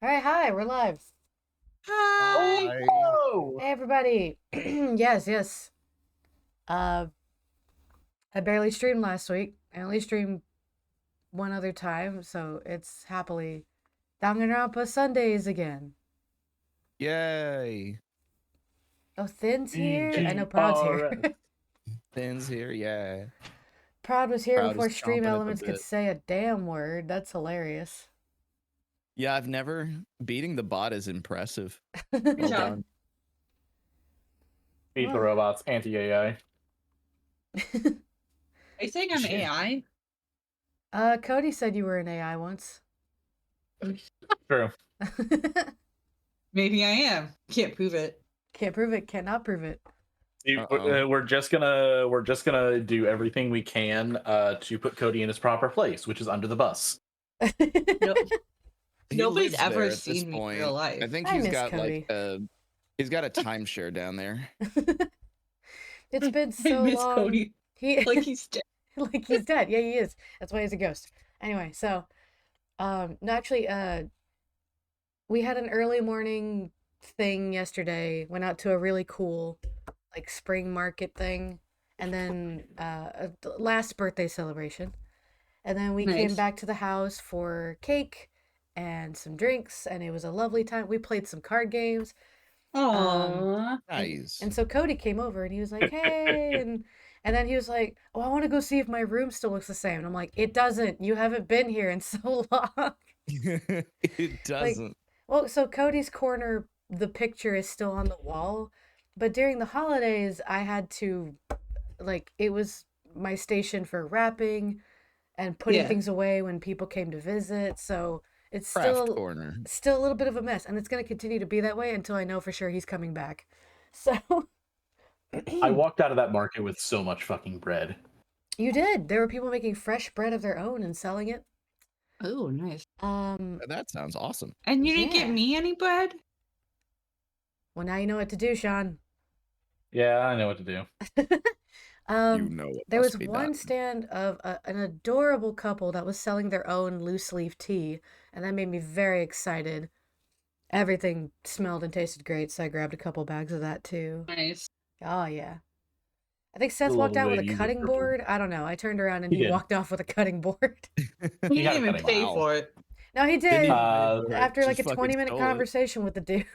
All right, hi, we're live. Oh, Hi. whoa! Hey, everybody. Yes. Uh, I barely streamed last week. I only streamed one other time, so it's happily Danganronpa Sundays again. Yay. Oh, Thin's here. I know Proud's here. BGRS. Finn's here. Yeah. Proud was here Crowd is before Stream chomping at the Elements could bit. say a damn word. That's hilarious. Yeah, I've never beating the bot is impressive. Good Well job. done. Beat the Well. robots, anti-AI. Are you saying I'm Yeah. AI? Cody said you were an AI once. True. Maybe I am. Can't prove it. Can't prove it, cannot prove it. We're just gonna do everything we can to put Cody in his proper place, which is under the bus. No, He nobody's lives ever there at this seen me in point. real life. I think I he's miss got Cody. he's got a timeshare down there. It's been I so miss long. Cody He like he's dead. like he's dead. Yeah, he is. That's why he's a ghost. Anyway, so no, actually, we had an early morning thing yesterday. Went out to a really cool like spring market thing, and then last birthday celebration, and then we came Nice. back to the house for cake and some drinks, and it was a lovely time. We played some card games. Aww. Nice. And so Cody came over and he was like, "Hey," and then he was like, "Oh, I want to go see if my room still looks the same." And I'm like, "It doesn't. You haven't been here in so long." It Like, doesn't. well, so Cody's corner, the picture is still on the wall, but during the holidays, I had to like it was my station for wrapping and putting Yeah. things away when people came to visit. So it's Craft still corner. still a little bit of a mess, and it's going to continue to be that way until I know for sure he's coming back. So I walked out of that market with so much fucking bread. You did. There were people making fresh bread of their own and selling it. Oh, nice. That sounds awesome. And you didn't Yeah. give me any bread? Well, now you know what to do, Sean. Yeah, I know what to do. You know what There must was be one done. stand of an adorable couple that was selling their own loose leaf tea, and that made me very excited. Everything smelled and tasted great, so I grabbed a couple bags of that too. Nice. Oh yeah. I think Seth The walked little out with a lady cutting purple. board. I don't know. I turned around and He he did. walked off with a cutting board. He had didn't a even cutting pay board. for it. No, he Didn't did. even pay for it, After like a just fucking 20-minute stole it. conversation with the dude.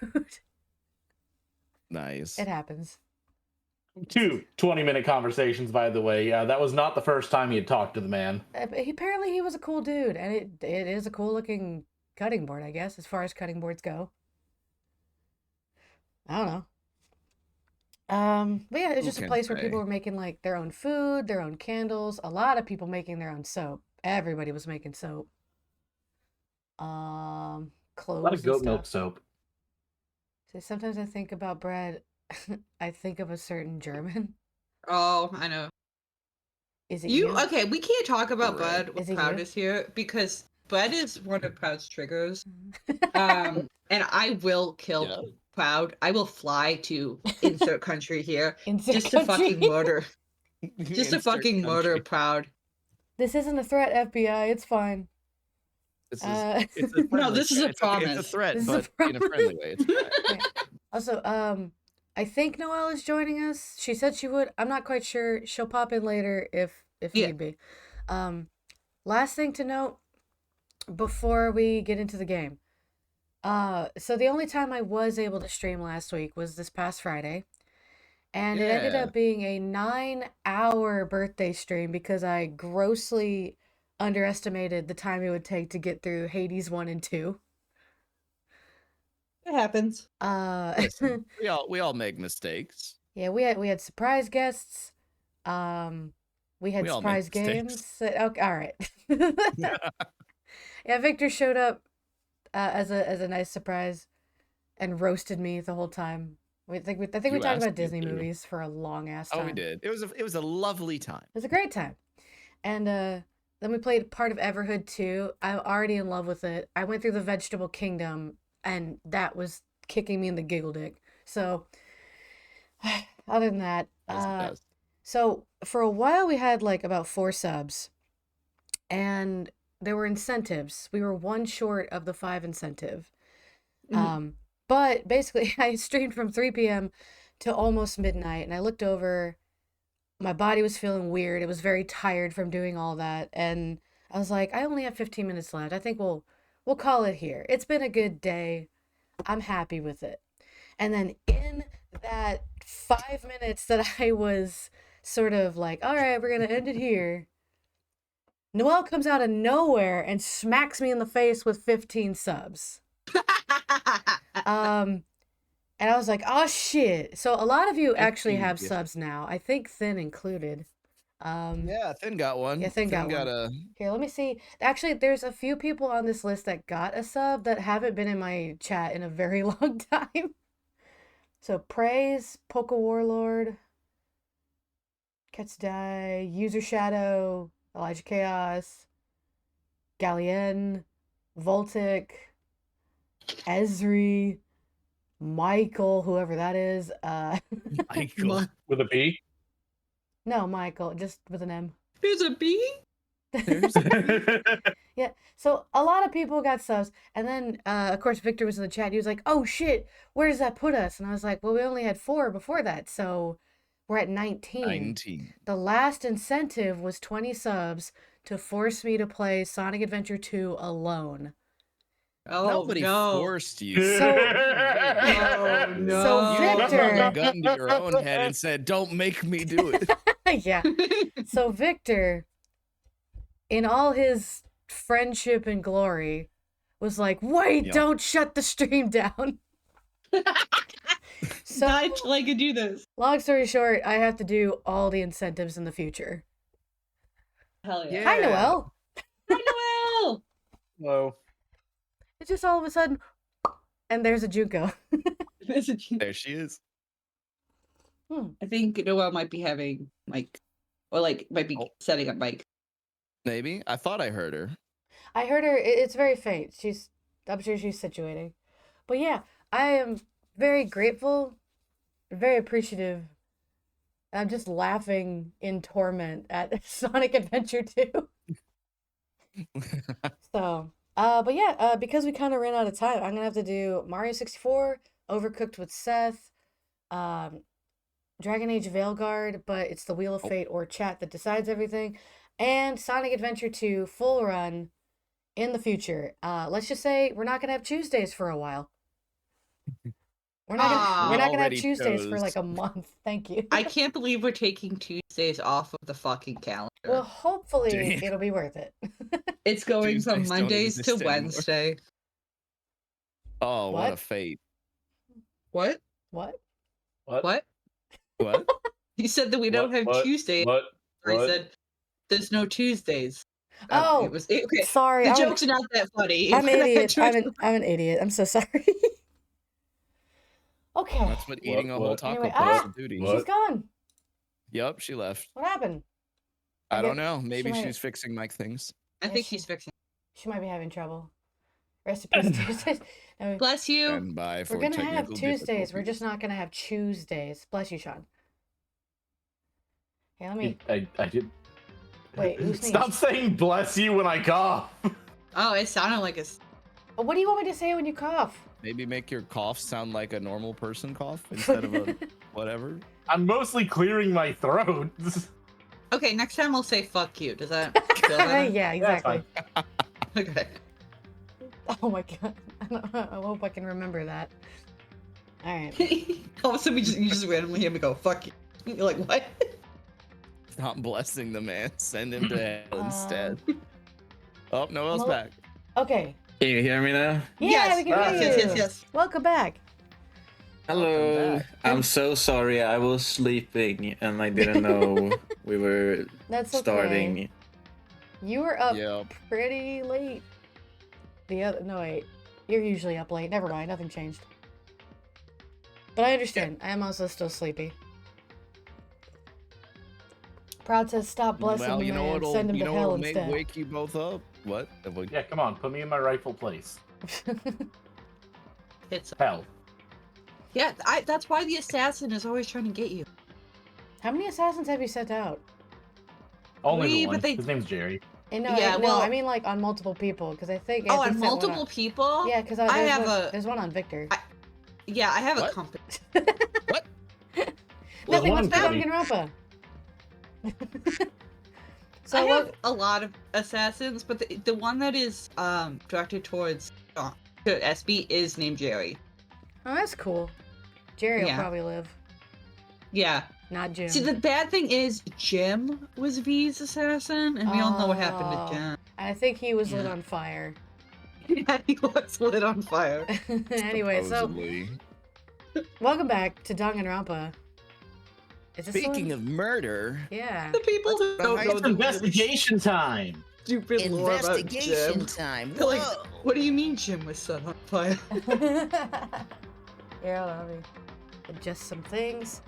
Nice. It happens. Two 20-minute conversations, by the way. Yeah, that was not the first time he had talked to the man. Apparently he was a cool dude, and it is a cool looking cutting board, I guess, as far as cutting boards go. I don't know. But yeah, it's Who just a can place where people say? were making like their own food, their own candles. A lot of people making their own soap. Everybody was making soap. A Clothes lot of and goat milk stuff. soap. So sometimes I think about bread. I think of a certain German. Oh, I know. Is it you? Okay, we can't talk about Bread. bread Is when it Proud you? is here because bread is one of Proud's triggers. And I will kill Yeah. Proud. I will fly to insert country here Insert just to country. fucking murder. Just to Insert fucking murder country. Proud. This isn't a threat, FBI. It's fine. This No, it's a friendly this is a threat. It's a promise. threat, This is a but in a friendly way. It's fine. Yeah. Also, I think Noelle is joining us. She said she would. I'm not quite sure. She'll pop in later if Yeah. need be. Last thing to note before we get into the game. So the only time I was able to stream last week was this past Friday. And it ended Yeah. up being a 9-hour birthday stream because I grossly underestimated the time it would take to get through Hades 1 and 2. It happens. Listen, we all make mistakes. Yeah, we had surprise guests. We had We all make surprise mistakes. games. Okay, all right. Yeah, Victor showed up as a nice surprise and roasted me the whole time. I think we You talked asked about me Disney to. movies for a long ass Oh, time. we did. It was a lovely time. It was a great time. And then we played part of Everhood 2. I'm already in love with it. I went through the Vegetable Kingdom, and that was kicking me in the giggle dick. So, other than that, As it does. so for a while we had like about 4 subs, and there were incentives. We were one short of the 5 incentive. But basically, I streamed from 3 p.m. to almost midnight, and I looked over. My body was feeling weird. It was very tired from doing all that, and I was like, I only have 15 minutes left. I think we'll call it here. It's been a good day. I'm happy with it. And then in that 5 minutes that I was sort of like, all right, we're gonna end it here. Noelle comes out of nowhere and smacks me in the face with 15 subs. And I was like, oh shit. So a lot of you actually have subs now. I think Thin included. Yeah, Thin got one. Yeah, Thin got one. Here, let me see. Actually, there's a few people on this list that got a sub that haven't been in my chat in a very long time. So Praise, Poke Warlord, Cats Die, User Shadow, Elijah Chaos, Galien, Voltic, Esri, Michael, whoever that is. Michael. With a B? No, Michael, just with an M. There's a B? Yeah, so a lot of people got subs, and then of course Victor was in the chat. He was like, oh shit, where does that put us? And I was like, well, we only had 4 before that, so we're at 19. The last incentive was 20 subs to force me to play Sonic Adventure 2 alone. Oh, nobody forced you. So, oh, no. So You Victor hung a gun to your own head and said, don't make me do it. Yeah. So Victor, in all his friendship and glory, was like, wait, don't shut the stream down. So not until I could do this. Long story short, I have to do all the incentives in the future. Hell yeah. Hi, Noelle. Hi, Noelle. Hello. It's just all of a sudden, and there's a Junko. There she is. I think Noelle might be having might be setting up mic. Maybe. I thought I heard her. I heard her. It's very faint. I'm sure she's situating. But yeah, I am very grateful, very appreciative. I'm just laughing in torment at Sonic Adventure 2. So, but yeah, because we kind of ran out of time, I'm gonna have to do Mario 64, Overcooked with Seth, Dragon Age Veilguard, but it's the Wheel of Fate or chat that decides everything, and Sonic Adventure 2 full run in the future. Let's just say we're not gonna have Tuesdays for a while. We're not gonna have Tuesdays for like a month. Thank you. I can't believe we're taking Tuesdays off of the fucking calendar. Well, hopefully it'll be worth it. It's going Tuesdays from don't Mondays to exist anymore. Wednesday. Oh, what a What? fate. What? What? What? What? You said that we don't have Tuesdays. What? I said there's no Tuesdays. Oh, okay. sorry. The joke's not that funny. I'm an idiot. I'm an idiot. I'm so sorry. Okay. That's what eating a whole taco Anyway, plus a duty. She's gone. Yep, she left. What happened? I don't know. Maybe might- she's fixing mic things. I think she's fixing. She might be having trouble. Rest in peace, Tuesdays. No, Bless you. And by for we're gonna have technical Tuesdays. We're difficulties. just not gonna have Tuesdays. Bless you, Sean. Hey, let me. I did. Wait, who sneezed? Stop saying bless you when I cough. Oh, it sounded like a. What do you want me to say when you cough? Maybe make your cough sound like a normal person cough instead of a whatever. I'm mostly clearing my throat. Okay, next time we'll say fuck you. Does that feel better? Yeah, exactly. Okay. Oh my god. I hope I can remember that. All right. All of a sudden, you just randomly hear me go fuck you. You're like, what? Stop blessing the man. Send him to hell instead. Um, Oh, Noelle's well- back. Okay. Can you hear me now? Yeah, Yes, we can hear you. yes. Welcome back. Hello. back. I'm so sorry. I was sleeping and I didn't know we were That's okay. starting. You were up Yep. pretty late. No wait, you're usually up late. Never mind, nothing changed. But I understand. I am also still sleepy. Proud says stop blessing Well, the you know man. what'll Send him you to know hell what'll instead. wake you both up? What? Yeah, come on, put me in my rightful place. It's Hell. yeah. That's why the assassin is always trying to get you. How many assassins have you sent out? Only We- the one. but they- His name's Jerry. And Yeah, no, well- I mean like on multiple people, because I think. Oh, Anthony and sent one multiple on- people? Yeah, because I have there's one on Victor. Yeah, I have What? a company. What? Nothing. one Let's play Cody. Danganronpa. So I have what? a lot of assassins, but the one that is directed towards to SB is named Jerry. Oh, that's cool. Jerry will Yeah. probably live, Yeah. not Jim. See, the bad thing is Jim was V's assassin, and we all know what happened Oh. to Jim. I think he was lit Yeah. on fire. Yeah, he was lit on fire. Anyway, so Supposedly. welcome back to Danganronpa. Is this Speaking one? of murder, Yeah. The people who don't Nice know It's the investigation time. stupid lore about investigation Jim. time. They're like, Whoa. what do you mean Jim was set on fire? Here, hold on, let me adjust some things.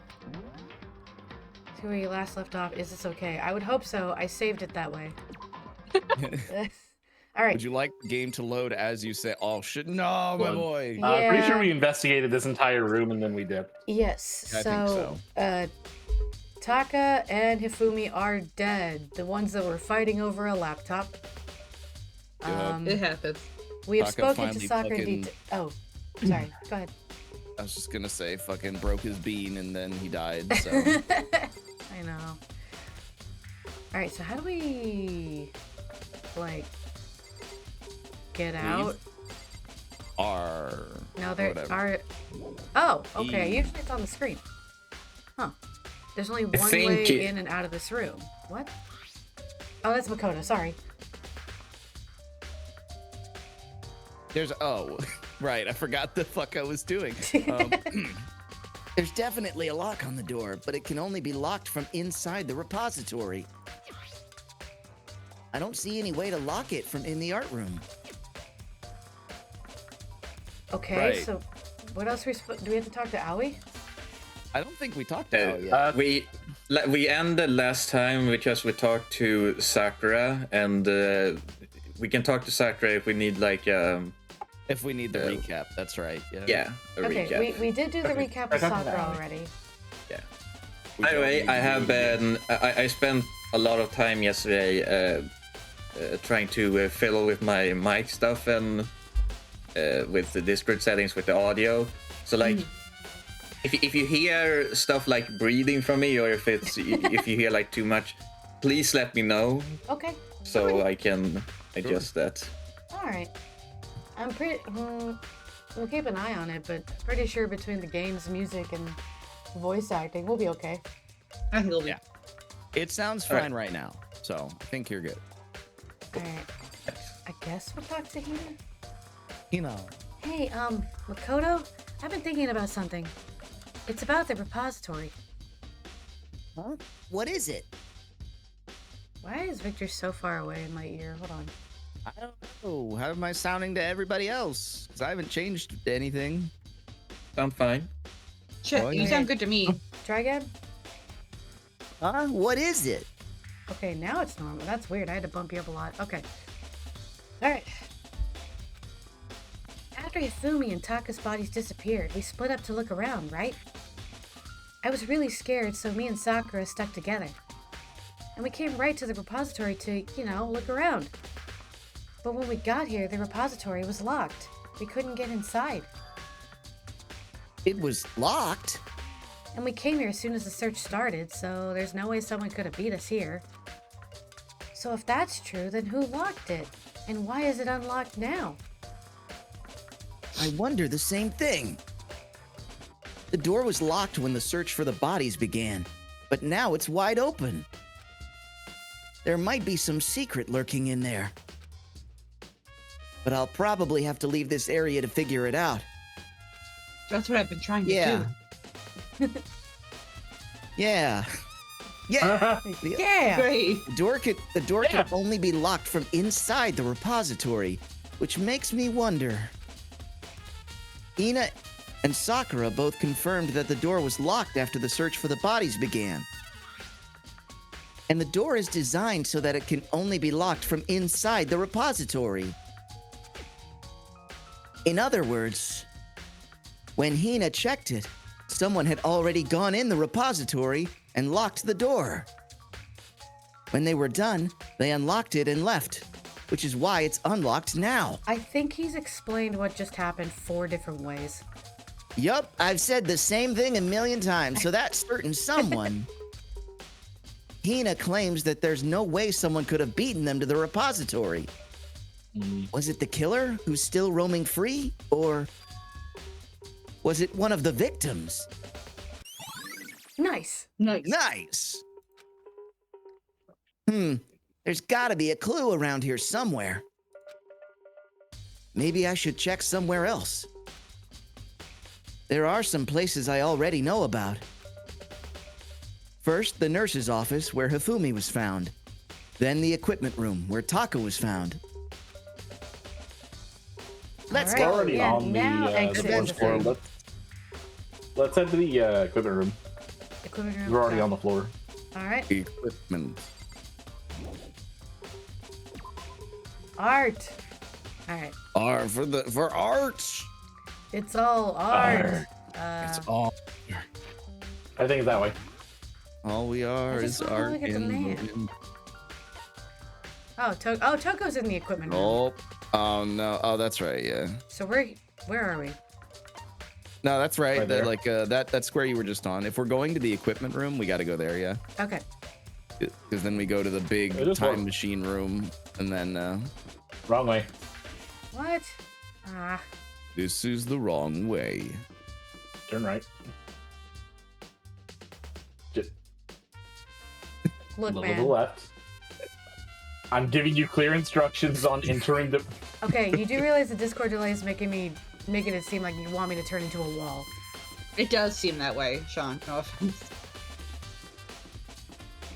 See where you last left off. Is this okay? I would hope so. I saved it that way. All right. Would you like the game to load as you say, "Oh shit, no, my Load. boy"? Pretty Yeah. sure we investigated this entire room and then we dipped. Yes. I think so. Taka and Hifumi are dead. The ones that were fighting over a laptop. It happens. We have Taka spoken to finally Sakura in fucking- detail. Oh, sorry. Go ahead. I was just gonna say, fucking broke his bean and then he died. So I know. All right. So how do we, like, get out? R. No, there whatever. are. Oh, okay. E. Usually it's on the screen. Huh. There's only one think way it- in and out of this room. What? Oh, that's Makoto. Sorry. There's right. I forgot the fuck I was doing. There's definitely a lock on the door, but it can only be locked from inside the repository. I don't see any way to lock it from in the art room. Okay. Right. So, what else do we have to talk to Aoi? I don't think we talked about it yet. We ended last time because we talked to Sakura, and we can talk to Sakura if we need like If we need the recap, that's right. Yeah. yeah a Okay, recap. we did do the Okay. recap with I talked to Sakura Aoi. already. By the way, I have been I spent a lot of time yesterday trying to fiddle with my mic stuff and with the Discord settings with the audio. So like, if you hear stuff like breathing from me, or if if you hear like too much, please let me know Okay. so I can adjust that. All right. I'm pretty. We'll keep an eye on it, but pretty sure between the games, music, and voice acting, we'll be okay. I think it'll be Yeah. It sounds All right. fine right now, so I think you're good. All right. I guess we'll talk to Hina. You know. Hey, Makoto, I've been thinking about something. It's about the repository. Huh? What is it? Why is Victor so far away in my ear? Hold on. I don't know. How am I sounding to everybody else? Because I haven't changed anything. I'm fine. Shit, Oh, you yeah. sound good to me. Try again? Huh? What is it? Okay, now it's normal. That's weird. I had to bump you up a lot. Okay. Alright. After Hifumi and Taka's bodies disappeared, we split up to look around, right? I was really scared, so me and Sakura stuck together. And we came right to the repository to, look around. But when we got here, the repository was locked. We couldn't get inside. It was locked. And we came here as soon as the search started, so there's no way someone could have beat us here. So if that's true, then who locked it? And why is it unlocked now? I wonder the same thing. The door was locked when the search for the bodies began, but now it's wide open. There might be some secret lurking in there. But I'll probably have to leave this area to figure it out. That's what I've been trying to Yeah. do. Yeah. Yeah. Yeah! Great. The door can only be locked from inside the repository, which makes me wonder. Ina and Sakura both confirmed that the door was locked after the search for the bodies began. And the door is designed so that it can only be locked from inside the repository. In other words, when Hina checked it, someone had already gone in the repository and locked the door. When they were done, they unlocked it and left, which is why it's unlocked now. I think he's explained what just happened 4 different ways. Yup, I've said the same thing a million times, so that certain someone. Hina claims that there's no way someone could have beaten them to the repository. Was it the killer who's still roaming free? Or was it one of the victims? Nice. Nice. There's gotta be a clue around here somewhere. Maybe I should check somewhere else. There are some places I already know about. First, the nurse's office where Hifumi was found. Then the equipment room where Taka was found. Let's All go. right, Already yeah, on now the exit first the floor. thing. Let's head to the equipment room. Equipment room. We're already on the floor. All right. Equipment. Art. All right. For art. It's all art. It's all. I think it's that way. All we are I just is wanna art look at the in man. Oh, Toko's in the equipment room. Oh no! Oh, that's right. Yeah. So where are we? No, that's right. Right there. That square you were just on. If we're going to the equipment room, we got to go there. Yeah. Okay. Because then we go to the big It is time one. machine room, and then Wrong way. What? Ah. this is the wrong way. Turn right. Just a Look, little to the man. left. I'm giving you clear instructions on entering the. Okay, you do realize the Discord delay is making it seem like you want me to turn into a wall. It does seem that way, Sean. No offense.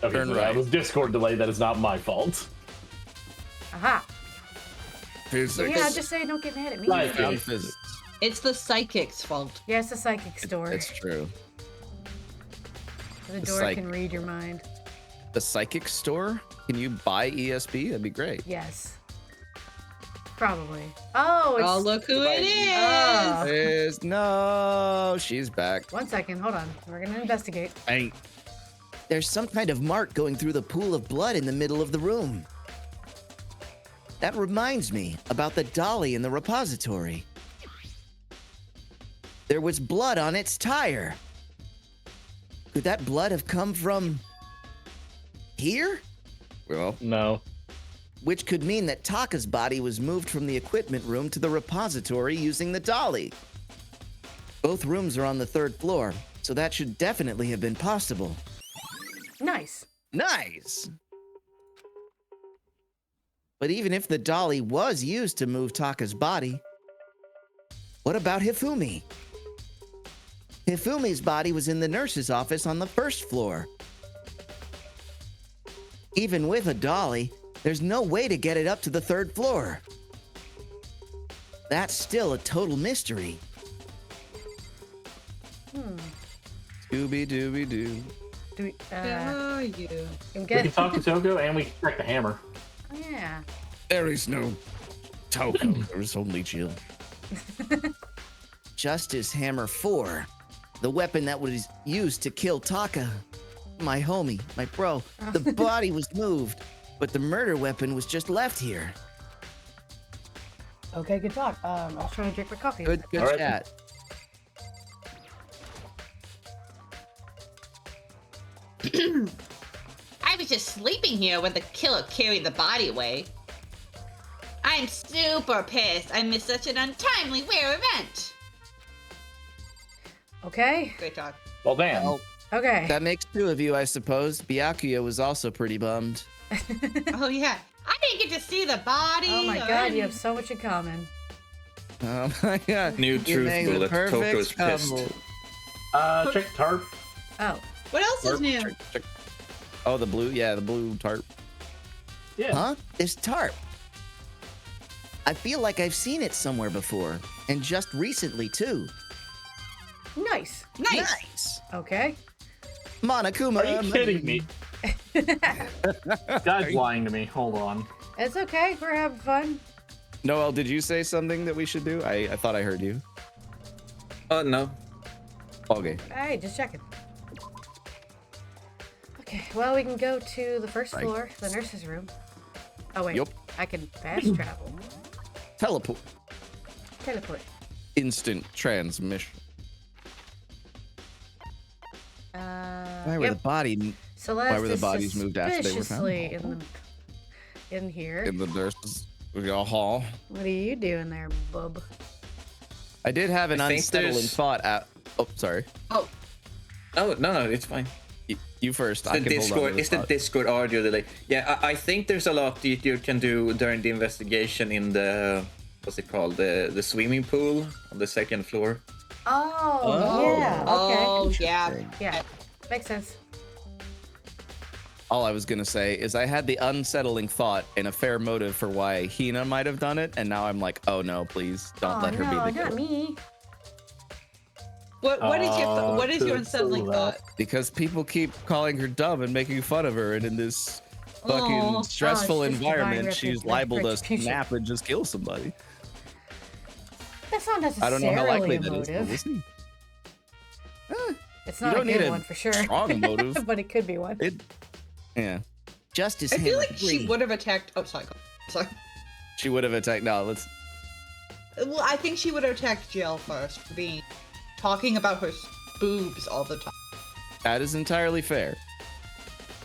Okay, Turn so right. that was Discord delay. That is not my fault. Aha. Physics. Yeah, just say don't get mad at me. Right. Down physics. It's the psychic's fault. Yeah, it's the psychic store. It's true. The the door psych- can read your mind. The psychic store. Can you buy ESP? That'd be great. Yes. Probably. Oh, it's... Oh, look who it is! Oh. Is no, she's back. 1 second, hold on. We're gonna investigate. Ain't. There's some kind of mark going through the pool of blood in the middle of the room. That reminds me about the dolly in the repository. There was blood on its tire. Could that blood have come from here? Well, No. Which could mean that Taka's body was moved from the equipment room to the repository using the dolly. Both rooms are on the 3rd floor, so that should definitely have been possible. Nice. Nice! But even if the dolly was used to move Taka's body, what about Hifumi? Hifumi's body was in the nurse's office on the 1st floor. Even with a dolly, there's no way to get it up to the 3rd floor. That's still a total mystery. Scooby Dooby Doo. Do we, Oh, you. and We get... can talk to Toko and we can check the hammer. Oh, yeah. There is no Toko. There is only Jill. Justice Hammer 4, the weapon that was used to kill Taka. My homie, my bro. The body was moved, but the murder weapon was just left here. Okay, good talk. I was trying to drink my coffee. Good All right. chat. I was just sleeping here when the killer carried the body away. I'm super pissed. I missed such an untimely rare event. Okay. Great talk. Well, damn. Well, Okay. that makes 2 of you, I suppose. Byakuya was also pretty bummed. Oh yeah, I didn't get to see the body. Oh my god, you have so much in common. Oh my god. New You truth make the bullet. perfect Toko's pissed. couple. Check tarp. Oh. What else is new? Check. Oh, the blue. Yeah, the blue tarp. Yeah. Huh? This tarp. I feel like I've seen it somewhere before, and just recently too. Nice. Nice. Nice. Okay. Monokuma. Are you kidding me? Guy's lying to me. Hold on. It's okay. We're having fun. Noelle, did you say something that we should do? I thought I heard you. Oh no. Okay. Hey, just checking. Okay, well, we can go to the first Right. floor, the nurse's room. Oh, wait. Yup. I can fast travel. Teleport. Teleport. Instant transmission. Why were Yep. the body Celeste were the is bodies moved after they were found? suspiciously in here. in the nurses hall? What are you doing there, bub? I did have an I think unsettling there's- thought at. Oh, sorry. Oh no, it's fine. You first. It's I the can hold on to Discord. this It's the thought. Discord audio delay. Yeah, I think there's a lot you can do during the investigation in the what's it called, the swimming pool on the second floor. Oh, yeah. Okay. Oh, yeah. Yeah. Makes sense. All I was gonna say is I had the unsettling thought and a fair motive for why Hina might have done it, and now I'm like, oh no, please don't let her no, be the not killer. me. What is your Could unsettling pull thought? that. Because people keep calling her dumb and making fun of her, and in this fucking Aw. stressful Oh, it's just divine environment, she's liable to retribution. snap and just kill somebody. That's not I necessarily don't know how likely a that is, but motive. we'll see. It's You not a don't need good a one for sure. strong motive. but it could be one. Yeah, Justice I feel Hammer like she 3. would have attacked. Oh, sorry. Sorry. she would have attacked. No, let's. Well, I think she would have attacked Jill first for being talking about her boobs all the time. That is entirely fair.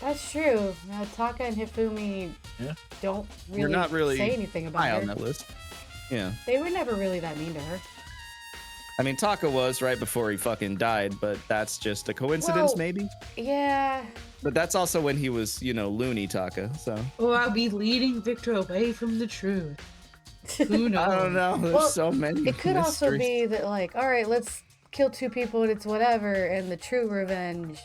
That's true. Taka and Hifumi Yeah. don't really, You're not really say anything about High her. on that list. Yeah. They were never really that mean to her. I mean, Taka was right before he fucking died, but that's just a coincidence, Well- maybe. Yeah. But that's also when he was, loony Taka. So Or I'll be leading Victor away from the truth. Who knows? I don't know. There's Well, so many. It could also mysteries. be that, like, all right, let's kill 2 people and it's whatever, and the true revenge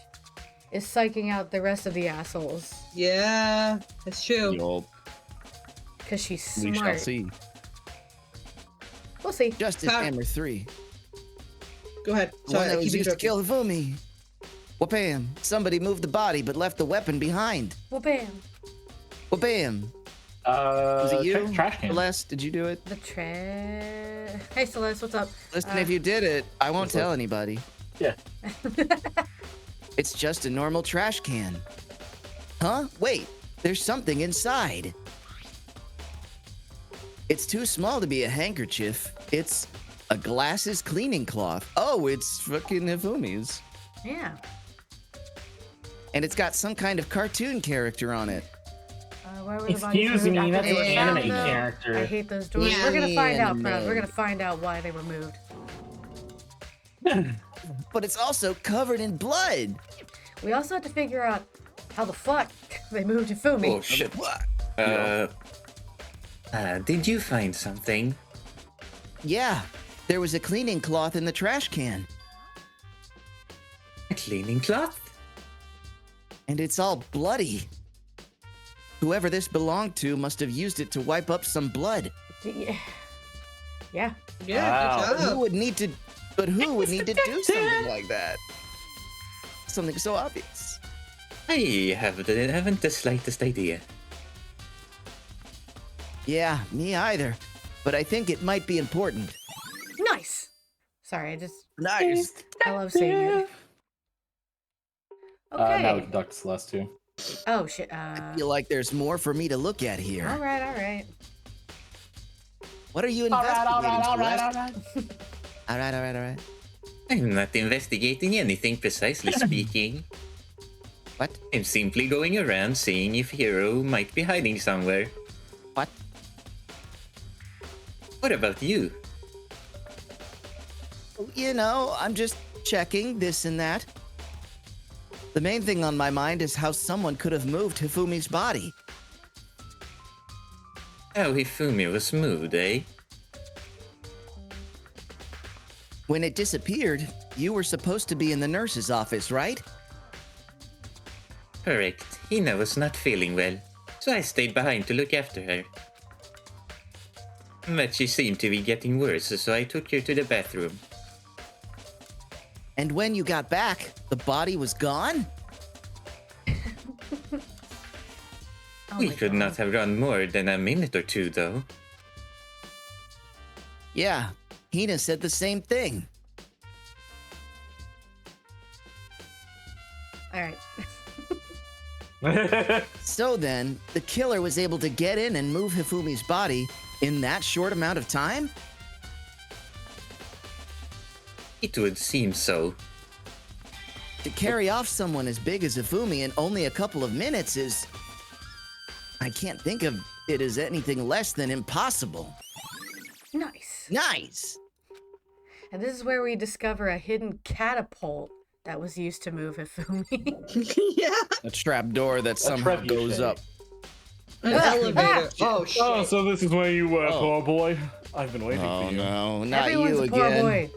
is psyching out the rest of the assholes Yeah, that's true. You'll- because she's we shall smart. see. We'll see. Justice Ah. Hammer 3. Go ahead. The one Sorry, that I was keep used to interrupting. kill Hifumi. Wha-bam. Somebody moved the body but left the weapon behind. Well, bam. Wha-bam. Was it you? Trash can. Celeste, did you do it? The trash. Hey, Celeste, what's up? Listen, if you did it, I won't What's up? tell anybody. Yeah. It's just a normal trash can. Huh? Wait, there's something inside. It's too small to be a handkerchief. It's a glasses cleaning cloth. Oh, it's fucking Hifumi's. Yeah. And it's got some kind of cartoon character on it. Where were the bodies Excuse moved me, after that's they were an found, anime though? character. I hate those doors. Yeah. We're gonna find out, Anime. Prez. We're gonna find out why they were moved. But it's also covered in blood. We also have to figure out how the fuck they moved Hifumi. Oh shit. What? Did you find something? Yeah, there was a cleaning cloth in the trash can. A cleaning cloth? And it's all bloody. Whoever this belonged to must have used it to wipe up some blood. Yeah. Yeah. Yeah, Wow. good Who job. would need to do something like that? Something so obvious. I haven't the slightest idea. Yeah, me either. But I think it might be important. Nice. Sorry, Nice. I love saying it. Okay. Now we can talk to Celeste too. Oh shit. I feel like there's more for me to look at here. All right. All right. What are you investigating, Celeste? All right. All right. I'm not investigating anything precisely speaking. What? I'm simply going around seeing if Hero might be hiding somewhere. What? What about you? You know, I'm just checking this and that. The main thing on my mind is how someone could have moved Hifumi's body. How Hifumi was moved, eh? When it disappeared, you were supposed to be in the nurse's office, right? Correct. Hina was not feeling well, so I stayed behind to look after her. But she seemed to be getting worse, so I took her to the bathroom. And when you got back, the body was gone? Oh We my could God. not have run more than a minute or two, though. Yeah, Hina said the same thing. All right. So then, the killer was able to get in and move Hifumi's body in that short amount of time? It would seem so. To carry off someone as big as Hifumi in only a couple of minutes is... I can't think of it as anything less than impossible. Nice. Nice! And this is where we discover a hidden catapult that was used to move Hifumi. Yeah. A trap door that somehow trebuchet. goes up. An elevator. Oh shit. Oh, so this is where you were, Oh. poor boy. I've been waiting Oh for you. no, not Everyone's you a poor again. boy.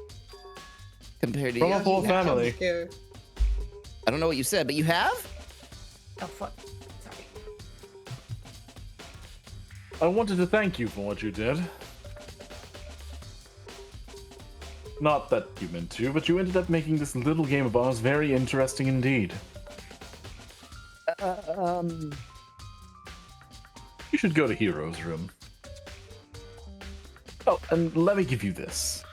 Compared to From a you. poor I'm family. scared. I don't know what you said, but you have? Oh, fuck. Sorry. I wanted to thank you for what you did. Not that you meant to, but you ended up making this little game of ours very interesting indeed. You should go to Hero's room. Oh, and let me give you this.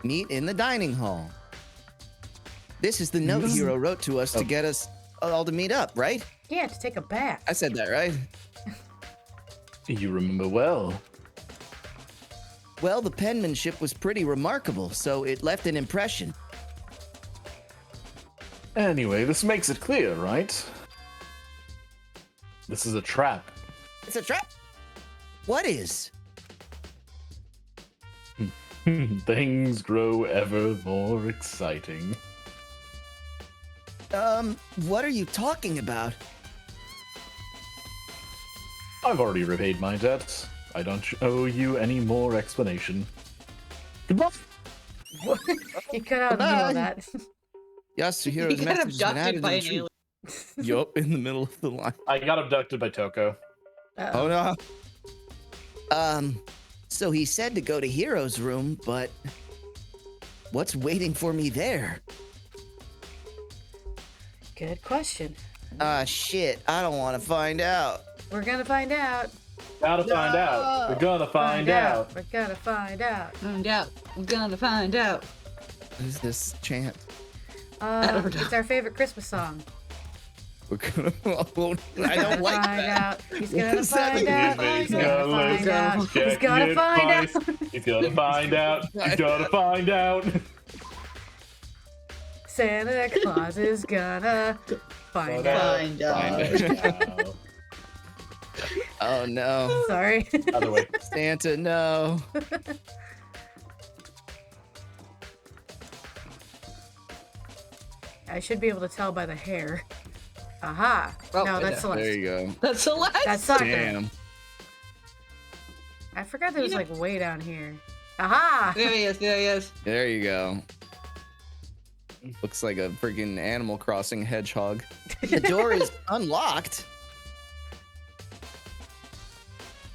Meet in the dining hall. This is the note This is- Hero wrote to us to get us all to meet up, right? Yeah, to take a bath. I said that, right? You remember well. Well, the penmanship was pretty remarkable, so it left an impression. Anyway, this makes it clear, right? This is a trap. It's a trap? What is? Things grow ever more exciting. What are you talking about? I've already repaid my debt. I don't owe you any more explanation. Goodbye. You cut out in the middle of that. Yasuhiro's He got message has been abducted added by in an the alien. tree. Yup, in the middle of the line. I got abducted by Toko. Oh no. So he said to go to Hero's room, but what's waiting for me there? Good question. Ah, shit, I don't want to find out. We're gonna find out. Gotta find out. We're gonna find out. We're gonna find out. Find out. We're gonna find out. What is this chant? don't know. It's our favorite Christmas song. We're gonna. Oh, I Gonna don't like find that. out. He's What gonna does that find mean? out. He's He's gonna gonna find out. He's Get gonna your find out. advice. He's gonna find out. He's gonna find out. Santa Claus is gonna find out. Find out. Oh no, Sorry. Other way. Santa, no. I should be able to tell by the hair. Aha. Oh, No, yeah. that's Celeste. There you go. That's the last. That's Soccer. Damn. I forgot that was like way down here. Aha! There he is. There he is. There you go. Looks like a freaking Animal Crossing hedgehog. The door is unlocked.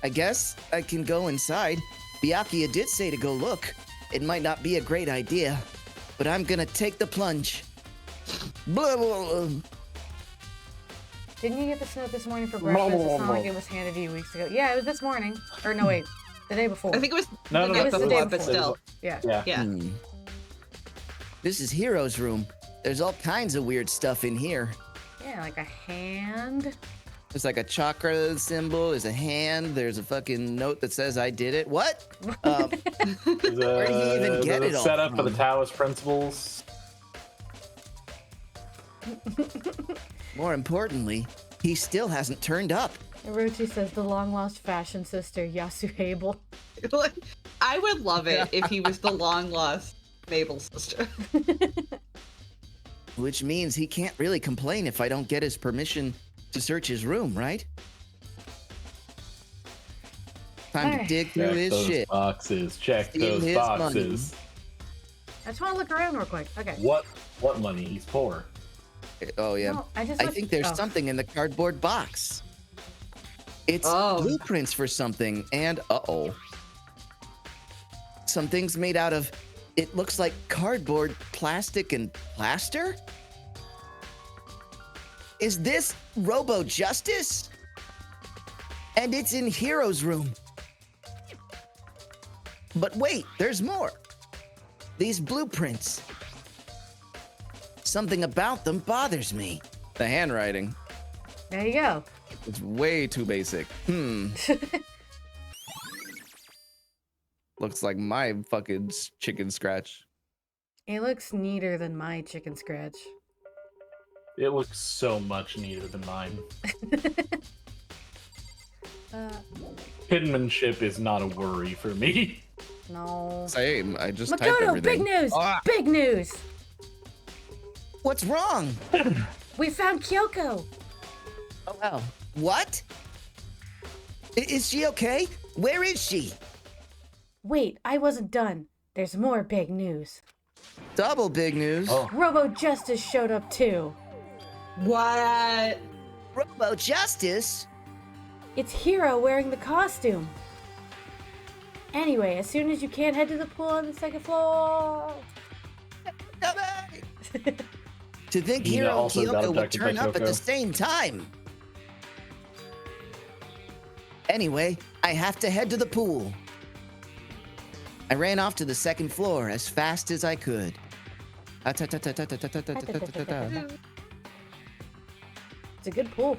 I guess I can go inside. Byakuya did say to go look. It might not be a great idea, but I'm gonna take the plunge. Blah, blah, blah. Didn't you get this note this morning for breakfast? It's not like it was handed to you weeks ago. Yeah, it was this morning. Or no, wait. The day before. I think it was No, the no, day it was the that's day before, but before. still. Yeah. Yeah. Yeah. This is Hero's room. There's all kinds of weird stuff in here. Yeah, like a hand. There's like a chakra symbol. There's a hand. There's a fucking note that says I did it. What? Where Where'd he even get it all Set up for the from? Taoist principles. More importantly, he still hasn't turned up. Orochi says the long lost fashion sister, Yasuhable. I would love it if he was the long lost Mabel's sister. Which means he can't really complain if I don't get his permission to search his room, right? Time to Alright. dig through Check his those shit. boxes. Check Steal those his boxes. I just want to look around real quick. Okay. What money? He's poor. Oh yeah. No, I just I looked- think there's oh. something in the cardboard box. It's Oh. blueprints for something, and uh-oh. Some things made out of, it looks like cardboard, plastic, and plaster? Is this Robo Justice? And it's in Hero's room. But wait, there's more. These blueprints. Something about them bothers me. The handwriting. There you go. It's way too basic. Looks like my fucking chicken scratch. It looks neater than my chicken scratch. It looks so much neater than mine. Penmanship is not a worry for me. No. Same. I just type Makoto, everything. big news! Ah! Big news! What's wrong? We found Kyoko! Oh, wow. What? Is she okay? Where is she? Wait, I wasn't done. There's more big news. Double big news. Oh. Robo Justice showed up too. What? Robo Justice? It's Hero wearing the costume. Anyway, as soon as you can, head to the pool on the second floor. To think Nina Hero and also got Kyoko would abducted by turn up at the Kyoko. same time. Anyway, I have to head to the pool. I ran off to the second floor as fast as I could. It's a good pool.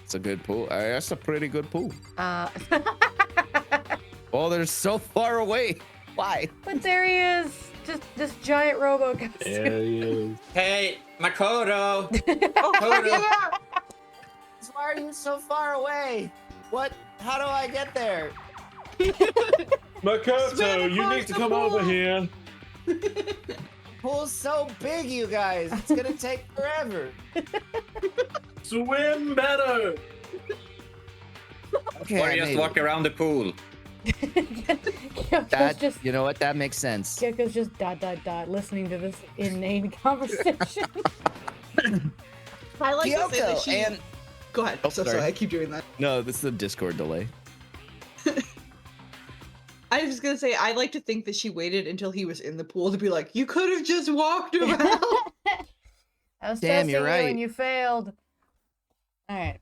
It's a good pool. That's a pretty good pool. Uh, Oh, they're so far away. Why? but there he is. Just this giant Robo costume. There he is. Hey, Makoto! Why are you so far away? What? How do I get there? Makoto, you need to come over here. Pool's so big, you guys. It's gonna take forever. Swim better. Okay, Or I just made walk it. around the pool. Kyoko's That, just you know what? That makes sense. Kyoko's just ... listening to this inane conversation. I like to say that Kyoko she. and Go ahead. Oh, so sorry. sorry, I keep doing that. No, this is a Discord delay. I was just gonna say I like to think that she waited until he was in the pool to be like, "You could have just walked around." I was Damn, testing you're you right. and you failed. All right.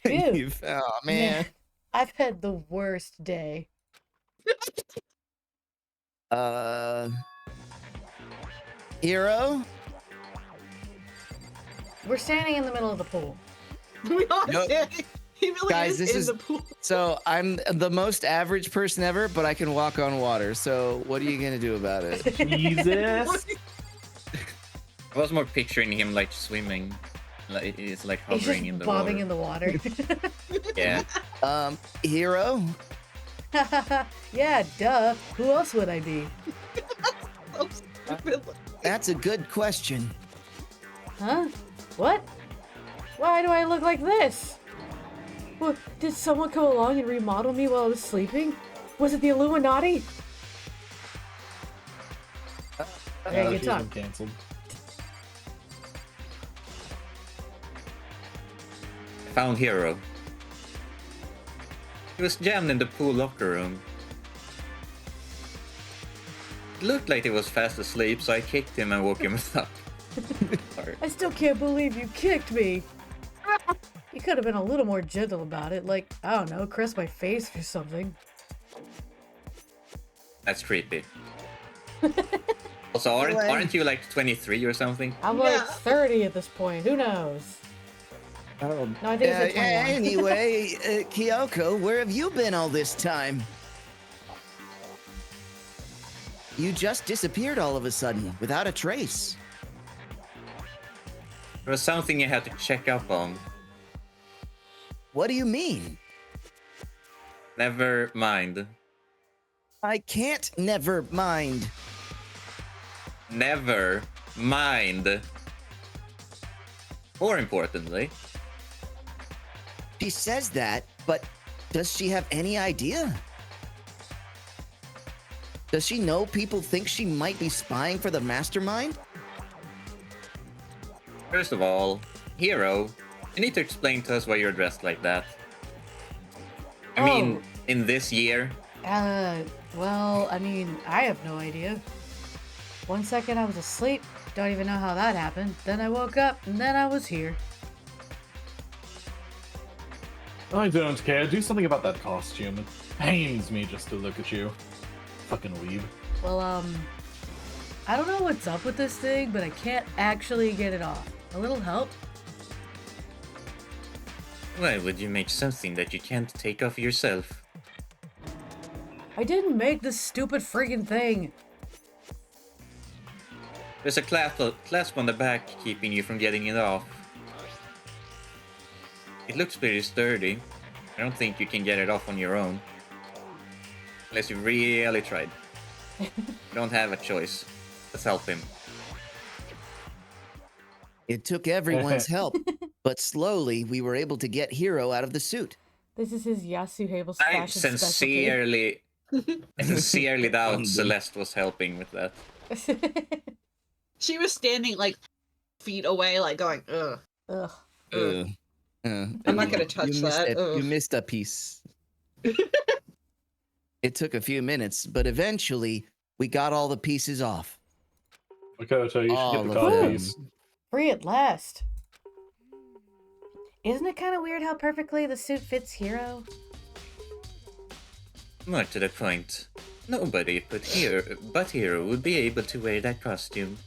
Phew. Oh man. I've had the worst day. Hero? We're standing in the middle of the pool. We all Nope. did. He really Guys, is this in is- the pool. So I'm the most average person ever, but I can walk on water. So what are you gonna do about it? Jesus. I was more picturing him like swimming. Like it's like He's hovering just in the bobbing water. in the water. Yeah. Hero? Yeah, duh. Who else would I be? So stupid. That's a good question. Huh? What? Why do I look like this? What, did someone come along and remodel me while I was sleeping? Was it the Illuminati? Okay, good She's talk. been canceled. Found Hero. He was jammed in the pool locker room. It looked like he was fast asleep, so I kicked him and woke him up. Sorry. I still can't believe you kicked me. You could have been a little more gentle about it, like, I don't know, caress my face or something. That's creepy. Also, aren't you like 23 or something? I'm Yeah. like 30 at this point, who knows? Oh, No, I think it's at 21. Anyway, Kyoko, where have you been all this time? You just disappeared all of a sudden, without a trace. There was something you had to check up on. What do you mean? Never mind. I can't never mind. Never mind. More importantly, She says that, but does she have any idea? Does she know people think she might be spying for the mastermind? first of all, Hero, you need to explain to us why you're dressed like that. I mean, in this year, Well, I mean, I have no idea. 1 second I was asleep, don't even know how that happened. Then I woke up, and then I was here. I don't care. Do something about that costume. It pains me just to look at you. Fucking weeb. Well, I don't know what's up with this thing, but I can't actually get it off. A little help? Why would you make something that you can't take off yourself? I didn't make this stupid friggin' thing. There's a clasp on the back keeping you from getting it off. It looks pretty sturdy. I don't think you can get it off on your own. Unless you really tried. You don't have a choice. Let's help him. It took everyone's help, but slowly we were able to get Hero out of the suit. This is his Yasuhebo's I fashion sincerely doubt Celeste was helping with that. specialty. She was standing like feet away, like going, ugh. Ugh. I'm not gonna touch that. You missed a piece. It took a few minutes, but eventually we got all the pieces off. Makoto, you should All get the of them. copies. Free at last. Isn't it kind of weird how perfectly the suit fits Hero? More to the point, nobody but Hero would be able to wear that costume.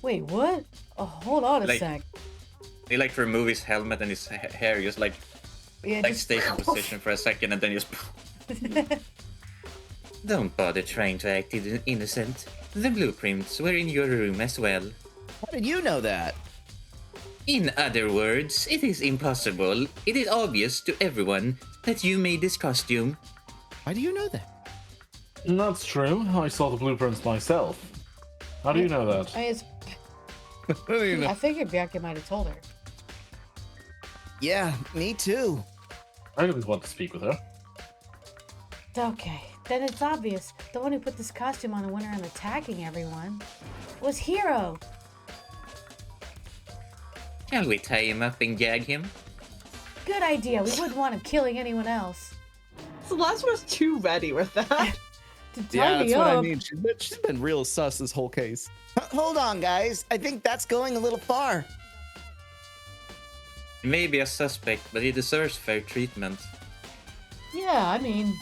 Wait, what? Oh, hold on a Like- sec. They like remove his helmet and his hair just like Yeah, stays in position for a second and then just. Don't bother trying to act innocent. The blueprints were in your room as well. How did you know that? In other words, it is impossible. It is obvious to everyone that you made this costume. Why do you know that? That's true. I saw the blueprints myself. How do you know that? I, mean, I figured Bianca might have told her. Yeah, me too. I didn't want to speak with her. Okay, then it's obvious. The one who put this costume on and went around attacking everyone was Hero. Shall we tie him up and gag him? Good idea. We wouldn't want him killing anyone else. Celeste was too ready with that. To tie Yeah, me that's what I up. mean. She's been real sus this whole case. Hold on, guys. I think that's going a little far. He may be a suspect, but he deserves fair treatment. Yeah, I mean,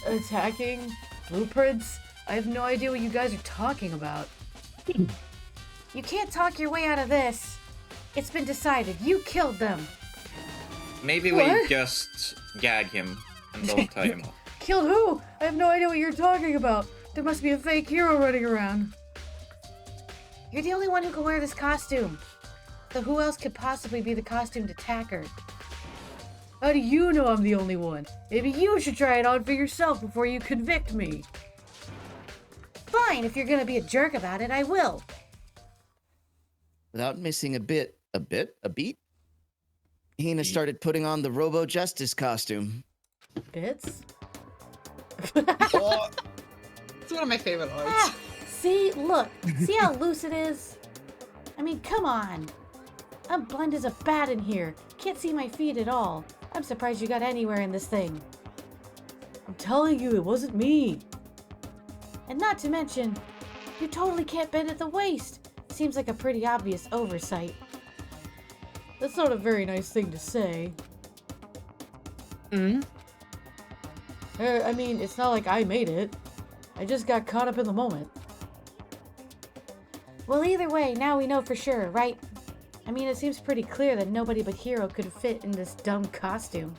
attacking, blueprints. I have no idea what you guys are talking about. You can't talk your way out of this. It's been decided. You killed them. Maybe we What? just gag him and don't tie him up. Killed who? I have no idea what you're talking about. There must be a fake hero running around. You're the only one who can wear this costume. So who else could possibly be the costumed attacker? How do you know I'm the only one? Maybe you should try it on for yourself before you convict me. Fine, if you're gonna be a jerk about it, I will. Without missing a beat, Hina started putting on the Robo Justice costume. Bits? Oh, It's one of my favorite arts. Ah, see, look. See how loose it is? I mean, come on. I'm blind as a bat in here. Can't see my feet at all. I'm surprised you got anywhere in this thing. I'm telling you, it wasn't me. And not to mention, you totally can't bend at the waist. Seems like a pretty obvious oversight. That's not a very nice thing to say. Hmm? I mean, it's not like I made it. I just got caught up in the moment. Well, either way, now we know for sure, right? I mean, it seems pretty clear that nobody but Hero could fit in this dumb costume.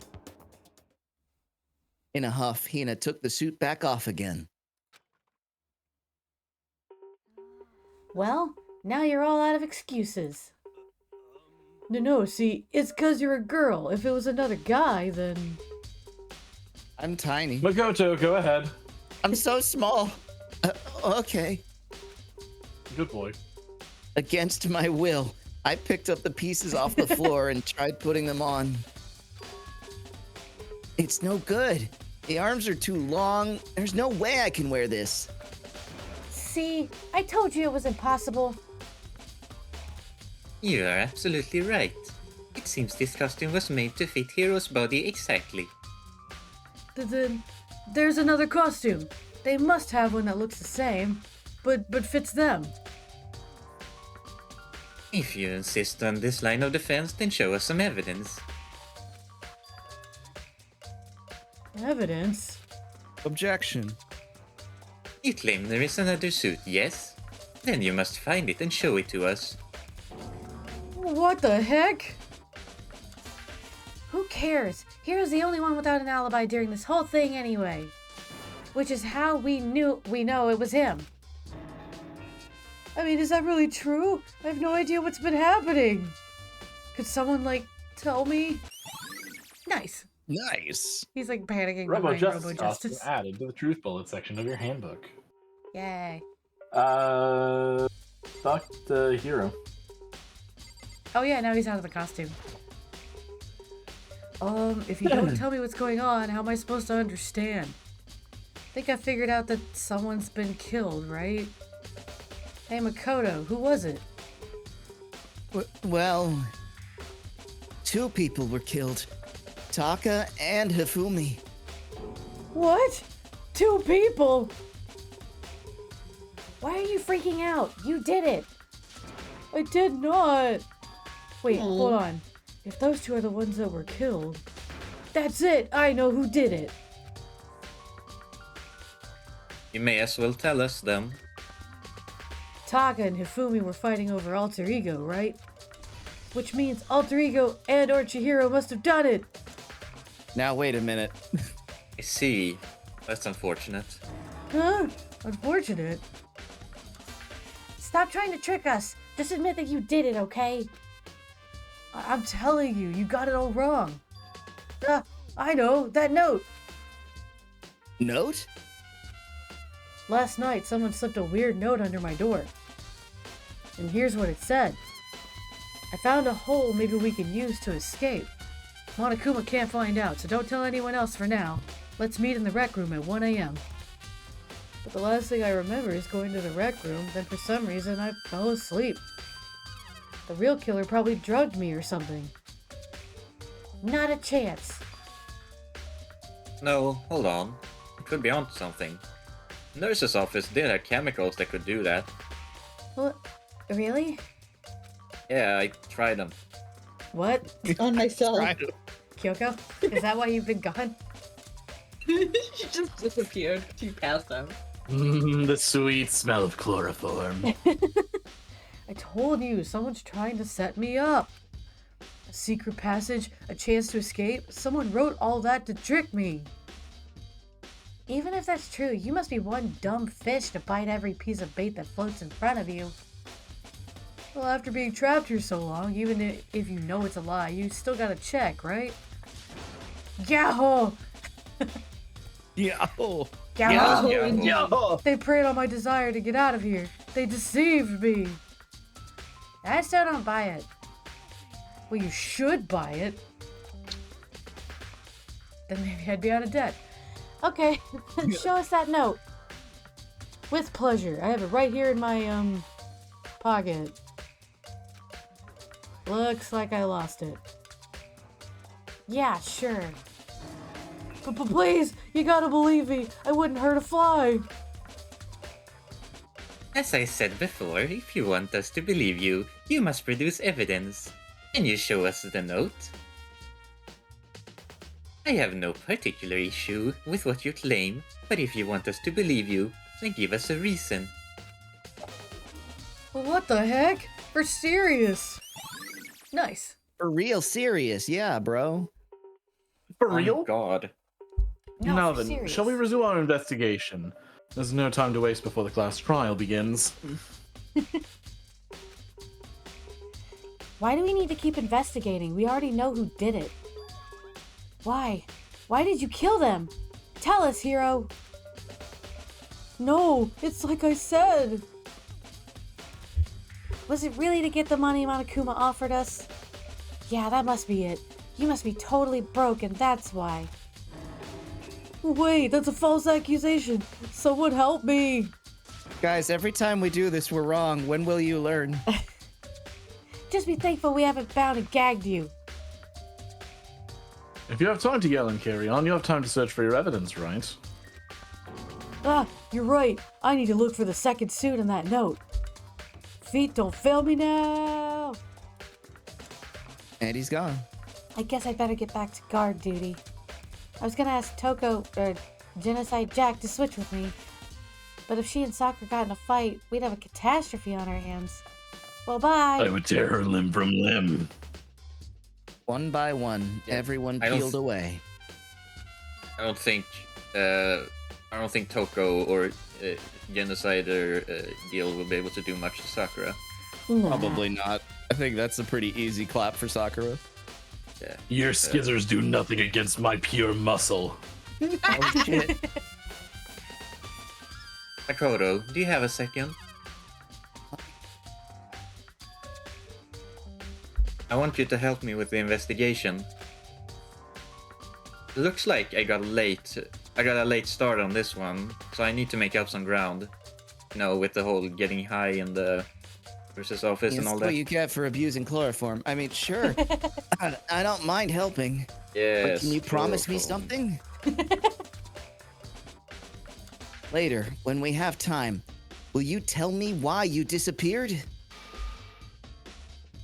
in a huff, Hina took the suit back off again. Well, now you're all out of excuses. No, see, it's 'cause you're a girl. If it was another guy, then... I'm tiny. Makoto, go ahead. I'm so small. Okay. Good boy. Against my will, I picked up the pieces off the floor and tried putting them on. It's no good. The arms are too long. There's no way I can wear this. See, I told you it was impossible. You are absolutely right. It seems this costume was made to fit Hero's body exactly. Then there's another costume. They must have one that looks the same, but fits them. If you insist on this line of defense, then show us some evidence. Evidence? Objection. You claim there is another suit, yes? Then you must find it and show it to us. What the heck? Who cares? Hiro's the only one without an alibi during this whole thing anyway. Which is how we know it was him. I mean, is that really true? I have no idea what's been happening. Could someone, like, tell me? Nice. Nice. He's, like, panicking Robo behind Justice Robo costume Justice. added to the Truth Bullet section of your handbook. Yay. Fuck the hero. Oh yeah, now he's out of the costume. If you don't tell me what's going on, how am I supposed to understand? Think I figured out that someone's been killed, right? Hey Makoto, who was it? Well, 2 people were killed. Taka and Hifumi. What? 2 people? Why are you freaking out? You did it! I did not! Wait, hold on. If those 2 are the ones that were killed, that's it! I know who did it! You may as well tell us them. Taka and Hifumi were fighting over Alter Ego, right? Which means Alter Ego and or Chihiro must have done it! Now wait a minute. I see. That's unfortunate. Huh? Unfortunate. Stop trying to trick us! Just admit that you did it, okay? I'm telling you, you got it all wrong. I know, that note! Note? Last night, someone slipped a weird note under my door. And here's what it said. I found a hole maybe we can use to escape. Monokuma can't find out, so don't tell anyone else for now. Let's meet in the rec room at 1 a.m. But the last thing I remember is going to the rec room, then for some reason I fell asleep. The real killer probably drugged me or something. Not a chance. No, hold on. You could be onto something. Nurse's office did have chemicals that could do that. What? Really? Yeah, I tried them. What? On myself. Kyoko? Is that why you've been gone? She just disappeared. She passed out. The sweet smell of chloroform. I told you, someone's trying to set me up. A secret passage, a chance to escape. Someone wrote all that to trick me. Even if that's true, you must be one dumb fish to bite every piece of bait that floats in front of you. Well, after being trapped here so long, even if you know it's a lie, you still gotta check, right? Yahoo! Yo. Yahoo! Yo. They preyed on my desire to get out of here. They deceived me. I still don't buy it. Well, you should buy it. Then maybe I'd be out of debt. Okay, show us that note. With pleasure. I have it right here in my, pocket. Looks like I lost it. Yeah, sure. But please, you gotta believe me. I wouldn't hurt a fly. As I said before, if you want us to believe you, you must produce evidence. Can you show us the note? I have no particular issue with what you claim, but if you want us to believe you, then give us a reason. Well, what the heck? We're serious. Nice. For real serious, yeah, bro. For Oh real? God. No, Now for then, serious. shall we resume our investigation? There's no time to waste before the class trial begins. Why do we need to keep investigating? We already know who did it. Why? Why did you kill them? Tell us, Hiro. No, it's like I said. Was it really to get the money Monokuma offered us? Yeah, that must be it. You must be totally broke and that's why. Wait, that's a false accusation. Someone help me. Guys, every time we do this, we're wrong. When will you learn? Just be thankful we haven't bound and gagged you. If you have time to yell and carry on, you have time to search for your evidence, right? Ah, you're right. I need to look for the second suit in that note. Feet don't fail me now. And he's gone. I guess I better get back to guard duty. I was gonna ask Toko, or Genocide Jack, to switch with me. But if she and Sakura got in a fight, we'd have a catastrophe on our hands. Well, bye. I would tear her limb from limb. One by one, Yeah, everyone I don't peeled th- away. I don't think Toko or Genocide or Gil will be able to do much to Sakura. Probably not. I think that's a pretty easy clap for Sakura. Yeah. Your skizzers do nothing against my pure muscle. Oh shit. Makoto, do you have a second? I want you to help me with the investigation. Looks like I got a late start on this one, so I need to make up some ground. You know, with the whole getting high in the versus office and It's all what that. you get for abusing chloroform. I mean, sure. I don't mind helping. Yes. But can you promise me chloroform. something? Later, when we have time, will you tell me why you disappeared?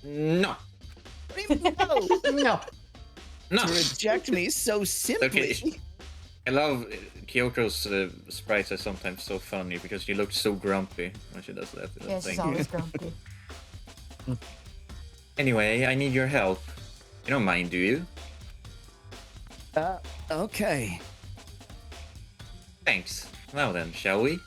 No. No. No. No. To reject me so simply. Okay. I love Kyoko's sprites are sometimes so funny because she looks so grumpy when she does that. Yeah, she's always grumpy. Anyway, I need your help. You don't mind, do you? Okay. Thanks. Now then, shall we?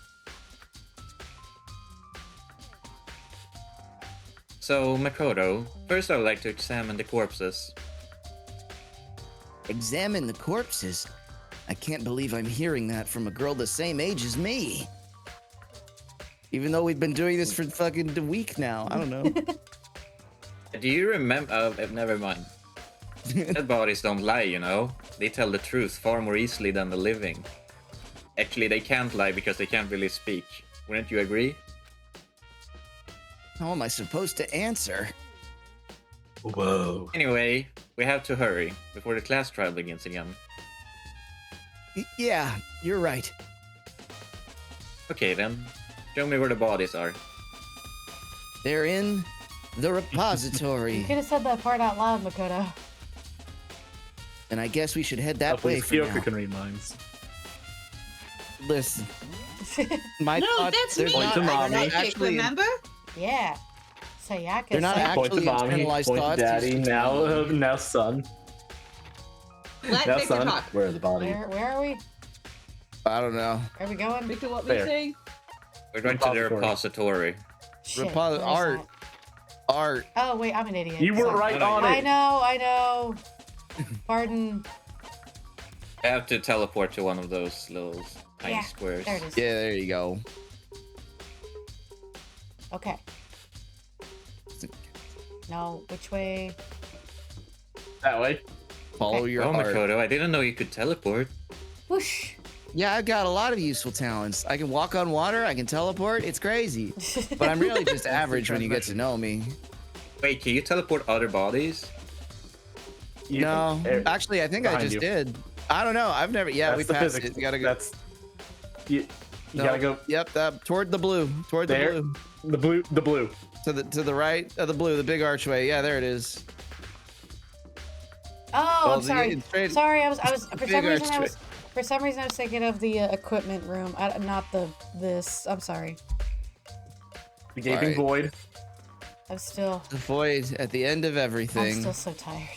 So, Makoto, first I would like to examine the corpses. Examine the corpses. I can't believe I'm hearing that from a girl the same age as me. Even though we've been doing this for fucking a week now. I don't know. Do you remember? Never mind. Dead bodies don't lie, you know. They tell the truth far more easily than the living. Actually, they can't lie because they can't really speak. Wouldn't you agree? How am I supposed to answer? Whoa. Anyway, we have to hurry before the class trial begins again. Yeah, you're right. Okay then, show me where the bodies are. They're in the You repository. could have said that part out loud, Makoto. And I guess we should head that Hopefully way for Kyoko now. can read minds. Listen, my No, thoughts, that's they're me. not- to they're mommy. not Psychic, actually, remember? Yeah. Sayaka. They're not Sayaka. Point to actually mommy, internalized point to thoughts. daddy, now son. Let Now Victor son, talk. where are the bodies? Where are we? I don't know. Where are we going? Victor, what There. we saying? We're going to the Repository. repository. Shit, Repo- where is art. that? Art. Oh wait, I'm an idiot. You were Sorry. right on I it. know. Pardon. I have to teleport to one of those little tiny Yeah, squares. There it is. Yeah, there you go. Okay. No, which way? That way. Follow your Oh, heart. Makoto, I didn't know you could teleport. Whoosh. Yeah, I've got a lot of useful talents. I can walk on water. I can teleport. It's crazy. But I'm really just average when you get to know me. Wait, can you teleport other bodies? No, actually, I think I Behind just you. did. I don't know. I've never. Yeah, That's we the passed physics. it. You gotta go. That's you No, gotta go Yep, toward the blue. Toward there. the blue. The blue. To the right of the blue, the big archway. Yeah, there it is. Oh, Well, I'm sorry. it's straight- Sorry, I was the for big some reason archway. I was thinking of the equipment room, not this. I'm sorry. The gaping Right. void. The void at the end of I'm everything. still so tired.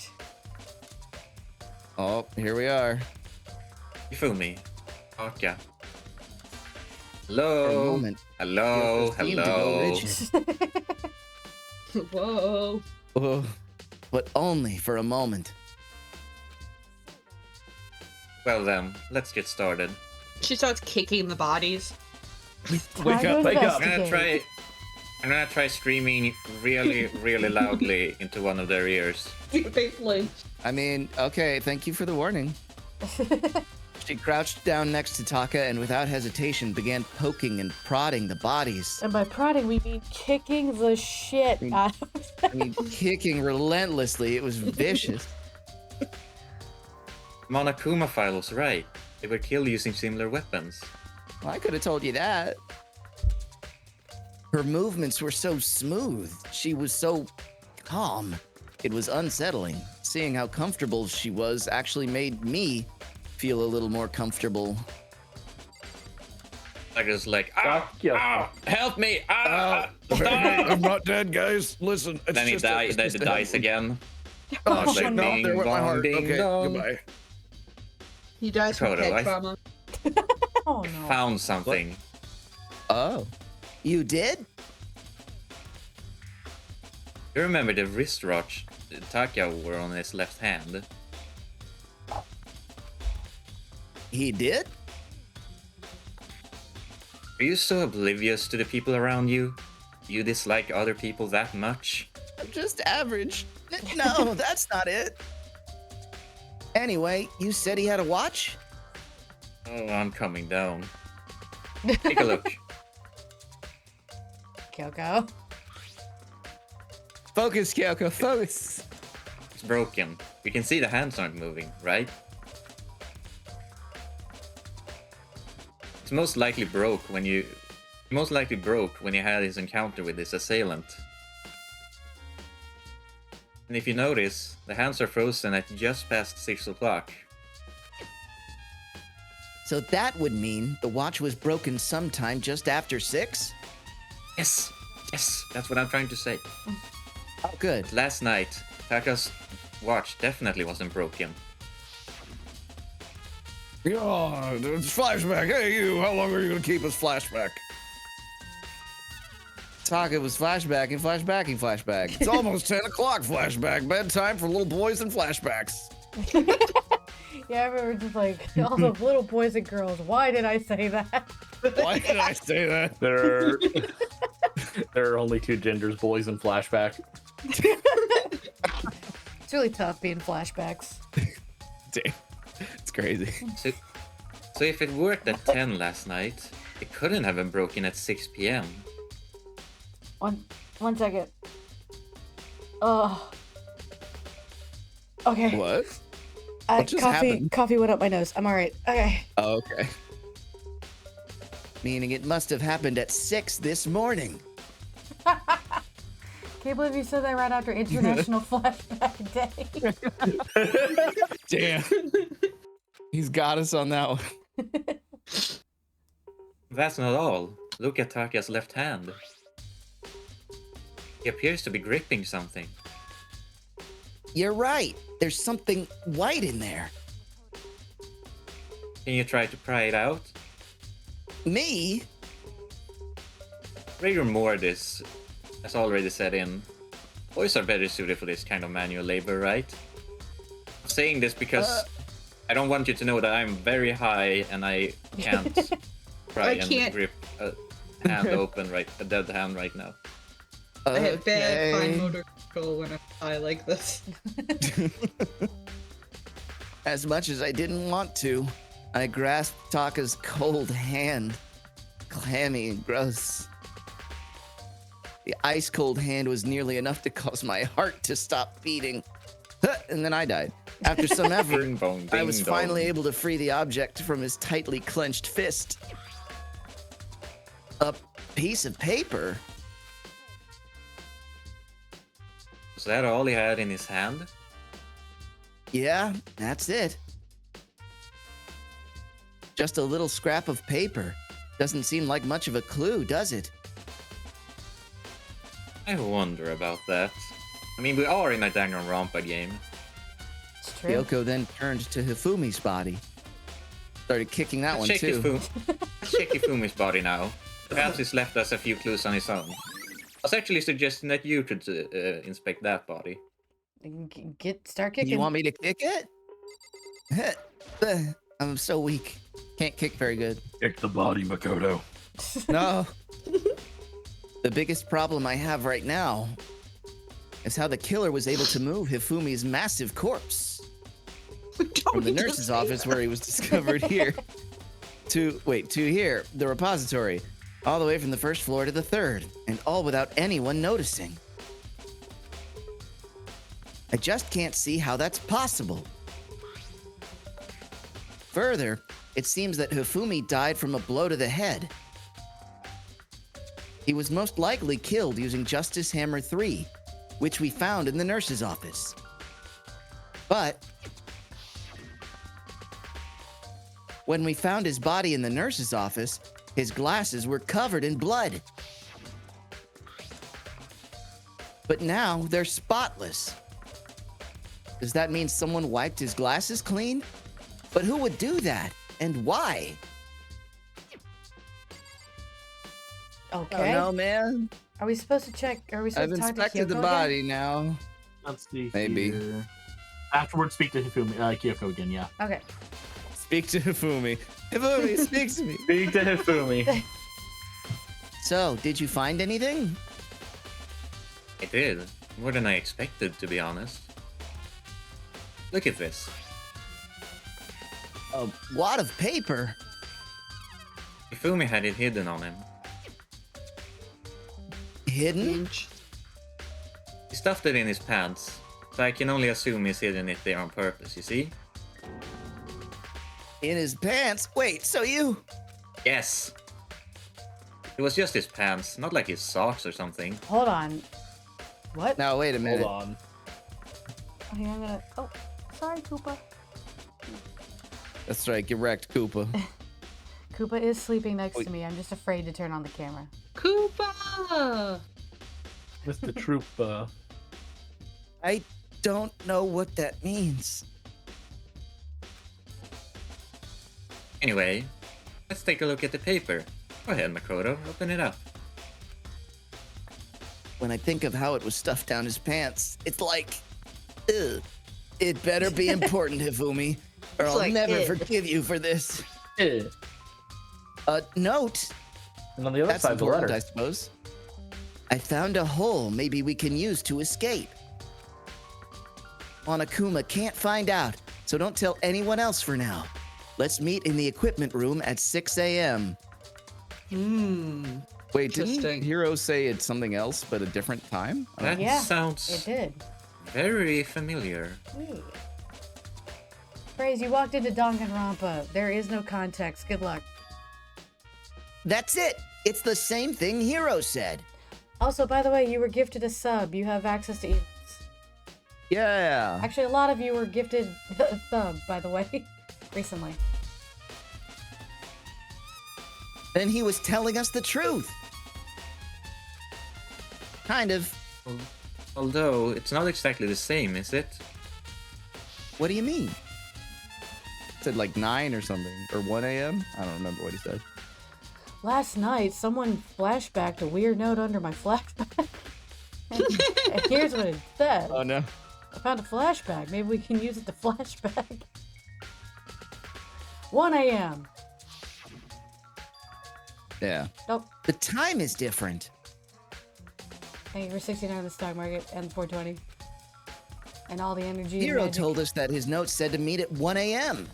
Oh, here we are. Ifumi. Okay. For a Hello. moment. Hello. Yoko seemed to go Hello. rigid. Whoa. Oh, but only for a moment. Well then, let's get started. She starts kicking the bodies. Time to up, wake up. investigate. I'm gonna try screaming really, really loudly into one of their ears. They flinch. I mean, okay, thank you for the warning. She crouched down next to Taka and without hesitation began poking and prodding the bodies. And by prodding, we mean kicking the shit out of them. I mean, kicking relentlessly. It was vicious. Monokuma file was right. They were killed using similar weapons. Well, I could have told you that. Her movements were so smooth. She was so calm. It was unsettling. Seeing how comfortable she was actually made me feel a little more comfortable. I was like, Yeah. help me! Stop! I'm not dead, guys. Listen, it's Then he just a- died. it's Then just he a dies head wound. again. Oh Like, shit! No, ding there went my dong, heart. ding Okay, dong. goodbye. He dies from Toto, head trauma. Oh no. Found something. Oh, You did? You remember the wristwatch Taka wore on his left hand? He did? Are you so oblivious to the people around you? You dislike other people that much? I'm just average. No, that's not it. Anyway, you said he had a watch? Oh, I'm coming down. Take a look. Kyoko. focus, Kyoko, focus. It's broken. You can see the hands aren't moving, right? It's most likely broke when you had his encounter with his assailant. And if you notice, the hands are frozen at just past 6 o'clock. So that would mean the watch was broken sometime just after 6? Yes, that's what I'm trying to say. Oh, good. Last night, Taka's watch definitely wasn't broken. Oh, it's flashback. Hey, you, how long are you gonna keep us flashback? Taka was flashbacking, flashbacking, flashback. It's almost 10 o'clock flashback. Bedtime for little boys and flashbacks. Yeah, I remember just like all the little boys and girls. Why did I say that? Why did I say that? There are only two genders, boys and flashback. It's really tough being flashbacks. Damn, it's crazy. So if it worked at 10 last night, it couldn't have been broken at 6 p.m. One second. Oh. Okay. What? What just happened? Coffee went up my nose. I'm alright. Okay. Oh, okay. Meaning it must have happened at 6 this morning. Can't believe you said that right after International Flashback Day. Damn. He's got us on that one. That's not all. Look at Taka's left hand. He appears to be gripping something. You're right. There's something white in there. Can you try to pry it out? Me? Rigor mortis has already set in. Boys are better suited for this kind of manual labor, right? I'm saying this because I don't want you to know that I'm very high and I can't try I and can't. grip a hand open a dead hand right now. I have bad fine Okay. motor control when I'm high like this. As much as I didn't want to, I grasped Taka's cold hand. Clammy and gross. The ice-cold hand was nearly enough to cause my heart to stop beating. And then I died. After some effort, Ding bong, I ding was dong. finally able to free the object from his tightly clenched fist. A piece of paper? Was that all he had in his hand? Yeah, that's it. Just a little scrap of paper. Doesn't seem like much of a clue, does it? I wonder about that. I mean, we are in a Danganronpa game. It's true. Kyoko then turned to Hifumi's body. Started kicking that one Check too. Hifumi's body now. Perhaps he's left us a few clues on his own. I was actually suggesting that you could inspect that body. Start kicking. You want me to kick it? I'm so weak. Can't kick very good. Kick the body, Makoto. No. The biggest problem I have right now is how the killer was able to move Hifumi's massive corpse from the nurse's office where he was discovered here to here, the repository, all the way from the first floor to the third, and all without anyone noticing. I just can't see how that's possible. Further, it seems that Hifumi died from a blow to the head. He was most likely killed using Justice Hammer 3, which we found in the nurse's office. But when we found his body in the nurse's office, his glasses were covered in blood. But now they're spotless. Does that mean someone wiped his glasses clean? But who would do that? And why? Okay. Oh no, man. Are we supposed to check? Are we I've supposed to talk to inspected the Kyoko body now. Let's see. Maybe. Here. Afterwards, speak to Kyoko again. Yeah. Again? Okay. Speak to Hifumi. Hifumi, speak to me. Speak to Hifumi. So, did you find anything? I did. More than I expected, to be honest. Look at this. A wad of paper. Ifumi had it hidden on him. Hidden? He stuffed it in his pants, so I can only assume he's hidden it there on purpose, you see? In his pants? Wait, so you... Yes! It was just his pants, not like his socks or something. Hold on. What? Now, wait a minute. Hold on. Okay, I'm gonna. Oh, sorry, Koopa. That's right, get wrecked, Koopa. Koopa is sleeping next to me. I'm just afraid to turn on the camera. Koopa! Mr. Troop. I don't know what that means. Anyway, let's take a look at the paper. Go ahead, Makoto, open it up. When I think of how it was stuffed down his pants, it's like... Ugh. It better be important, Hifumi, or I'll like never it. forgive you for this. And A note? on the other That's side, the important, letter. I suppose. I found a hole maybe we can use to escape. Monokuma can't find out, so don't tell anyone else for now. Let's meet in the equipment room at 6 a.m. Wait, didn't Interesting. Hero say it's something else but a different time? That Yeah, sounds It did. very familiar. Hey. Praise, you walked into Danganronpa. There is no context. Good luck. That's it. It's the same thing Hero said. Also, by the way, you were gifted a sub. You have access to emotes. Yeah. Actually, a lot of you were gifted a sub, by the way, recently. Then he was telling us the truth. Kind of. Although, it's not exactly the same, is it? What do you mean? Said like 9 or something, or 1 a.m. I don't remember what he said. Last night, someone flashbacked a weird note under my flashback. and here's what it said. Oh no. I found a flashback. Maybe we can use it to flashback. 1 a.m. Yeah. Nope. The time is different. Thank you for 69 on the stock market and 420. And all the energy. and Hero magic. told us that his note said to meet at 1 a.m.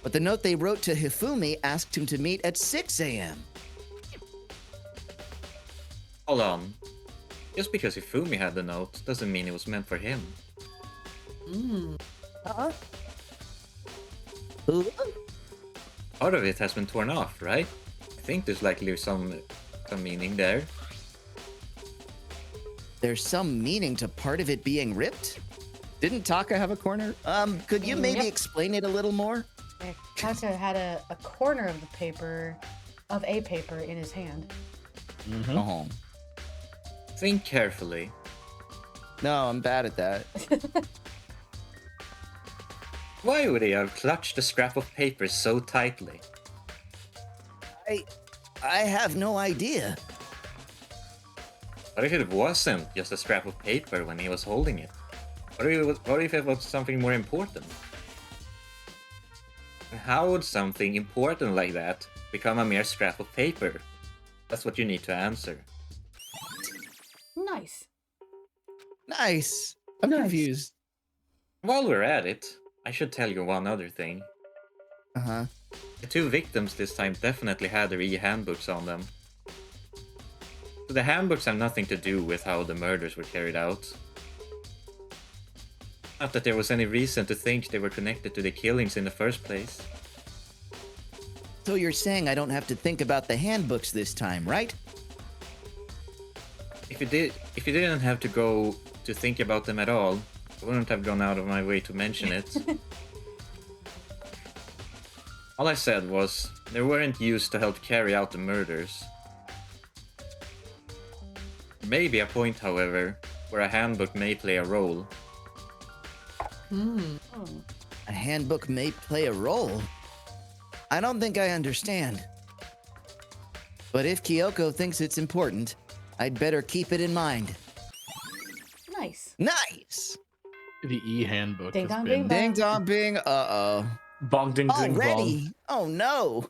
But the note they wrote to Hifumi asked him to meet at 6 a.m. Hold on. Just because Ifumi had the note doesn't mean it was meant for him. Huh? Part of it has been torn off, right? I think there's likely some meaning there. There's some meaning to part of it being ripped? Didn't Taka have a corner? Could you maybe Yep. explain it a little more? Yeah, Kata had a corner of the paper, in his hand. Oh. Think carefully. No, I'm bad at that. Why would he have clutched the scrap of paper so tightly? I have no idea. What if it wasn't just a scrap of paper when he was holding it? What if it was something more important? And how would something important like that become a mere scrap of paper? That's what you need to answer. Nice. Nice. I'm confused. While we're at it, I should tell you one other thing. Uh-huh. The two victims this time definitely had their e-handbooks on them. So the handbooks have nothing to do with how the murders were carried out. Not that there was any reason to think they were connected to the killings in the first place. So you're saying I don't have to think about the handbooks this time, right? If you didn't have to go to think about them at all, I wouldn't have gone out of my way to mention it. All I said was, they weren't used to help carry out the murders. Maybe a point, however, where a handbook may play a role. A handbook may play a role. I don't think I understand. But if Kyoko thinks it's important, I'd better keep it in mind. Nice. Nice. The e-handbook Ding has dong, been ding Ding dong bing. Uh-oh. bong ding ding bong. Already? Oh no.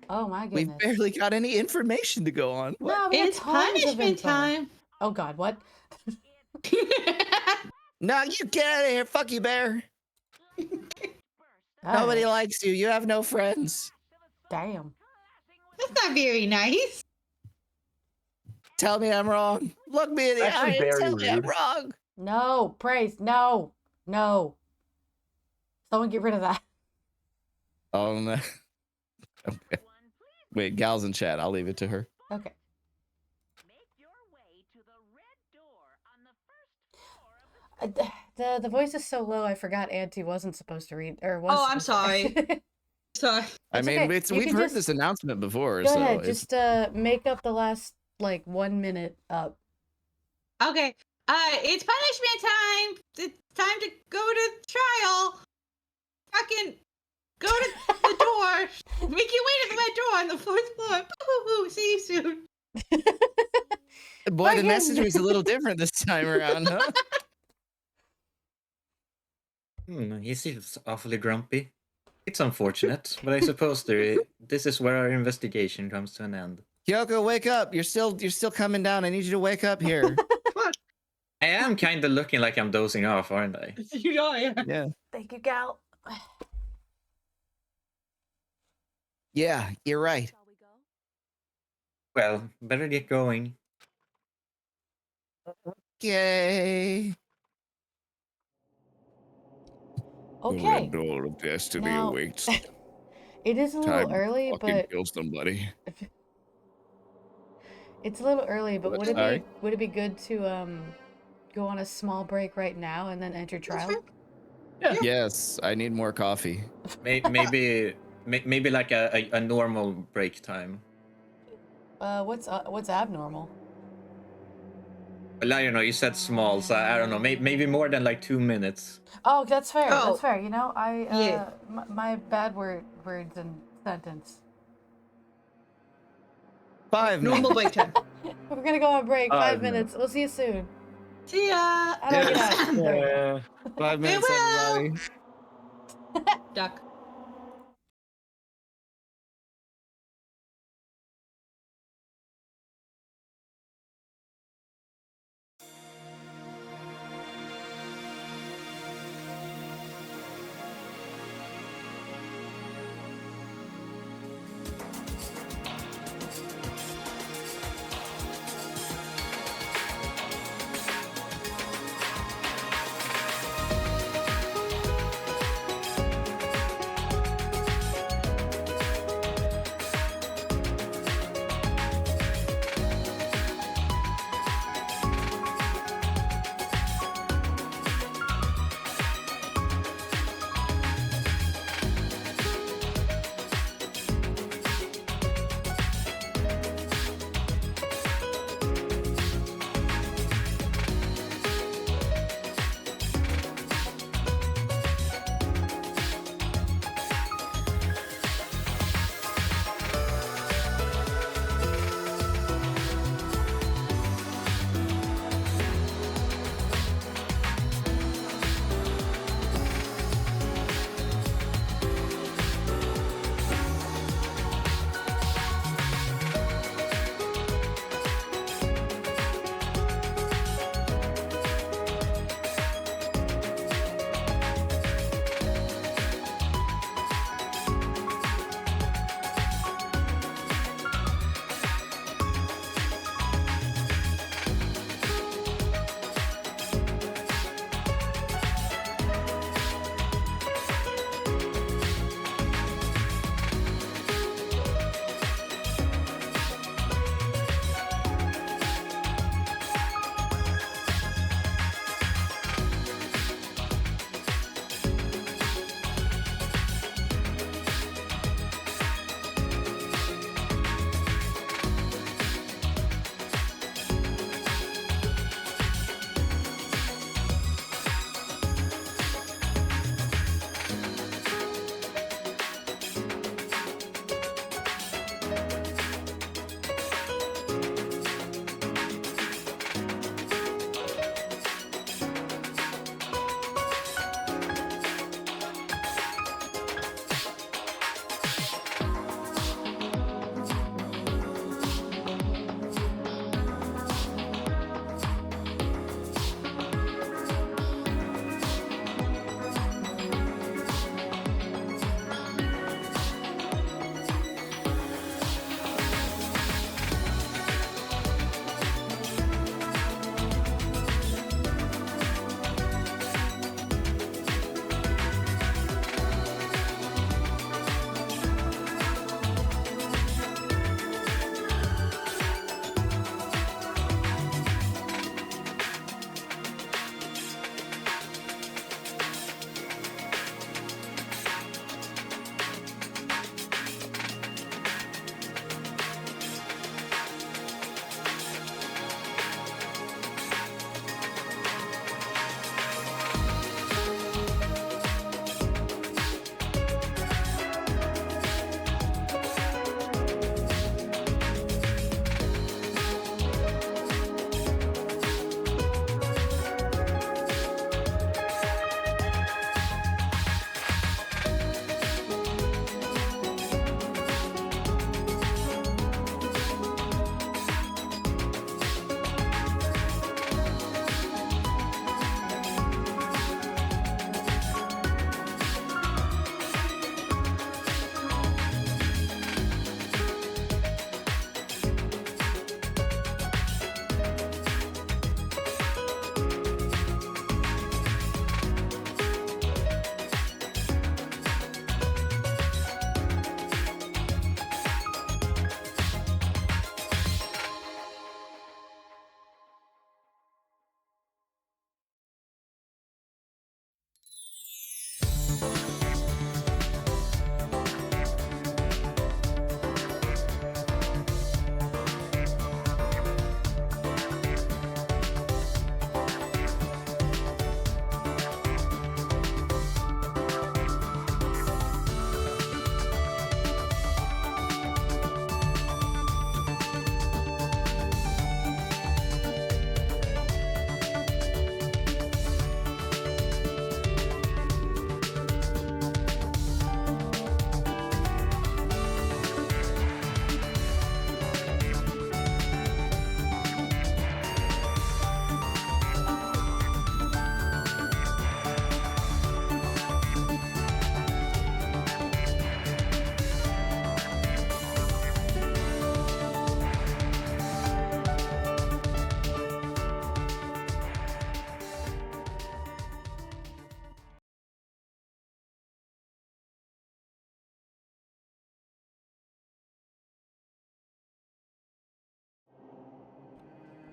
Oh my We've goodness. barely got any information to go on. What? No, we got It's tons of punishment info. time. Oh God, what? No, you get out of here. Fuck you, Bear. All Nobody right. likes you. You have no friends. Damn. That's not very nice. Tell me I'm wrong. Look me in the Actually, eye and very tell me I'm rude. wrong. No, praise. No. No. Someone get rid of that. Oh no. Okay. Wait, Gal's in chat. I'll leave it to her. Okay. The voice is so low. I forgot Auntie wasn't supposed to read or was. Oh, I'm supposed to- Sorry. I It's mean, okay. it's You we've can heard just- this announcement before, Go so ahead. it's Just make up the last like 1 minute up. Okay. It's punishment time. It's time to go to trial. Fucking go to the door. Make your way to my door on the fourth floor. Boo-hoo-hoo. See you soon. boy, the Fucking- message was a little different this time around, huh? He seems awfully grumpy. It's unfortunate, but I suppose this is where our investigation comes to an end. Kyoko, wake up. You're still coming down. I need you to wake up here. I am kind of looking like I'm dozing off, aren't I? You know, yeah. Yeah. Thank you, Gal. Yeah, you're right. Well, better get going. Okay. Okay. door of destiny Now- awaits. It is a little early, Fucking but kill somebody. it's a little early. But would Sorry? it be good to go on a small break right now and then enter trial? Yes, I need more coffee. Maybe like a normal break time. What's abnormal? Well, I don't know. You said small, so I don't know. Maybe more than like 2 minutes. Oh, that's fair. Oh. That's fair. You know, Yeah. my bad words and sentence. 5 minutes. Normal break time. We're gonna go on break. 5 5 minutes. We'll see you soon. See ya. I don't get out. Yeah. 5 minutes, Farewell. everybody. Duck.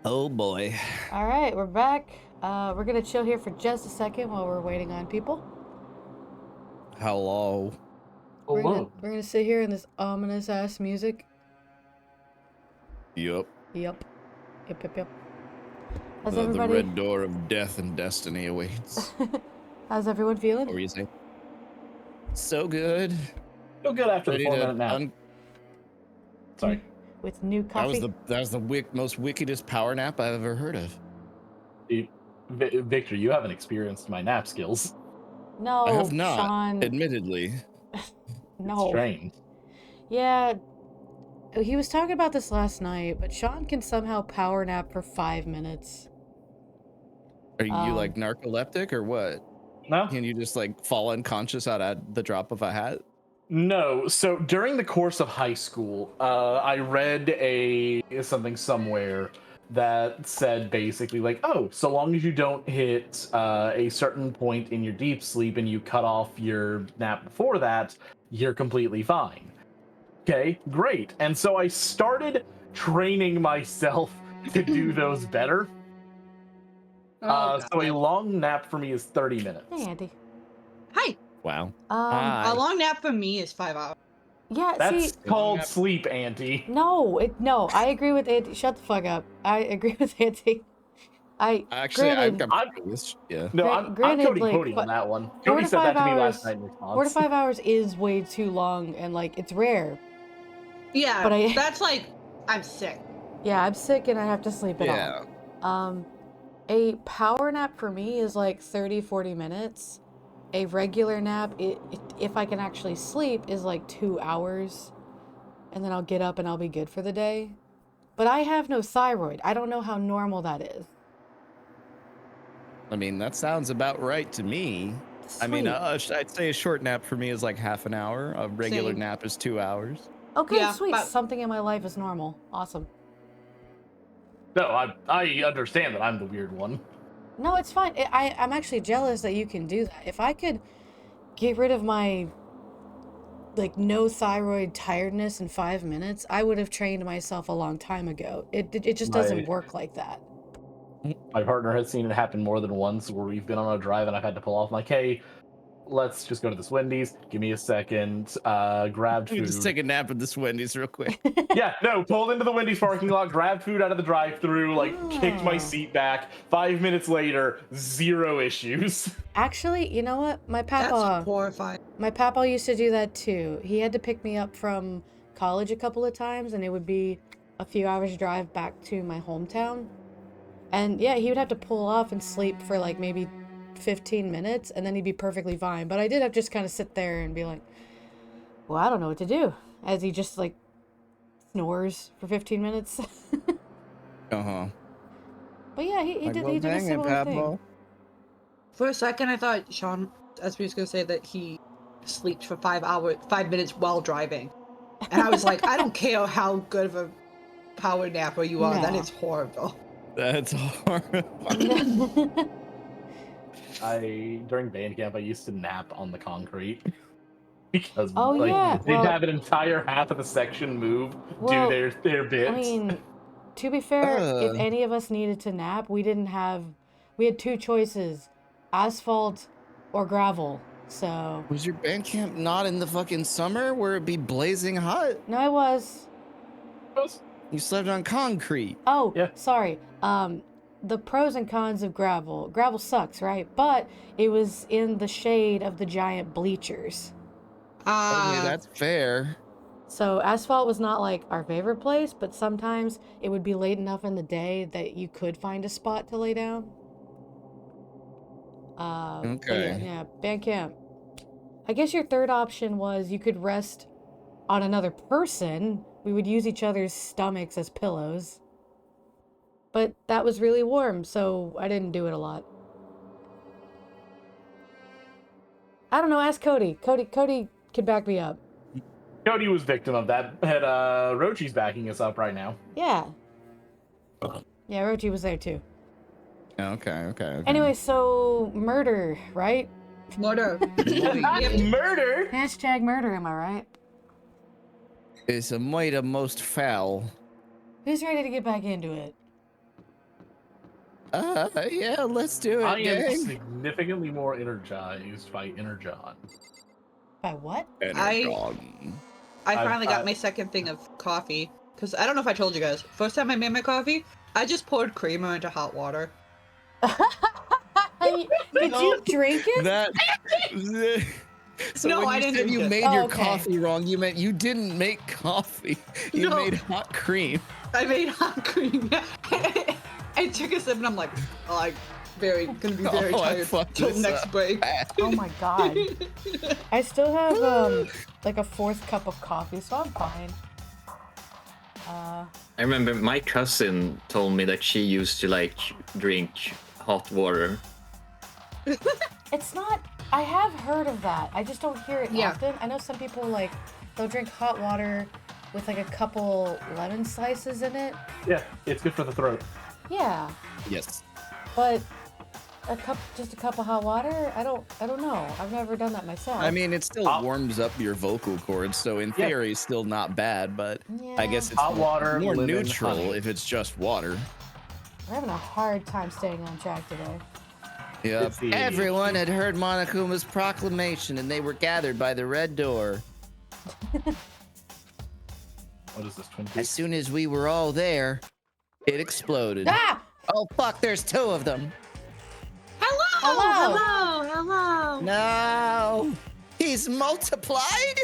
Oh boy. All right, we're back. We're gonna chill here for just a second while we're waiting on people. Hello. We're gonna sit here in this ominous ass music. Yup. Yep. Yep. How's The everybody? red door of death and destiny awaits. How's everyone feeling? What were you saying? So good. Feel good after the Ready 4-minute nap. Sorry. With new coffee. That was the most wickedest power nap I've ever heard of. Dude, Victor, you haven't experienced my nap skills. No, I have not, Sean. admittedly. No. Strange. Yeah, he was talking about this last night, but Sean can somehow power nap for 5 minutes. Are you like narcoleptic or what? No? Can you just like fall unconscious out at the drop of a hat? No. So during the course of high school, I read something somewhere that said basically like, oh, so long as you don't hit a certain point in your deep sleep and you cut off your nap before that, you're completely fine. Okay, great. And so I started training myself to do those better. So a long nap for me is 30 minutes. Hey, Andy. Hi. Wow. A long nap for me is 5 hours. Yeah, That's see, called sleep, Auntie. no, I agree with Andy. Shut the fuck up. I agree with Andy. Actually, granted, yeah. No, I'm granted, Cody like, Cody on that one. 4 Cody to said 5 that to me hours, last night in response. 4 to 5 hours is way too long, and like it's rare. Yeah, But that's like, I'm sick. Yeah, I'm sick and I have to sleep it Yeah. off. A power nap for me is like 30-40 minutes. A regular nap, if I can actually sleep, is like 2 hours. And then I'll get up and I'll be good for the day. But I have no thyroid. I don't know how normal that is. I mean, that sounds about right to me. I mean, Sweet. I'd say a short nap for me is like half an hour. A regular Same. nap is 2 hours. Okay, Yeah, sweet. but- Something in my life is normal. Awesome. No, I understand that I'm the weird one. No, it's fine. I'm actually jealous that you can do that. If I could get rid of my like no thyroid tiredness in 5 minutes, I would have trained myself a long time ago. It just doesn't Right. work like that. My partner has seen it happen more than once where we've been on a drive and I've had to pull off like, hey, let's just go to this Wendy's. Give me a second. Grabbed Let me food. just take a nap at this Wendy's real quick. Yeah, no, pulled into the Wendy's parking lot, grabbed food out of the drive-thru, like kicked my Oh. seat back. 5 minutes later, 0 issues. Actually, you know what? My That's papa horrifying. used to do that too. He had to pick me up from college a couple of times, and it would be a few hours drive back to my hometown. And yeah, he would have to pull off and sleep for like maybe 15 minutes, and then he'd be perfectly fine. But I did have to just kind of sit there and be like, well, I don't know what to do. As he just like snores for 15 minutes. Uh-huh. But yeah, he Like, did well, he did a dang it, similar thing. Pablo. For a second, I thought Sean, as we was gonna say that he sleeps for 5 minutes while driving, and I was like, I don't care how good of a power napper you are, that No. is horrible. That's horrible. During band camp, I used to nap on the concrete. Because Oh, like, yeah, they'd well- have an entire half of the section move, Well, do their bits. I mean, to be fair, if Uh. any of us needed to nap, we had 2 choices, asphalt or gravel. So, Was your band camp not in the fucking summer where it'd be blazing hot? no, I was. You slept on concrete. Oh, Yeah. sorry. The pros and cons of gravel. Gravel sucks, right? But it was in the shade of the giant bleachers. Okay, that's fair. So asphalt was not like our favorite place, but sometimes it would be late enough in the day that you could find a spot to lay down. But Okay. yeah, band camp. I guess your third option was you could rest on another person. We would use each other's stomachs as pillows. But that was really warm, so I didn't do it a lot. I don't know, ask Cody. Cody could back me up. Cody was victim of that. Had Rochi's backing us up right now. Yeah. Yeah, Rochi was there too. Okay. Anyway, so murder, right? Murder. Murder? Hashtag murder, am I right? It's a might of most foul. Who's ready to get back into it? Yeah, let's do it, I am gang. significantly more energized by Energon. By what? Energon. I I've- finally got my second thing of coffee. Because I don't know if I told you guys. First time I made my coffee, I just poured creamer into hot water. Did you drink it? That. So No, when I you didn't said drink you it. made Oh, your okay. coffee wrong, you meant you didn't make coffee. You No. made hot cream. I made hot cream. I took a sip and I'm like, oh, I'm gonna be very Oh, I tired fucked till this next up. break. Oh my god. I still have like a 4th cup of coffee, so I'm fine. I remember my cousin told me that she used to like drink hot water. It's not. I have heard of that. I just don't hear it Yeah. often. I know some people like they'll drink hot water with like a couple lemon slices in it. Yeah, it's good for the throat. Yeah, Yes. but just a cup of hot water. I don't know. I've never done that myself. I mean, it still Hot- warms up your vocal cords, so in Yeah. theory, it's still not bad. But I guess it's Hot water, more lemon, neutral honey. if it's just water. we're having a hard time staying on track today. Yeah. It's the Everyone had heard Monokuma's proclamation, and they were gathered by the red door. What is this, Twin As Peaks? soon as we were all there, it exploded. Ah! Oh fuck! There's 2 of them. Hello! Hello! Hello! Hello! No, he's multiplied.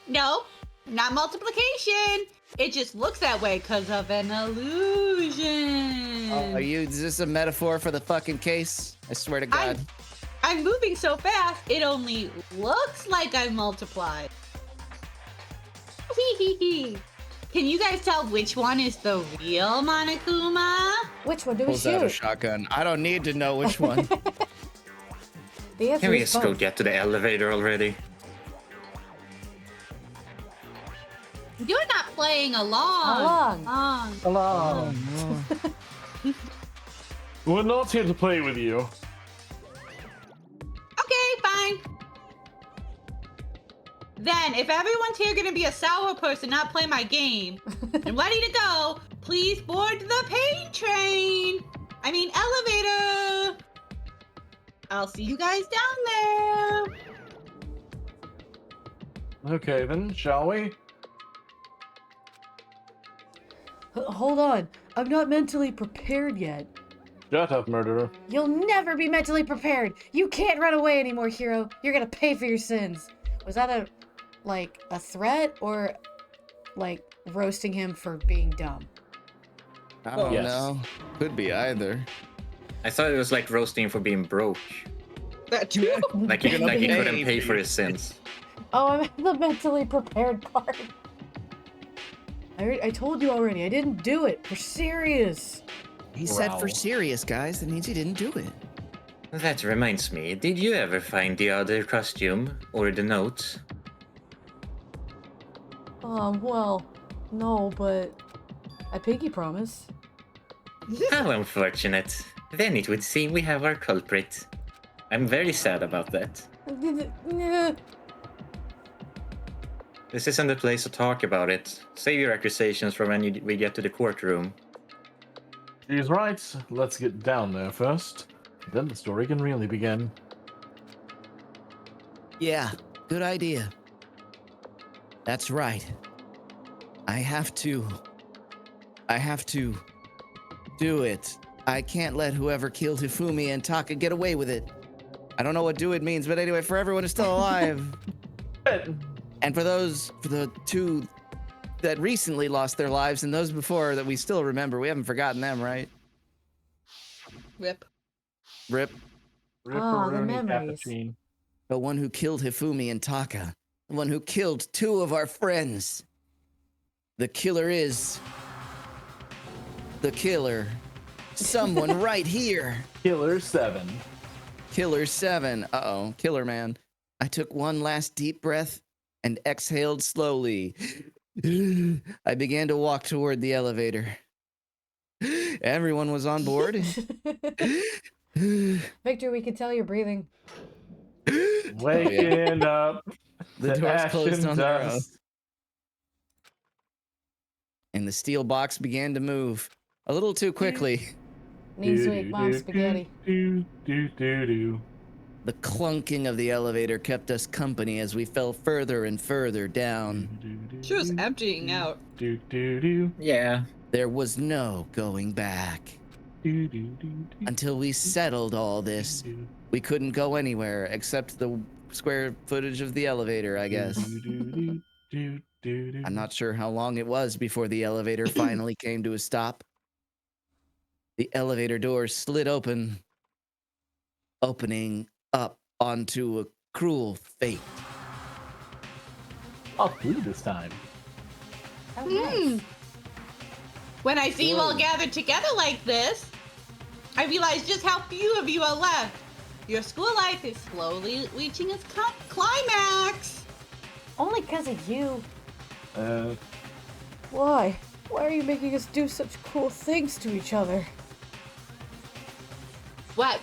No, not multiplication. It just looks that way because of an illusion. Is this a metaphor for the fucking case? I swear to God. I'm moving so fast, it only looks like I'm multiplied. Hee hee hee. Can you guys tell which one is the real Monokuma? Which one do we Pulls out a shoot? shotgun. I don't need to know which one. The answer Can we is just go both. get to the elevator already? You're not playing along. Along. Hello. We're not here to play with you. Okay, fine. Then, if everyone's here gonna be a sour person, not play my game, and ready to go, please board the pain train. I mean elevator. I'll see you guys down there. Okay, then, shall we? Hold on. I'm not mentally prepared yet. Shut up, murderer. You'll never be mentally prepared. You can't run away anymore, hero. You're gonna pay for your sins. Was that a threat or like roasting him for being dumb? I don't Yes. know. Could be either. I thought it was like roasting for being broke. That too. Like You're gonna he pay couldn't pay for for your his sins. Oh, I'm at the mentally prepared part. I told you already. I didn't do it. We're serious. He said for Growl. serious, guys. That means he didn't do it. That reminds me, did you ever find the other costume or the note? Well, no, but I pinky promise. How unfortunate. Then it would seem we have our culprit. I'm very sad about that. This isn't the place to talk about it. Save your accusations for when we get to the courtroom. She's right. Let's get down there first. Then the story can really begin. Yeah, good idea. That's right. I have to do it. I can't let whoever killed Hifumi and Taka get away with it. I don't know what do it means, but anyway, for everyone who's still alive. And for the 2 that recently lost their lives and those before that we still remember, we haven't forgotten them, right? Rip. Rip. Ah, the Ripperoni memories. Cappuccino. The one who killed Hifumi and Taka. The one who killed 2 of our friends. The killer is... the killer. Someone right here. Killer 7. Killer 7. Uh-oh. Killer man. I took one last deep breath and exhaled slowly. I began to walk toward the elevator. Everyone was on board. Victor, we can tell you're breathing. Waking up. The to doors ash closed and on their own. dust. And the steel box began to move. A little too quickly. Needs to eat mom's spaghetti. The clunking of the elevator kept us company as we fell further and further down. She was emptying out. Yeah. There was no going back. Until we settled all this, we couldn't go anywhere except the square footage of the elevator, I guess. I'm not sure how long it was before the elevator finally came to a stop. The elevator doors slid open, opening up onto a cruel fate. I'll flee this time. Oh, nice. When I see you all gathered together like this, I realize just how few of you are left. Your school life is slowly reaching its climax. Only because of you. Uh, Why? Why are you making us do such cool things to each other? What?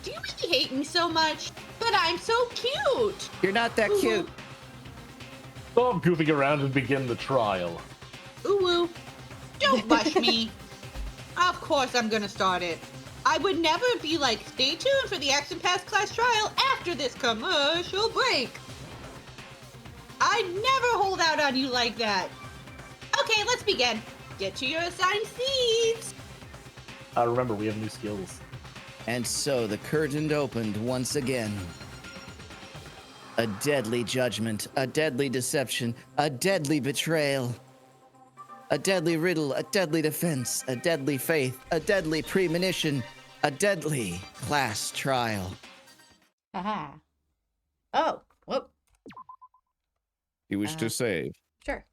Do you really hate me so much? But I'm so cute. You're not that cute. stop goofing around and begin the trial. Ooh, don't rush me. Of course I'm gonna start it. I would never be like, stay tuned for the Action Pass class trial after this commercial break. I'd never hold out on you like that. Okay, let's begin. Get to your assigned seats. Remember, we have new skills. And so the curtain opened once again. A deadly judgment, a deadly deception, a deadly betrayal. A deadly riddle, a deadly defense, a deadly faith, a deadly premonition, a deadly class trial. Haha. Oh, whoop. You wish to save. Sure.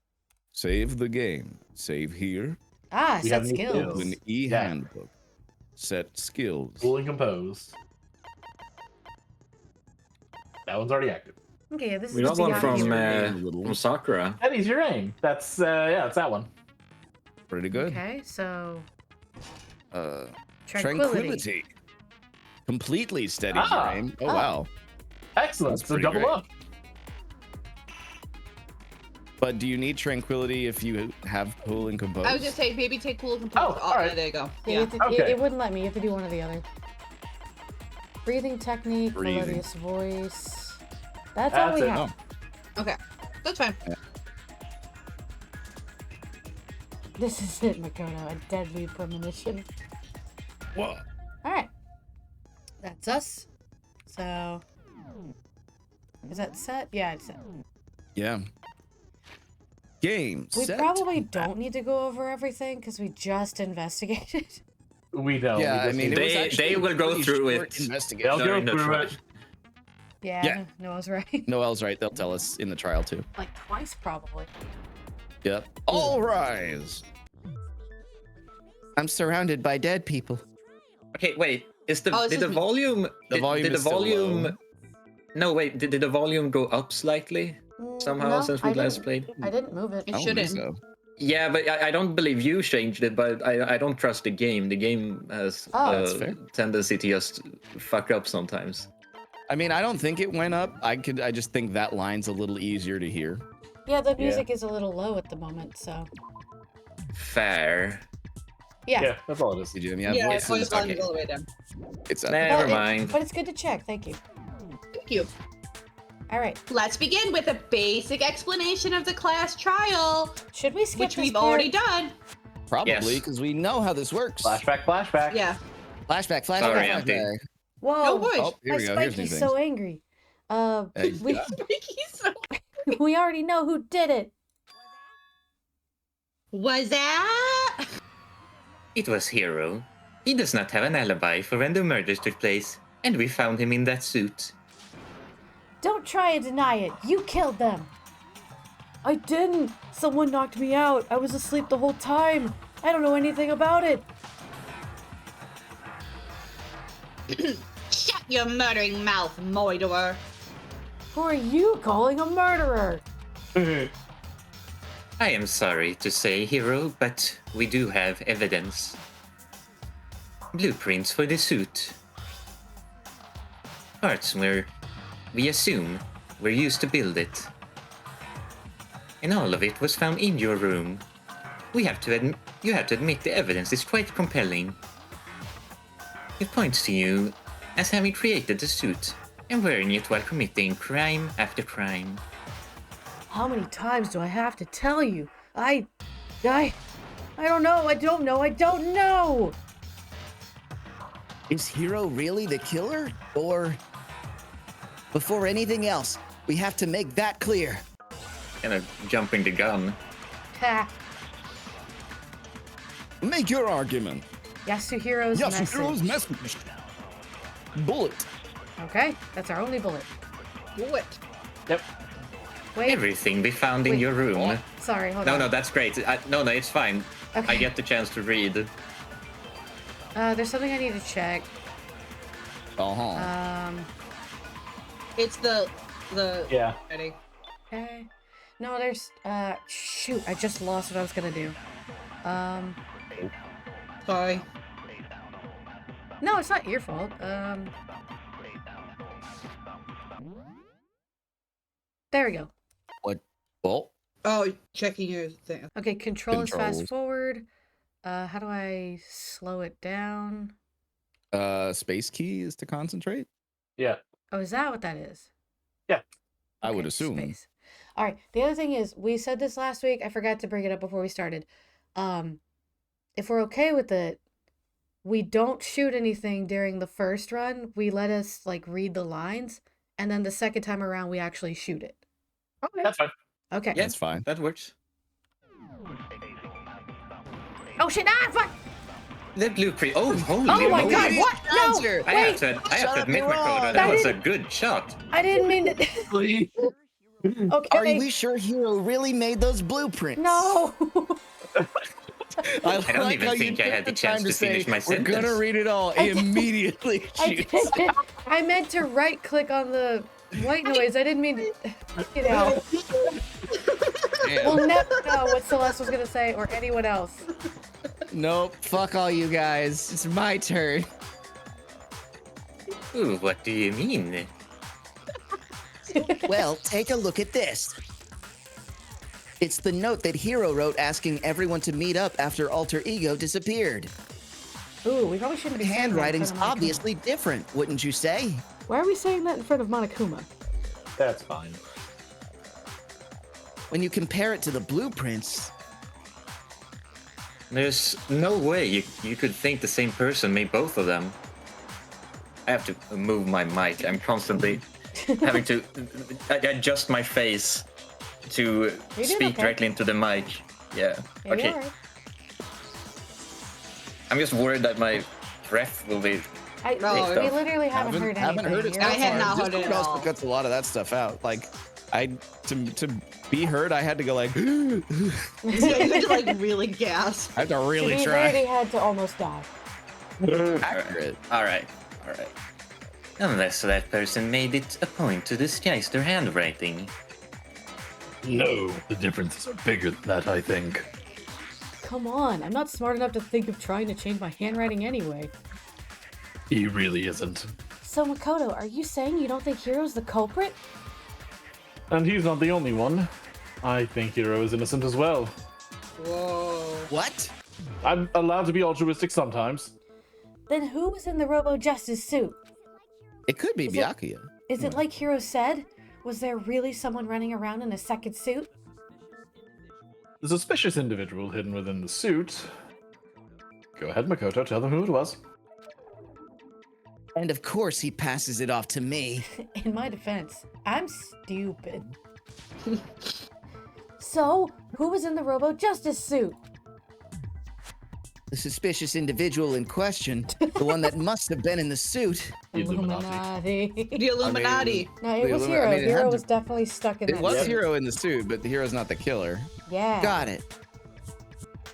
Save the game. Save here. Ah, We set have new skills. skills. An e-handbook. Set skills. Cool and composed. That one's already active. Okay, this We is got the one beyond from Sakura. Eddie's your aim. That's it's that one. Pretty good. Okay, so Tranquility. Completely steady Ah. frame. Oh, Oh. wow. Excellent. That's So pretty double great. up. But do you need tranquility if you have cool and compose? I was gonna say maybe take cool and compose. Oh, all right. There you go. Yeah, Yeah. you have to, Okay. it wouldn't let me. You have to do one or the other. Breathing technique, Breathing. melodious voice. That's all That's we it. have. Okay, that's fine. This is it, Makoto. A deadly premonition. What? All right. That's us. So, is that set? Yeah, it's set. Yeah. Game. We set. probably don't need to go over everything because we just investigated. We don't. Yeah, We I just mean, need- it was They- actually they will go pretty through short it. investigation. They'll go During the through trial. it. Yeah, Yeah. Noah's right. Noelle's right. They'll tell us in the trial too. Like twice, probably. Yep. All rise. I'm surrounded by dead people. Okay, wait. Is the Oh, it's did the just me. volume? The volume did is the still volume? low. No, wait. Did the volume go up slightly somehow No, since we I last didn't- played? I didn't move it. It I don't think shouldn't. so. Yeah, but I don't believe you changed it. But I don't trust the game. The game has Oh, that's fair. tendency to just fuck up sometimes. I mean, I don't think it went up. I just think that line's a little easier to hear. Yeah, the music is a little low at the moment, so Fair. yeah. Yeah, that's all it is. Yeah, Yeah, voices. voice volume Okay. is all the way down. It's up. Never But mind. But it's good to check. Thank you. Thank you. All right. Let's begin with a basic explanation of the class trial, Should we skip which this we've part? already done. Probably Yes. because we know how this works. Flashback, flashback. Yeah. Flashback. Sorry, Flashback. Auntie. flashback. Whoa! No worries. Oh, here My we go. Here's new Spikey's things. so angry. Hey, We yeah. we already know who did it. Was that? It was Hero. He does not have an alibi for when the murders took place, and we found him in that suit. Don't try and deny it. You killed them. I didn't. Someone knocked me out. I was asleep the whole time. I don't know anything about it. Shut your murdering mouth, Moiderer. Who are you calling a murderer? I am sorry to say, Hero, but we do have evidence. Blueprints for the suit. Parts where we assume were used to build it. And all of it was found in your room. You have to admit the evidence is quite compelling. It points to you as having created the suit and wearing it while committing crime after crime. How many times do I have to tell you? I don't know. I don't know. Is Hero really the killer? Or before anything else, we have to make that clear. Kind of jumping the gun. Ha. Make your argument. Yasuhiro's Yasuhiro's message. message. Bullet. Okay, that's our only bullet. Do it. Yep. Wait. Everything be found in Wait. your room. Sorry, hold No, on. no, that's great. No, it's fine. Okay. I get the chance to read. There's something I need to check. It's the Yeah. Ready. Okay. No, there's shoot, I just lost what I was gonna do. Sorry. No, it's not your fault. There we go. What? Well, Oh, checking your thing. Okay, control is fast Controls. forward. How do I slow it down? space key is to concentrate. Yeah. Oh, is that what that is? I would Okay, assume. space. All right. The other thing is, we said this last week. I forgot to bring it up before we started. If we're okay with it, we don't shoot anything during the first run. We let us like read the lines, and then the second time around, we actually shoot it. Okay. That's fine. Okay. Yeah. That's fine. That works. Oh shit! Ah, fuck! The blueprint. Oh, holy Oh my moly. god! What? No! Answer. I have Wait! to, I have Shut to up, admit, you're wrong. Makoto, That that was a didn't- good shot. I didn't mean to. Please. Okay. Are we sure Hero really made those blueprints? No. I don't like even how you think I took had the time chance to say, finish my We're gonna sentence." read it all. I did- Immediately I shoots. didn't. I meant to right click on the white noise. I didn't mean to. You know. We'll never know what Celeste was gonna say or anyone else. Nope. Fuck all you guys. It's my turn. Ooh, what do you mean? Well, take a look at this. It's the note that Hero wrote asking everyone to meet up after Alter Ego disappeared. Ooh, we probably shouldn't The be saying that in handwriting's front of Monokuma. obviously different, wouldn't you say? Why are we saying that in front of Monokuma? That's fine. When you compare it to the blueprints, There's no way you could think the same person made both of them. I have to move my mic. I'm constantly having to adjust my face to You're doing speak okay. directly into the mic. Yeah. Yeah, Okay. you're alright. I'm just worried that my breath will be. No, We literally haven't heard anything. haven't heard it. You're I had fine. not heard it at Discord all. also cuts a lot of that stuff out. Like, to be heard, I had to go like, I Yeah, you had to like really gasp. had to really We try. literally had to almost die. Accurate. All right. Unless that person made it a point to disguise their handwriting. No, the differences are bigger than that, I think. Come on, I'm not smart enough to think of trying to change my handwriting anyway. He really isn't. So Makoto, are you saying you don't think Hiro's the culprit? And he's not the only one. I think Hiro is innocent as well. Whoa. What? I'm allowed to be altruistic sometimes. Then who was in the Robo Justice suit? It could be Is it- Byakuya. Is it like Hiro said? Was there really someone running around in a second suit? The suspicious individual hidden within the suit. Go ahead, Makoto, tell them who it was. And of course, he passes it off to me. In my defense, I'm stupid. So, who was in the Robo Justice suit? The suspicious individual in question, the one that must have been in the suit. Illuminati. The Illuminati. No, it The was Illumi- Hiro. I mean, it had Hiro to- was definitely stuck in It that was suit. Hero in the suit, but the Hero's not the killer. Yeah. Got it.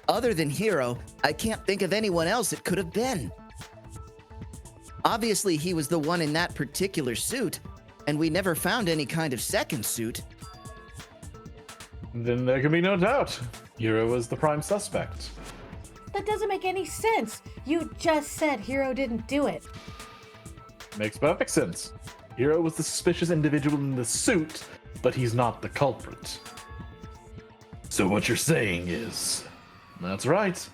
Other than Hero, I can't think of anyone else it could have been. Obviously, he was the one in that particular suit, and we never found any kind of second suit. Then there can be no doubt. Hiro was the prime suspect. That doesn't make any sense. You just said Hiro didn't do it. Makes perfect sense. Hiro was the suspicious individual in the suit, but he's not the culprit. So what you're saying is... That's right.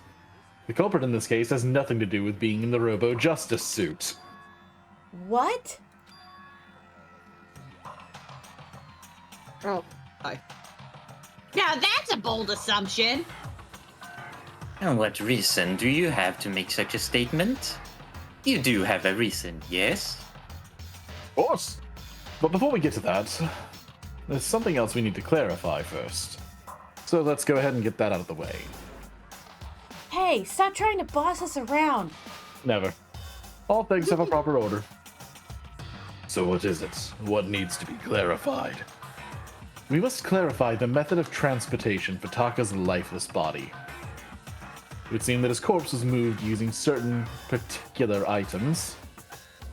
The culprit in this case has nothing to do with being in the Robo Justice suit. What? Oh, hi. Now that's a bold assumption. And what reason do you have to make such a statement? You do have a reason, yes? Of course. But before we get to that, there's something else we need to clarify first. So let's go ahead and get that out of the way. Hey, stop trying to boss us around. Never. All things have a proper order. So what is it? What needs to be clarified? We must clarify the method of transportation for Taka's lifeless body. It would seem that his corpse was moved using certain particular items.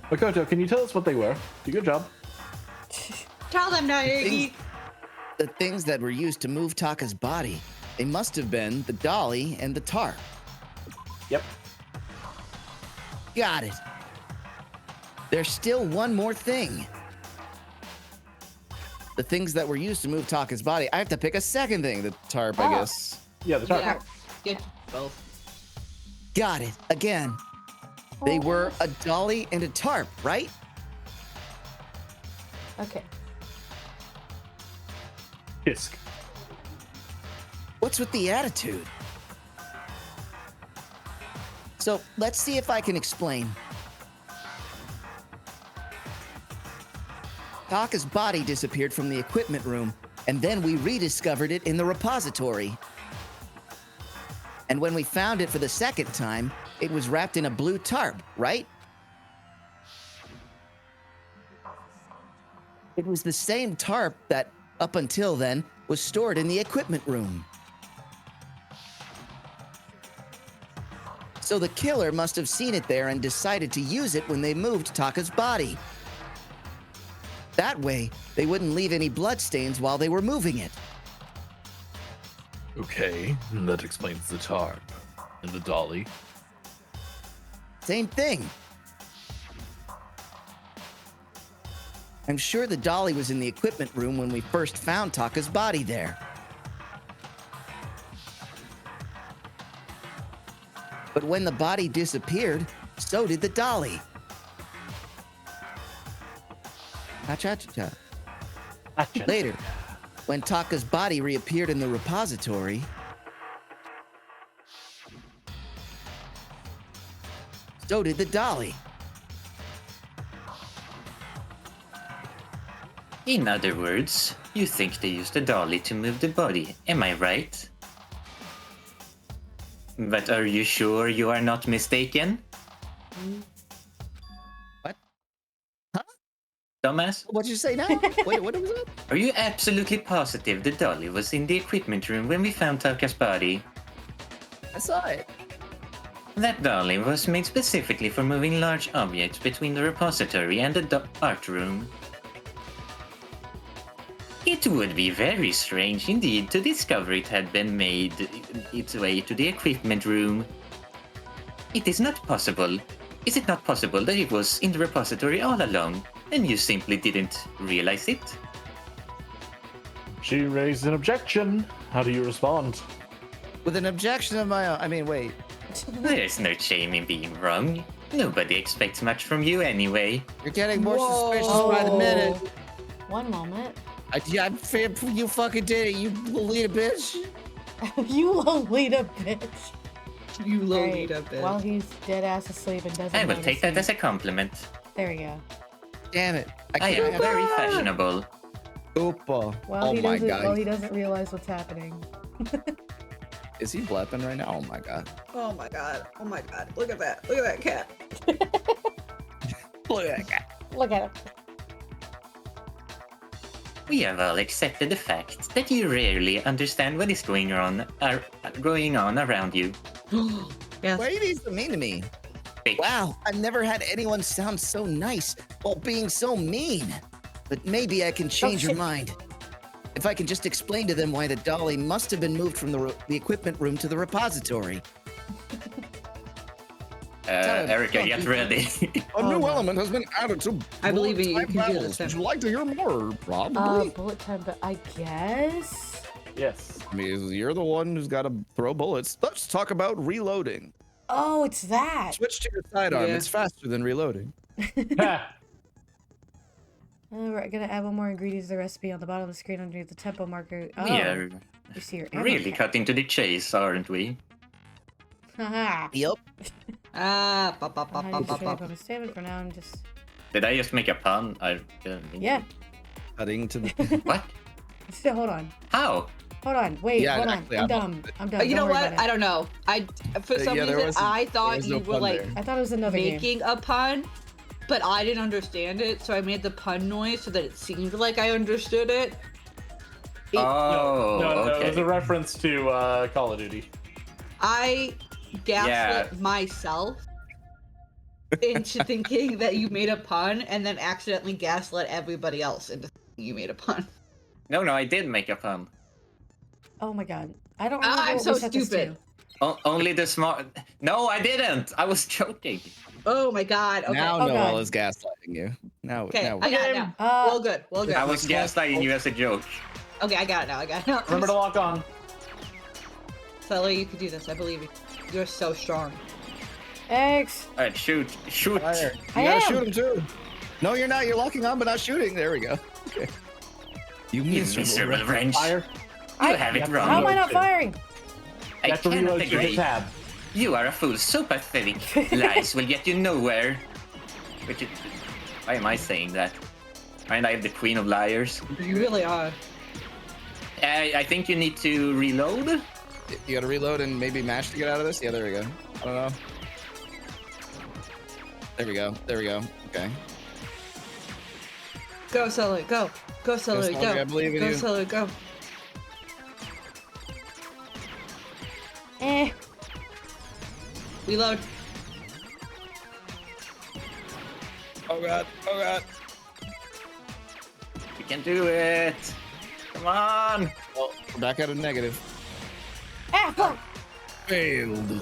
Makoto, can you tell us what they were? Do a good job. Tell them, Naegi. The things that were used to move Taka's body, they must have been the dolly and the tarp. Yep. Got it. There's still one more thing. The things that were used to move Taka's body. I have to pick a second thing. The tarp, I guess. Yeah, the tarp. Yeah. Get both. Got it. Again. They were a dolly and a tarp, right? Okay. Kisk. What's with the attitude? So let's see if I can explain. Taka's body disappeared from the equipment room, and then we rediscovered it in the repository. And when we found it for the second time, it was wrapped in a blue tarp, right? It was the same tarp that, up until then, was stored in the equipment room. So the killer must have seen it there and decided to use it when they moved Taka's body. That way, they wouldn't leave any bloodstains while they were moving it. Okay, that explains the tarp. And the dolly. Same thing. I'm sure the dolly was in the equipment room when we first found Taka's body there. But when the body disappeared, so did the dolly. Cha-cha-cha-cha. Later, when Taka's body reappeared in the repository, so did the dolly. In other words, you think they used a dolly to move the body, am I right? But are you sure you are not mistaken? What? Huh? Dumbass? What'd you say now? Wait, what was that? Are you absolutely positive the dolly was in the equipment room when we found Taka's body? I saw it. That dolly was made specifically for moving large objects between the repository and the art room. It would be very strange indeed to discover it had been made its way to the equipment room. It is not possible. Is it not possible that it was in the repository all along, and you simply didn't realize it? She raised an objection. How do you respond? With an objection of my own. I mean, wait. There's no shame in being wrong. Nobody expects much from you anyway. You're getting more suspicious by the minute. One moment. I'm fair. You fucking did it, you Lolita bitch. You Lolita bitch. You Alright, Lolita bitch. while he's dead ass asleep and doesn't I will notice take that me. as a compliment. There we go. Damn it. I am very fashionable. Oopa. While Oh he my doesn't, god. while he doesn't realize what's happening. Is he blepping right now? Oh my god. Oh my god. Oh my god. Look at that. Look at that cat. Look at that guy. Look at him. We have all accepted the fact that you rarely understand what is going on around you. Yes. Why are you being so mean to me? Bitch. Wow, I've never had anyone sound so nice while being so mean. But maybe I can change your shit. mind. If I can just explain to them why the dolly must have been moved from the equipment room to the repository. Erica, get ready. A new no. element has been added to I believe bullet you time can do battles. this, Would Tim. you like to hear more? Probably. Bullet time, but I guess. Yes. I mean, you're the one who's got to throw bullets. Let's talk about reloading. Oh, it's that. Switch to your sidearm. Yeah. It's faster than reloading. We're gonna add one more ingredient to the recipe on the bottom of the screen underneath the tempo marker. Oh, We are you see your ammo really cap. cutting to the chase, aren't we? Haha. Yep. Ah, pop, pop, pop, How pop, do you pop, straight up pop. on a stamina for now? I'm just. Did I just make a pun? I didn't mean Yeah. Cutting to the. to. What? Still, hold on. How? Hold on. Wait. Yeah, hold actually, on. I'm I'm- dumb. I'm dumb. You know Don't worry what? about I it. don't know. For some Yeah, there reason wasn't- I there thought was you no were pun like there. I thought it was another game. making a pun, but I didn't understand it, so I made the pun noise so that it seemed like I understood it. Oh, no, it okay. was a reference to Call of Duty. I gaslit Yeah. myself into thinking that you made a pun, and then accidentally gaslit everybody else into thinking you made a pun. No, I did make a pun. Oh my god. I don't remember I'm what so we set this stupid. to. Only the smart. No, I didn't. I was joking. Oh my god. Okay. Now Oh, Noelle God. is gaslighting you. Now, Okay, now. I got it now. Well good. Well good. I was gaslighting you as a joke. Okay, I got it now. I got it now. Remember to lock on. Sully, you can do this. I believe you. You're so strong. X. Alright, shoot. Fire. I You gotta am. shoot him too. No, you're not. You're locking on, but not shooting. There we go. Okay. You You miserable. miserable wrench. Fire. You have it How How am wrong. I not firing? I You have to cannot reload to hit agree. tab. You are a fool, so pathetic. Lies will get you nowhere. Which is, why am I saying that? Aren't I the queen of liars? You really are. I think you need to reload. You gotta reload and maybe mash to get out of this. Yeah, there we go. I don't know. There we go. There we go. Okay. Go, Sully. Go. Go, Sully. Sully, Go. I believe in Go, you. Sully. Go. Eh. Reload. Oh god. Oh god. You can do it. Come on. Well, we're back at a negative. Ah, fuck. Failed.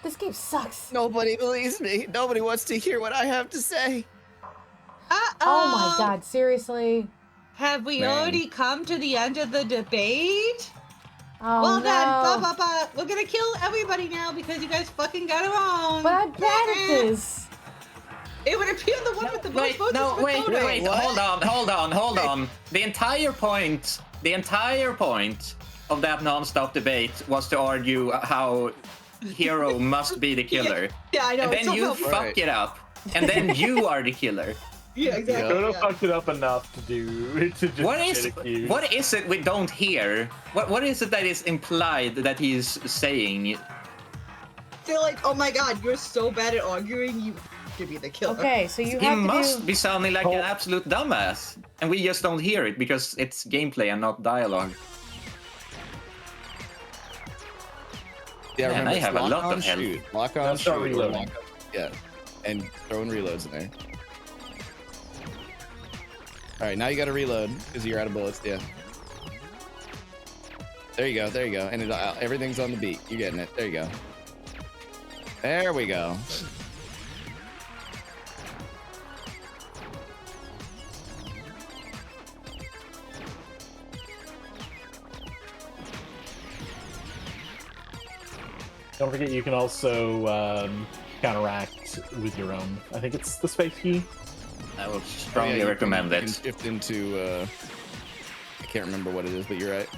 This game sucks. Nobody believes me. Nobody wants to hear what I have to say. Uh-oh. Oh my god, seriously? Have we Man. already come to the end of the debate? Oh Well no. then, we're gonna kill everybody now because you guys fucking got it wrong. But I'm bad at this. It would appear the one with the most Wait, votes no, is wait, Makoto. wait. Hold on. The entire point of that non-stop debate was to argue how Hero must be the killer. Yeah, I know. And then you somehow- fuck Right. it up. And then you are the killer. Yeah, exactly. Dodo yeah. fucked it up enough to just What get is accused. what is it we don't hear? What is it that is implied that he's saying? They're like, oh my god, you're so bad at arguing, you have to be the killer. Okay, so you He have to must do. be sounding like an absolute dumbass, and we just don't hear it because it's gameplay and not dialogue. Yeah, Man, remember, I it's have a lock lot on, of health. shoot. Lock on, Now start shoot, or reloading. lock on. Yeah, and throwing reloads in there. All right, now you got to reload because you're out of bullets. Yeah. There you go. There you go. And everything's on the beat. You're getting it. There you go. There we go. Don't forget, you can also counteract with your own. I think it's the space key. I would strongly you can- recommend you can it. shift into. I can't remember what it is, but you're right.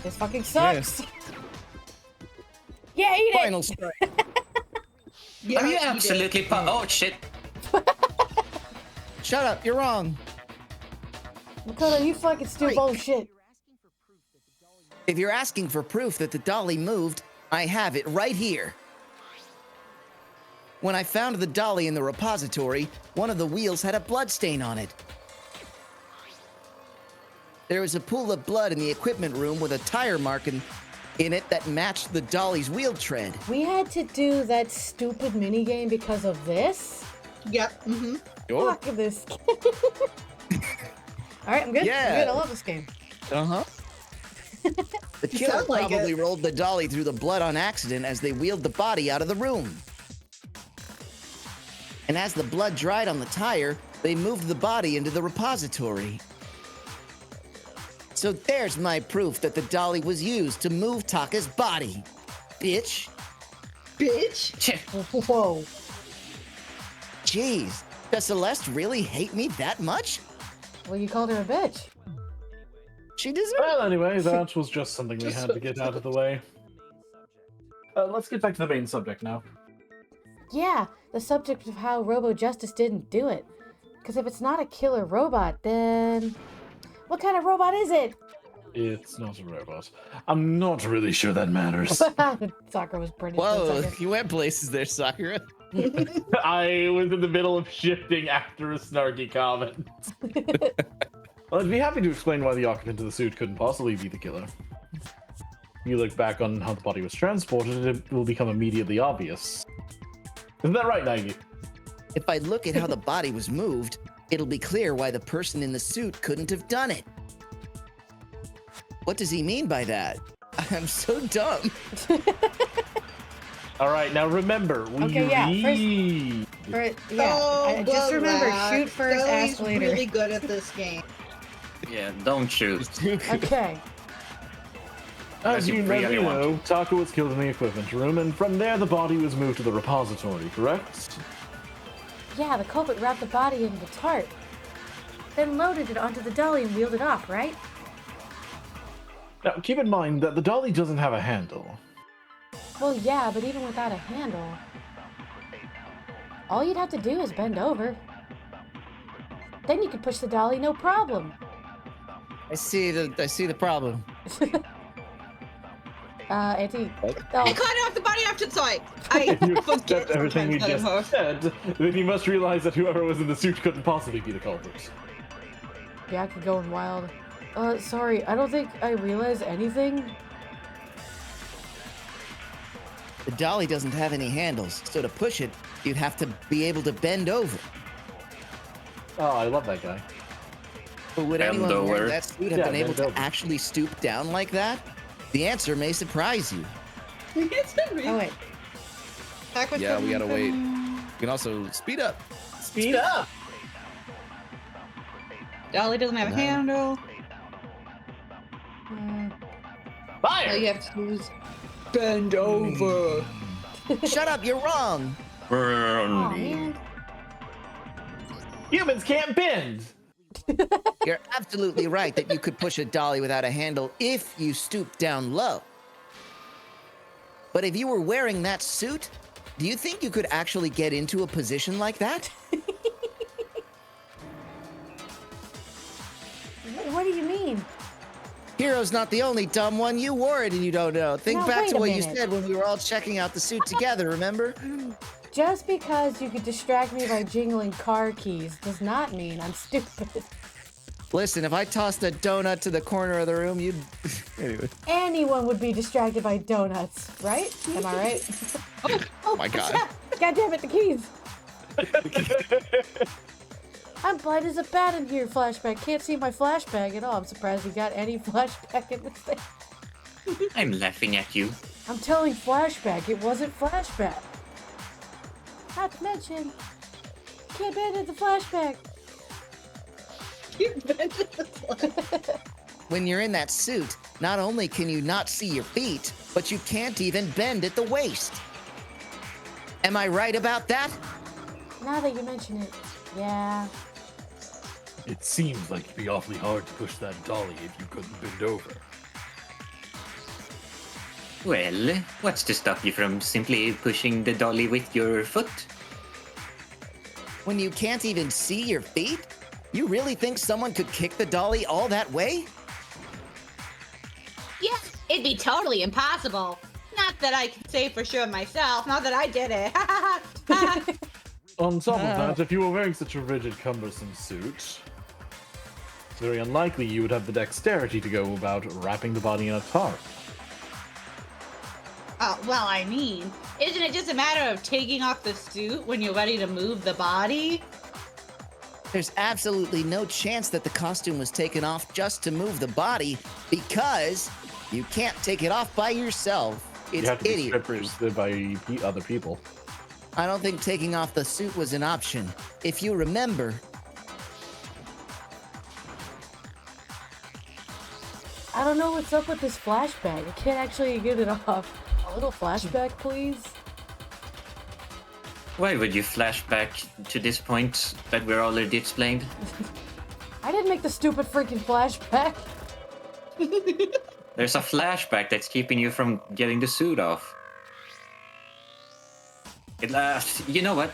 This fucking sucks. Yeah, eat it. Final strike. Yeah, Are you he did. absolutely oh shit. Shut up. You're wrong. Makoto, you fucking stupid bullshit. If you're asking for proof that the dolly moved, I have it right here. When I found the dolly in the repository, one of the wheels had a blood stain on it. There was a pool of blood in the equipment room with a tire mark in it that matched the dolly's wheel tread. We had to do that stupid minigame because of this? Yep. Mm-hmm. Sure. Fuck this. Alright, I'm good. Yeah. I'm good. I love this game. Uh-huh. The killer sound like probably it. rolled the dolly through the blood on accident as they wheeled the body out of the room. And as the blood dried on the tire, they moved the body into the repository. So there's my proof that the dolly was used to move Taka's body. Bitch. Bitch. Whoa. Jeez, does Celeste really hate me that much? Well, you called her a bitch. She deserves. Well, anyway, that was just something we had to get out of the way. Let's get back to the main subject now. Yeah, the subject of how Robo Justice didn't do it. Because if it's not a killer robot, then what kind of robot is it? It's not a robot. I'm not really sure that matters. Sakura was pretty. Whoa, you went places there, Sakura. I was in the middle of shifting after a snarky comment. Well, I'd be happy to explain why the occupant of the suit couldn't possibly be the killer. You look back on how the body was transported, it will become immediately obvious. Isn't that right, Nagi? If I look at how the body was moved, it'll be clear why the person in the suit couldn't have done it. What does he mean by that? I'm so dumb. All right, now remember, we read. Just remember, shoot first, Kelly's ask later. really good at this game. Yeah, don't shoot. Okay. As you free know, anyone. Taka was killed in the equipment room, and from there the body was moved to the repository, correct? Yeah, the culprit wrapped the body in the tarp, then loaded it onto the dolly and wheeled it off, right? Now, keep in mind that the dolly doesn't have a handle. Well, yeah, but even without a handle, all you'd have to do is bend over. Then you could push the dolly, no problem. I see the problem. Auntie. I cut off the body after the side. If you forget accept everything we sometimes that I'm just said, then you must realize that whoever was in the suit couldn't possibly be the culprit. Yeah, I could go wild. Sorry, I don't think I realized anything. The dolly doesn't have any handles, so to push it, you'd have to be able to bend over. Oh, I love that guy. But would Bend anyone wearing over. that suit have Yeah, been able bend to over. actually stoop down like that? The answer may surprise you. Oh, wait. Yeah, we gotta wait. You can also speed up. Speed up! Dolly doesn't have a handle. All Fire! you have to do is bend over. Shut up, you're wrong. Oh, man. Humans can't bend! You're absolutely right that you could push a dolly without a handle if you stoop down low. But if you were wearing that suit, do you think you could actually get into a position like that? What do you mean? Hero's not the only dumb one. You wore it and you don't know. Think Now, back wait to a what you minute. said when we were all checking out the suit together, remember? Just because you could distract me by jingling car keys does not mean I'm stupid. Listen, if I tossed a donut to the corner of the room, you'd... Anyway. Anyone would be distracted by donuts, right? Am I right? Oh my god. God damn it, the keys! I'm blind as a bat in here, flashback. Can't see my flashback at all. I'm surprised you got any flashback in this thing. I'm laughing at you. I'm telling flashback, it wasn't flashback. Not to mention, can't bend the flashback. When you're in that suit, not only can you not see your feet, but you can't even bend at the waist. Am I right about that? Now that you mention it, yeah. It seems like it'd be awfully hard to push that dolly if you couldn't bend over. Well, what's to stop you from simply pushing the dolly with your foot? When you can't even see your feet? You really think someone could kick the dolly all that way? Yeah, it'd be totally impossible. Not that I can say for sure myself. Not that I did it. On top of that, if you were wearing such a rigid, cumbersome suit, it's very unlikely you would have the dexterity to go about wrapping the body in a tarp. Well, I mean, isn't it just a matter of taking off the suit when you're ready to move the body? There's absolutely no chance that the costume was taken off just to move the body because you can't take it off by yourself. You It's have to be idiot. stripped by other people. I don't think taking off the suit was an option. If you remember, I don't know what's up with this flashback. I can't actually get it off. A little flashback, please? Why would you flash back to this point that we're already explained? I didn't make the stupid freaking flashback. There's a flashback that's keeping you from getting the suit off. You know what?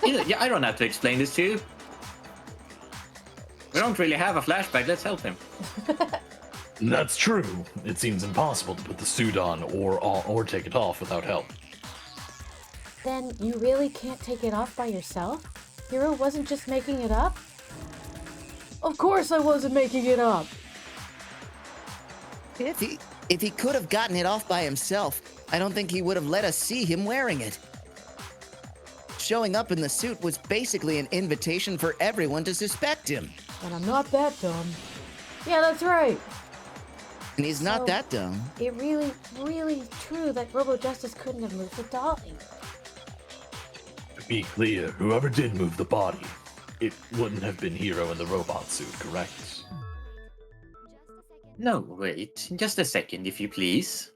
Yeah, I don't have to explain this to you. We don't really have a flashback. Let's help him. That's true. It seems impossible to put the suit on or take it off without help. Then you really can't take it off by yourself? Hero wasn't just making it up? Of course I wasn't making it up. If he could have gotten it off by himself, I don't think he would have let us see him wearing it. Showing up in the suit was basically an invitation for everyone to suspect him. And I'm not that dumb. Yeah, that's right. And he's not that dumb. It really true that Robo Justice couldn't have moved the dolly. To be clear, whoever did move the body, it wouldn't have been Hero in the robot suit, correct? No, wait. Just a second, if you please.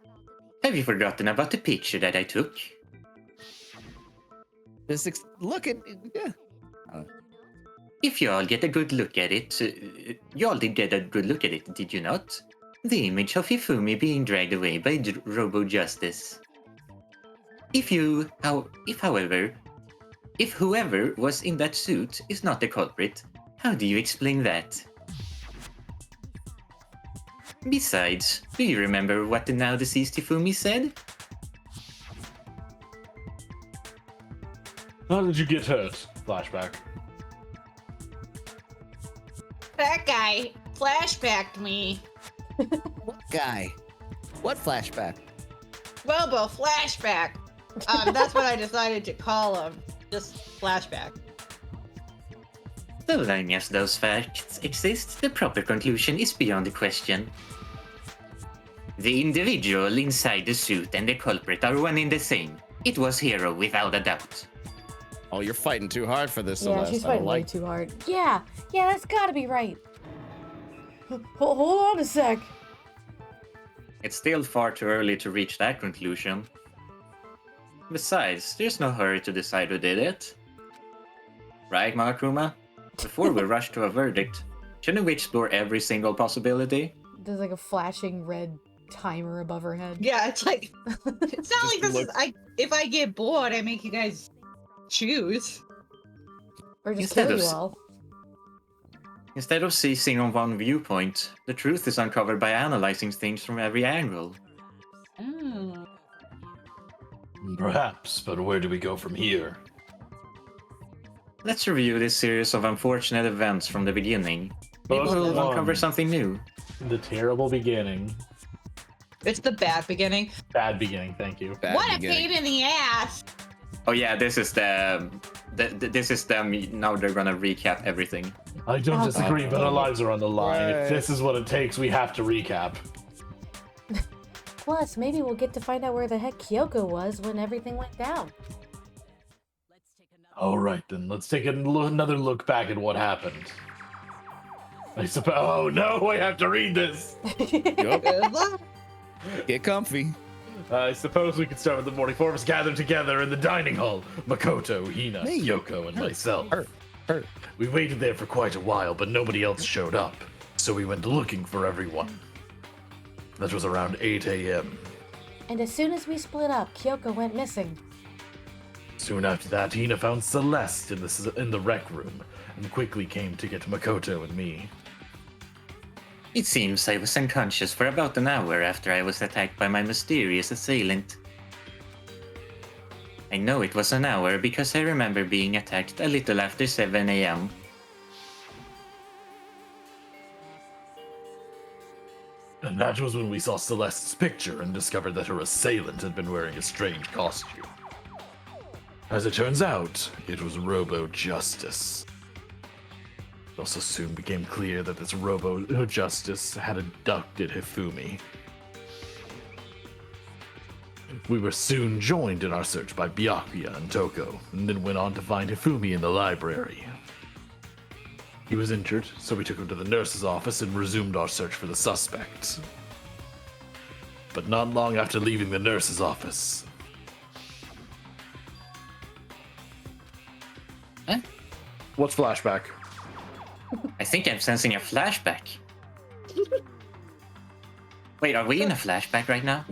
Have you forgotten about the picture that I took? Look at... Yeah. If you all get a good look at it, you all did get a good look at it, did you not? The image of Hifumi being dragged away by Robo Justice. If whoever was in that suit is not the culprit, how do you explain that? Besides, do you remember what the now deceased Hifumi said? How did you get hurt? Flashback. That guy flashbacked me. What guy? What flashback? Robo flashback. That's what I decided to call him. Just flashback. So long as those facts exist, the proper conclusion is beyond the question. The individual inside the suit and the culprit are one and the same. It was Hero without a doubt. Oh, you're fighting too hard for this, Yeah, Celeste. she's I don't fighting way like. too hard. Yeah, that's gotta be right. Hold on a sec. It's still far too early to reach that conclusion. Besides, there's no hurry to decide who did it. Right, Makuma? Before we rush to a verdict, shouldn't we explore every single possibility? There's like a flashing red timer above her head. Yeah, it's like it's not like this look- is if I get bored, I make you guys choose. Or just Instead kill of you s- all. Instead of seizing on one viewpoint, the truth is uncovered by analyzing things from every angle. Oh. Perhaps, but where do we go from here? Let's review this series of unfortunate events from the beginning. Maybe Both we'll one. uncover something new. The terrible beginning. It's the bad beginning. Bad beginning, thank you. Bad What beginning. a pain in the ass! Oh yeah, this is them. Now they're gonna recap everything. I don't Oh, disagree, but our lives are on the line. Right. If this is what it takes, we have to recap. Plus, maybe we'll get to find out where the heck Kyoko was when everything went down. All right, then let's take another look back at what happened. I suppose. Oh no, I have to read this. Yup. Good luck. Get comfy. I suppose we could start with the morning. Four of us gathered together in the dining hall. Makoto, Hina, Me. Kyoko, and myself. Her. We waited there for quite a while, but nobody else showed up. So we went looking for everyone. That was around 8 a.m. And as soon as we split up, Kyoko went missing. Soon after that, Hina found Celeste in the rec room and quickly came to get Makoto and me. It seems I was unconscious for about an hour after I was attacked by my mysterious assailant. I know it was an hour because I remember being attacked a little after 7 a.m. And that was when we saw Celeste's picture and discovered that her assailant had been wearing a strange costume. As it turns out, it was Robo Justice. It also soon became clear that this Robo Justice had abducted Hifumi. We were soon joined in our search by Byakuya and Toko, and then went on to find Hifumi in the library. He was injured, so we took him to the nurse's office and resumed our search for the suspect. But not long after leaving the nurse's office. Huh? What's flashback? I think I'm sensing a flashback. Wait, are we in a flashback right now?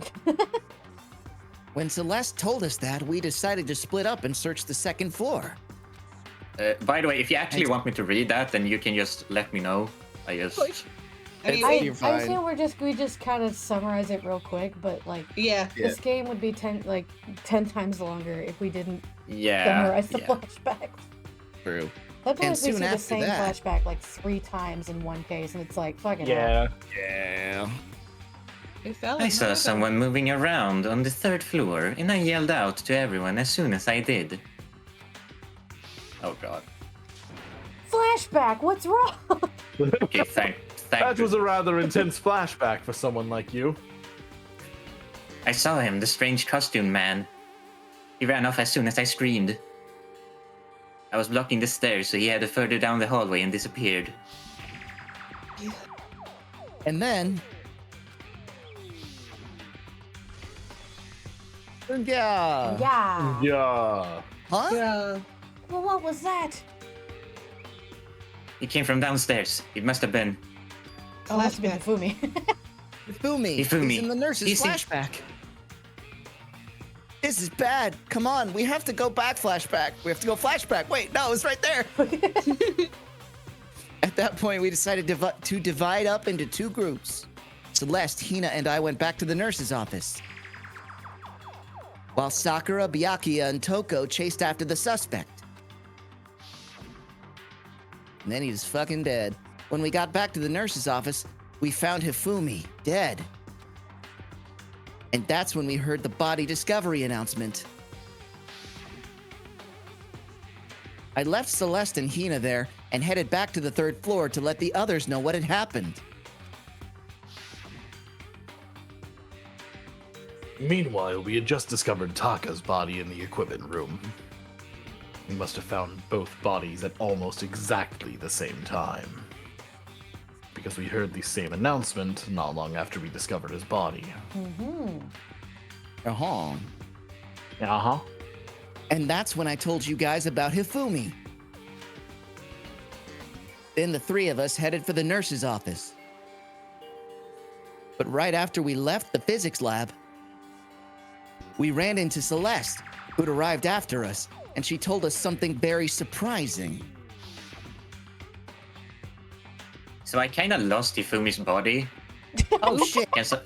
When Celeste told us that, we decided to split up and search the second floor. By the way, if you actually want me to read that, then you can just let me know. I just... I mean, You're I fine. assume we just kind of summarize it real quick, but like yeah. this game would be 10 times longer if we didn't Yeah. summarize the yeah. flashbacks. True. Sometimes we soon see the after same that- flashback like 3 times in one case, and it's like fucking Yeah. It felt I like saw Naruto. someone moving around on the 3rd floor, and I yelled out to everyone as soon as I did. Oh god. flashback. What's wrong? Okay, thank That was you. a rather intense flashback for someone like you. I saw him, the strange costume man. He ran off as soon as I screamed. I was blocking the stairs, so he headed further down the hallway and disappeared. And then, Yeah. Yeah. Yeah. huh? Yeah. Well, what was that? He came from downstairs. It must have been. Oh, it must have been Fumi. Hifumi. Hifumi. He's in the nurse's He's in- flashback. This is bad. Come on, we have to go back flashback. We have to go flashback. Wait, no, it's right there. At that point, we decided to divide up into 2 groups. Celeste, Hina, and I went back to the nurse's office. While Sakura, Byakuya, and Toko chased after the suspect. And then he was fucking dead. When we got back to the nurse's office, we found Hifumi dead. And that's when we heard the body discovery announcement. I left Celeste and Hina there and headed back to the 3rd floor to let the others know what had happened. Meanwhile, we had just discovered Taka's body in the equipment room. We must have found both bodies at almost exactly the same time. Because we heard the same announcement not long after we discovered his body. Uh-huh. Uh-huh. And that's when I told you guys about Hifumi. Then the 3 of us headed for the nurse's office. But right after we left the physics lab, we ran into Celeste, who'd arrived after us, and she told us something very surprising. So I kinda lost Hifumi's body. Oh shit. And so,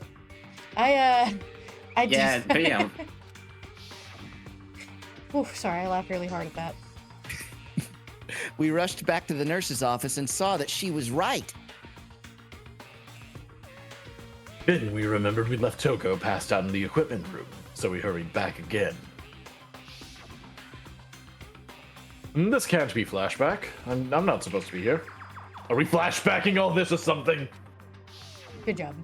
I yeah, just... damn. Oof, sorry, I laughed really hard at that. We rushed back to the nurse's office and saw that she was right. Then we remembered we'd left Toko passed out in the equipment room, so we hurried back again. This can't be flashback. I'm not supposed to be here. Are we flashbacking all this or something? Good job.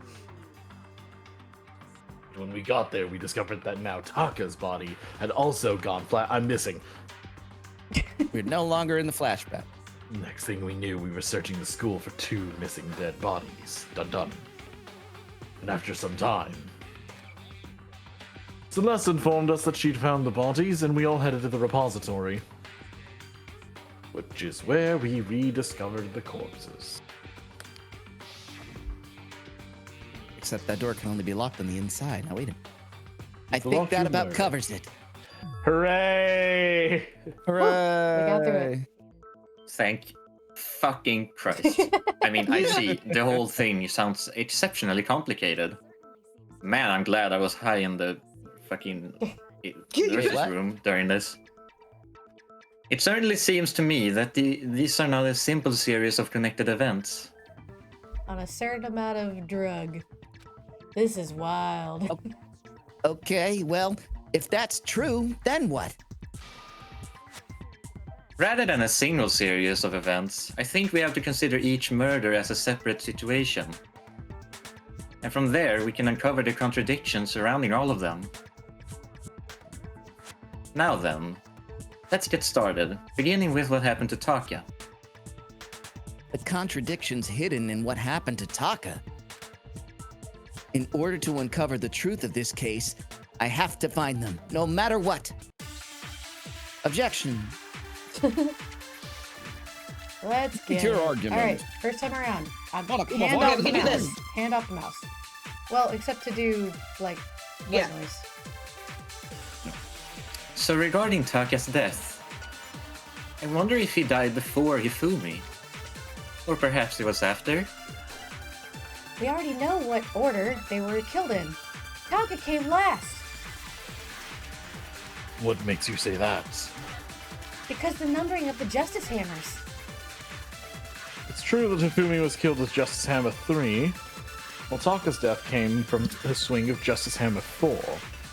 When we got there, we discovered that now Taka's body had also gone flat. I'm missing. We're no longer in the flashback. Next thing we knew, we were searching the school for 2 missing dead bodies. Dun dun. And after some time, Celeste informed us that she'd found the bodies, and we all headed to the repository, which is where we rediscovered the corpses. Except that door can only be locked on the inside. Now wait a minute. I think Lock that your about murder. covers it. Hooray! Hooray! We got through it. Thank fucking Christ. I mean, I see the whole thing sounds exceptionally complicated. Man, I'm glad I was high in the fucking nurse's What? room during this. It certainly seems to me that these are not a simple series of connected events. On a certain amount of drug. This is wild. Okay, well, if that's true, then what? Rather than a single series of events, I think we have to consider each murder as a separate situation. And from there, we can uncover the contradictions surrounding all of them. Now then, let's get started, beginning with what happened to Taka. The contradiction's hidden in what happened to Taka. In order to uncover the truth of this case, I have to find them, no matter what. Objection. Let's get your it. argument. All right, first time around. Come on, Hand okay, off we the can do mouse. this. Hand off the mouse. Well, except to do like what Yeah. noise? So regarding Taka's death, I wonder if he died before Hifumi. Or perhaps it was after? We already know what order they were killed in. Taka came last What makes you say that? because the numbering of the Justice Hammers. It's true that Hifumi was killed with Justice Hammer 3, while Taka's death came from the swing of Justice Hammer 4.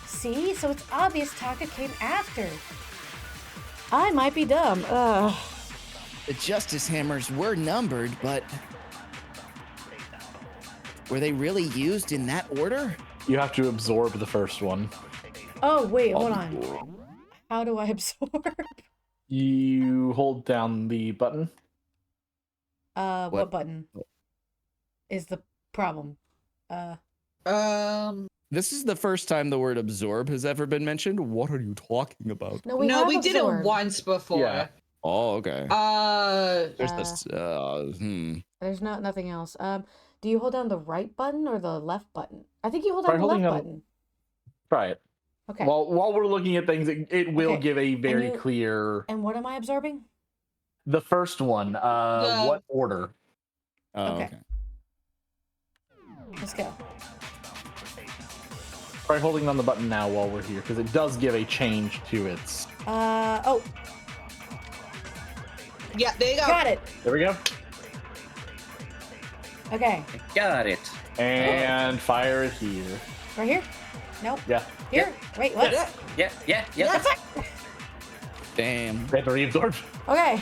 See, so it's obvious Taka came after. I might be dumb. Ugh. The Justice Hammers were numbered, but were they really used in that order? You have to absorb the first one. Oh wait, hold on. How do I absorb? You hold down the button. What button is the problem? This is the first time the word absorb has ever been mentioned. What are you talking about? No, no, have we did it absorb. once before. Yeah. Oh, okay. There's this. There's nothing else. Do you hold down the right button or the left button? I think you hold down Try the left holding down- button. Try it. Okay. While we're looking at things, it will Okay. give a very you- clear. And what am I absorbing? The first one. What order? Oh, Okay. okay. Let's go. Try holding down the button now while we're here, because it does give a change to its. Oh, Yeah, there you go. got it. There we go. Okay, Got it. And fire it here. right here. Nope. Yeah. Here. Wait, what? Yeah. That's it. Damn. They have to reabsorb. Okay.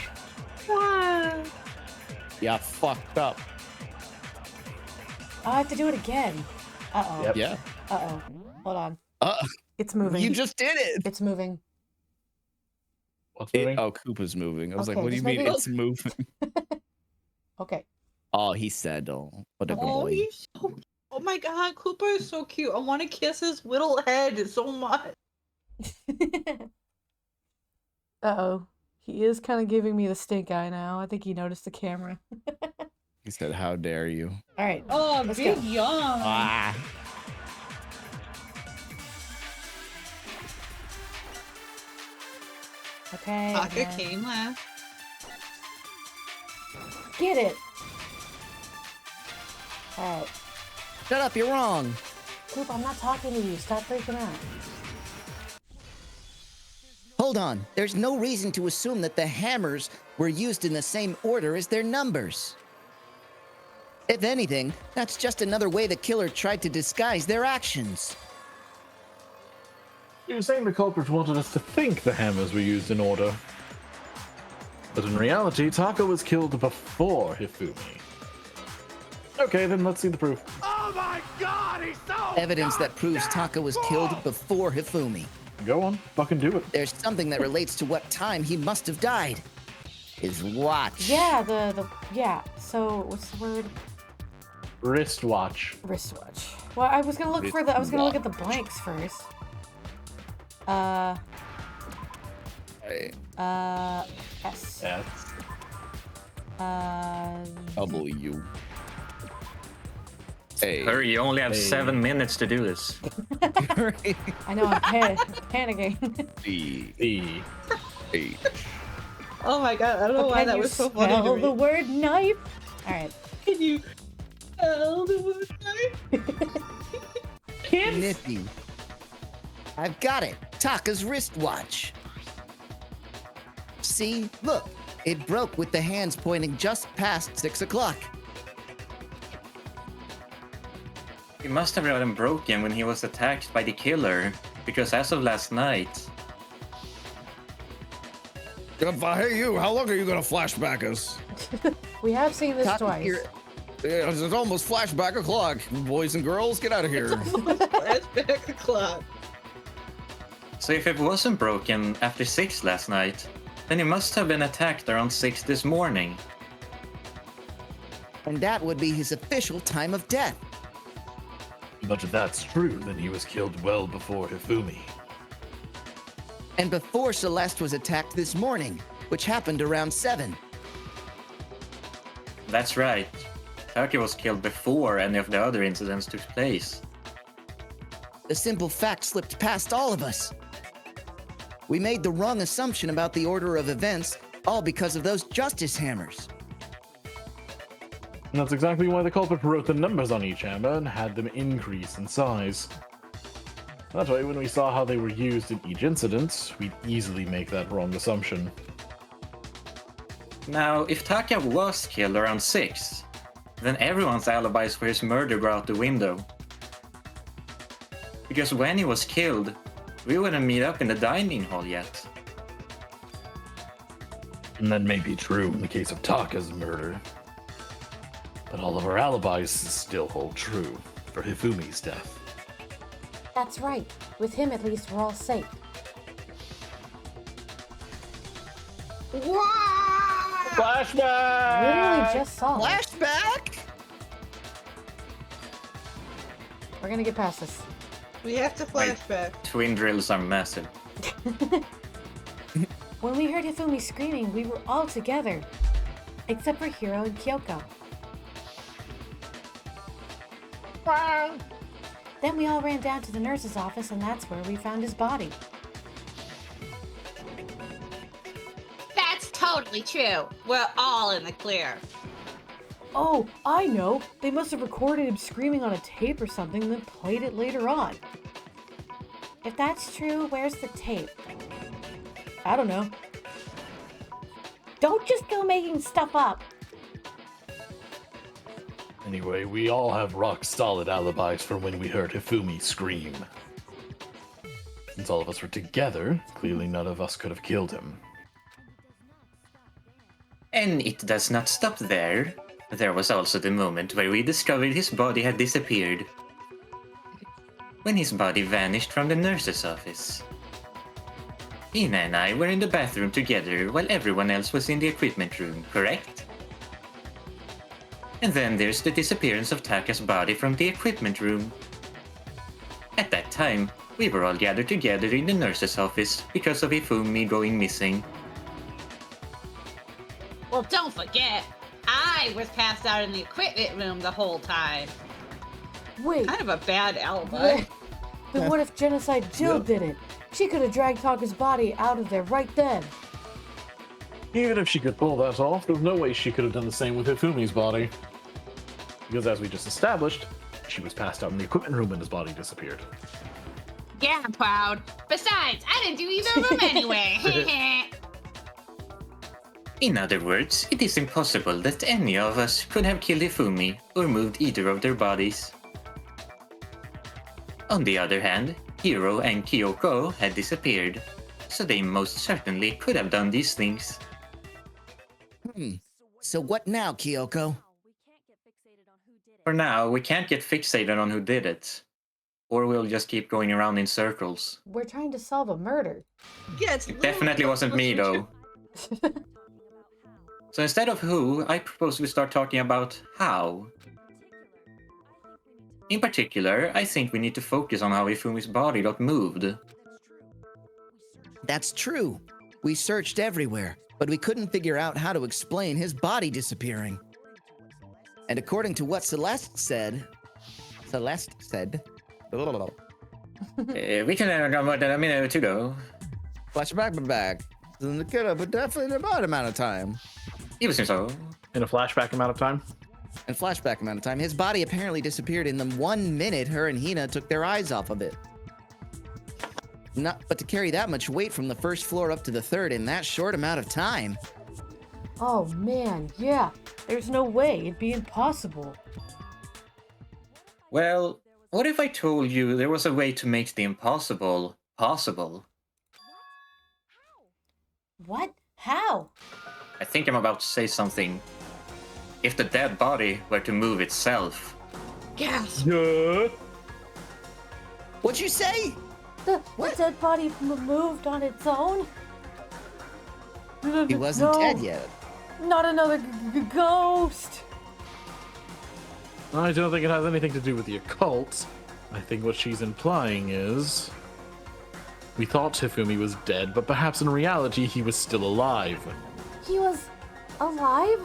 Yeah, fucked up. I have to do it again. Uh-oh. Yep. Yeah. Uh-oh. Hold on. Uh, It's moving. you just did it. It's moving. What's moving? Oh, Koopa's moving. I was Okay, like, what do you just mean making- it's moving? Okay. Oh, he said, oh, what a good Oh, boy. he's so. Oh my God, Cooper is so cute. I want to kiss his little head so much. Uh-oh. He is kind of giving me the stink eye now. I think he noticed the camera. He said, how dare you? All right. Oh, Let's big go. yawn. Ah. Okay. Taka and then- came last. Get it. All right. Shut up, you're wrong. Coop, I'm not talking to you. Stop freaking out. Hold on. There's no reason to assume that the hammers were used in the same order as their numbers. If anything, that's just another way the killer tried to disguise their actions. You're saying the culprit wanted us to think the hammers were used in order. But in reality, Taka was killed before Hifumi. Okay, then let's see the proof. Evidence that proves Taka was killed before Hifumi. Go on, fucking do it. There's something that relates to what time he must have died. His watch. Yeah, yeah. So what's the word? Wristwatch. Wristwatch. Well, I was gonna look for the. I was gonna look at the blanks first. Hey, S. Yes. W. Hey. Hurry, you only have Hey. 7 minutes to do this. I know I'm panicking. C. E. H. Oh my God, I don't know why Can that you was so funny spell to the me. word knife? All right. Can you spell the word knife? Nippy. I've got it. Taka's wristwatch. See? Look. It broke with the hands pointing just past 6 o'clock. He must have gotten broken when he was attacked by the killer, because as of last night, Hey, you, how long are you going to flashback us? We have seen this Taka twice. here- Yeah, it's almost flashback o'clock. Boys and girls, get out of here. Flashback the clock. so if it wasn't broken after 6 last night, then he must have been attacked around 6 this morning. And that would be his official time of death. But if that's true, then he was killed well before Hifumi. And before Celeste was attacked this morning, which happened around 7. That's right. Turkey was killed before any of the other incidents took place. The simple fact slipped past all of us. We made the wrong assumption about the order of events, all because of those justice hammers. And that's exactly why the culprit wrote the numbers on each hammer and had them increase in size. That way, when we saw how they were used in each incident, we'd easily make that wrong assumption. Now, if Taka was killed around 6, then everyone's alibis for his murder go out the window. Because when he was killed, we wouldn't meet up in the dining hall yet. And that may be true in the case of Taka's murder. But all of our alibis still hold true for Hifumi's death. That's right. With him, at least, we're all safe. Flashback! Literally just saw it. Flashback? We're gonna get past this. We have to flashback. Twin drills are massive. When we heard Hifumi screaming, we were all together. Except for Hiro and Kyoko. Then we all ran down to the nurse's office, and that's where we found his body. That's totally true. We're all in the clear. Oh, I know. They must have recorded him screaming on a tape or something, and then played it later on. If that's true, where's the tape? I don't know. Don't just go making stuff up. Anyway, we all have rock-solid alibis for when we heard Hifumi scream. Since all of us were together, clearly none of us could have killed him. And it does not stop there. There was also the moment where we discovered his body had disappeared. When his body vanished from the nurse's office. Ina and I were in the bathroom together while everyone else was in the equipment room, correct? And then there's the disappearance of Taka's body from the equipment room. At that time, we were all gathered together in the nurse's office because of Hifumi going missing. Well, don't forget, I was passed out in the equipment room the whole time. Wait, Kind of a bad alibi. then what if Genocide Jill did it? She could have dragged Taka's body out of there right then. Even if she could pull that off, there's no way she could have done the same with Hifumi's body. Because as we just established, she was passed out in the equipment room and his body disappeared. Yeah, I'm proud. Besides, I didn't do either of them anyway. In other words, it is impossible that any of us could have killed Hifumi or moved either of their bodies. On the other hand, Hiro and Kyoko had disappeared, so they most certainly could have done these things. So what now, Kyoko? For now, we can't get fixated on who did it, or we'll just keep going around in circles. We're trying to solve a murder. Yeah, it's It definitely wasn't me, though. So instead of who, I propose we start talking about how. In particular, I think we need to focus on how Ifumi's body got moved. That's true. We searched everywhere, but we couldn't figure out how to explain his body disappearing. And according to what Celeste said... We can have more than a minute to go. Flashback back. But definitely about amount of time. Even so. In a flashback amount of time? And flashback amount of time, his body apparently disappeared in the 1 minute her and Hina took their eyes off of it. But to carry that much weight from the first floor up to the third in that short amount of time. Oh man, yeah. There's no way. It'd be impossible. Well, what if I told you there was a way to make the impossible possible? What? How? I think I'm about to say something. If the dead body were to move itself. Gasp. Yeah. What'd you say? The dead body moved on its own? He wasn't No, dead yet. Not another ghost. I don't think it has anything to do with the occult. I think what she's implying is... We thought Hifumi was dead, but perhaps in reality he was still alive. He was alive?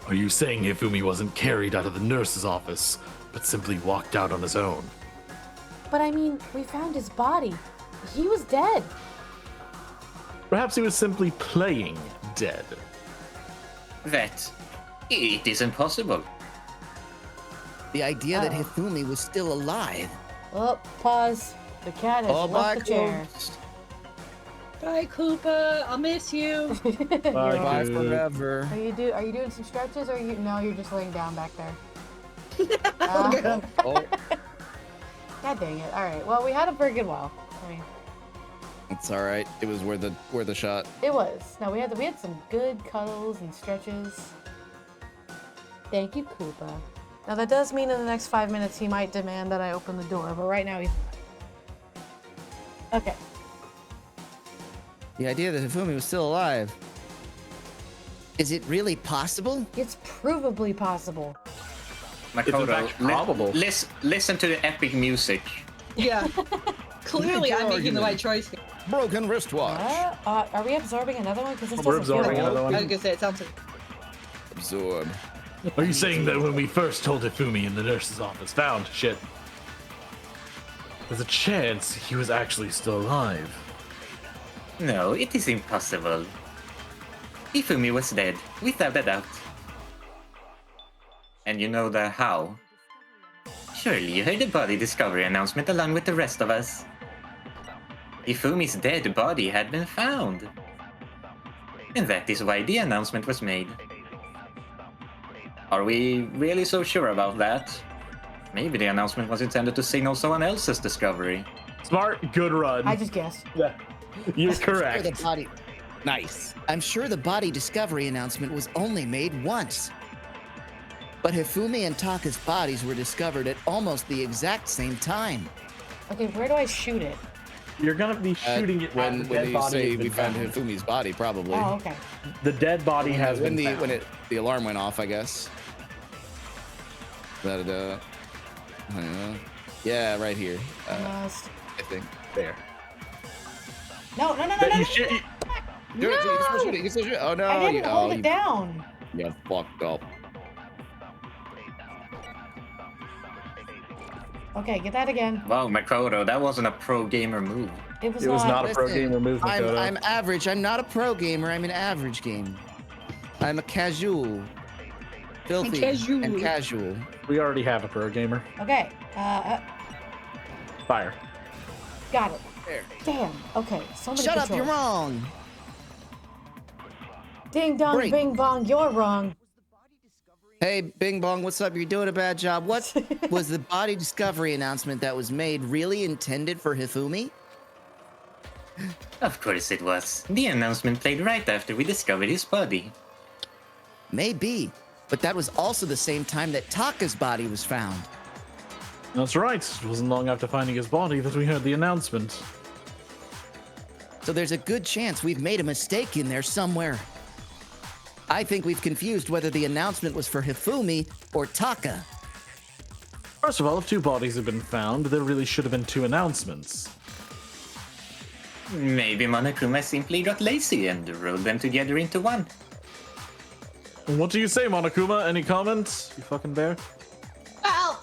Are you saying Hifumi wasn't carried out of the nurse's office, but simply walked out on his own? But I mean, we found his body. He was dead. Perhaps he was simply playing dead. That... It is impossible. The idea that Hifumi was still alive. Oh, pause. The cat has left the chair. Bye, Koopa. I'll miss you. Bye dude. forever. Are you doing some stretches, or no? You're just laying down back there. Oh, God dang it! All right. Well, we had a pretty good while. I mean, It's all right. It was worth the shot. it was. No, we had some good cuddles and stretches. Thank you, Koopa. Now that does mean in the next 5 minutes he might demand that I open the door, but right now he's okay. the idea that Hifumi was still alive. Is it really possible? It's provably possible. Makoto, in fact probable. Listen to the epic music. Yeah. Clearly, I'm making the right choice here. Broken wristwatch. Are we absorbing another one? Because this We're doesn't feel absorbing right. another I was one. gonna say it sounds like Absorb. Are you saying that when we first told Hifumi in the nurse's office found shit, there's a chance he was actually still alive? No, it is impossible. Ifumi was dead, without a doubt. And you know the how? Surely you heard the body discovery announcement along with the rest of us. Ifumi's dead body had been found. And that is why the announcement was made. Are we really so sure about that? Maybe the announcement was intended to signal someone else's discovery. Smart, good run. I just guessed. Yeah, you're Sure, correct. the body. Nice. I'm sure the body discovery announcement was only made once. But Hifumi and Taka's bodies were discovered at almost the exact same time. Okay, where do I shoot it? You're gonna be shooting it when at the dead you body. say has we been found found. Hifumi's body, probably. Oh, okay. The dead body has when been the found. when the alarm went off, I guess. That I don't know. Yeah, right here. Almost. I think. there. No. You should- Do it, you can still shoot it. You can still shoot it. Oh no! I didn't hold you it down. You fucked up. Okay, get that again. Wow, Makoto, that wasn't a pro gamer move. It was It was not a pro Listen, gamer move, Makoto. I'm average. I'm not a pro gamer. I'm an average gamer. I'm a casual. Filthy casual. and casual. We already have a pro gamer. Okay. Fire. Got it. There. Damn. Okay. So many Shut up, controls. you're wrong. Ding dong, Break. bing bong. You're wrong. Hey, Bing Bong, what's up? You're doing a bad job. What was the body discovery announcement that was made really intended for Hifumi? Of course it was. The announcement played right after we discovered his body. Maybe, but that was also the same time that Taka's body was found. That's right. It wasn't long after finding his body that we heard the announcement. So there's a good chance we've made a mistake in there somewhere. I think we've confused whether the announcement was for Hifumi or Taka. First of all, if two bodies have been found, there really should have been two announcements. Maybe Monokuma simply got lazy and rolled them together into one. What do you say, Monokuma? Any comments? You fucking bear? Well,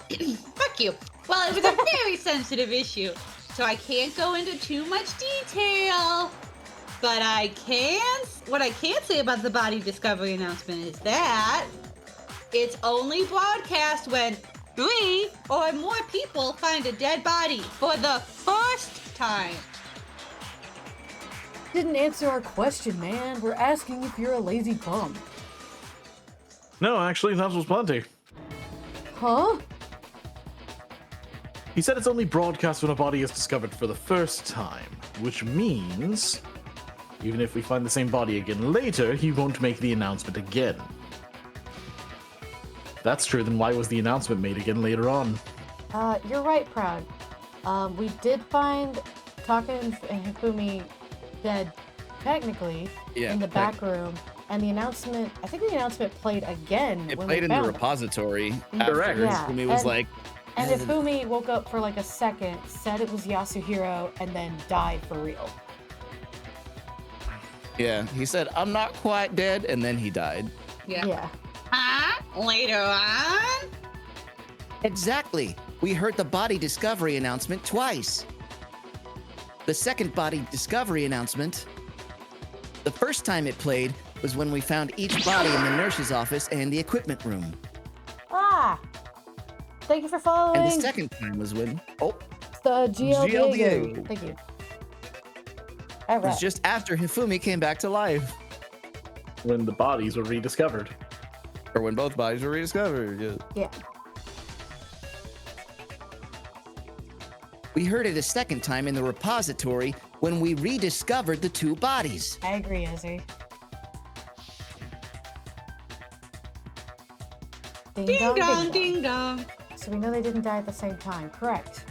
fuck you. Well, it was a very sensitive issue, so I can't go into too much detail. But what I can say about the body discovery announcement is that it's only broadcast when 3 or more people find a dead body for the first time. Didn't answer our question, man. We're asking if you're a lazy bum. No, actually, that was plenty. Huh? He said it's only broadcast when a body is discovered for the first time, which means even if we find the same body again later, he won't make the announcement again. If that's true, then why was the announcement made again later on? You're right, Proud. We did find Taka and Hifumi dead, technically, Yeah, in the back room. and the announcement, I think the announcement played again It when played we in the found him. repository. Correct. Yeah, Fumi was and- like, And Ifumi woke up for like a second, said it was Yasuhiro, and then died for real. yeah, he said, I'm not quite dead, and then he died. Yeah. Huh? Later on? Exactly. We heard the body discovery announcement twice. The second body discovery announcement, the first time it played was when we found each body in the nurse's office and the equipment room. Ah! Thank you for following. And the second time was when, the GL GL Diego. Diego. Thank you. All it was right. just after Hifumi came back to life. When the bodies were rediscovered. Or when both bodies were rediscovered. Yeah. Yeah. We heard it a second time in the repository when we rediscovered the two bodies. I agree, Izzy. Ding dong, ding dong. So we know they didn't die at the same time, correct?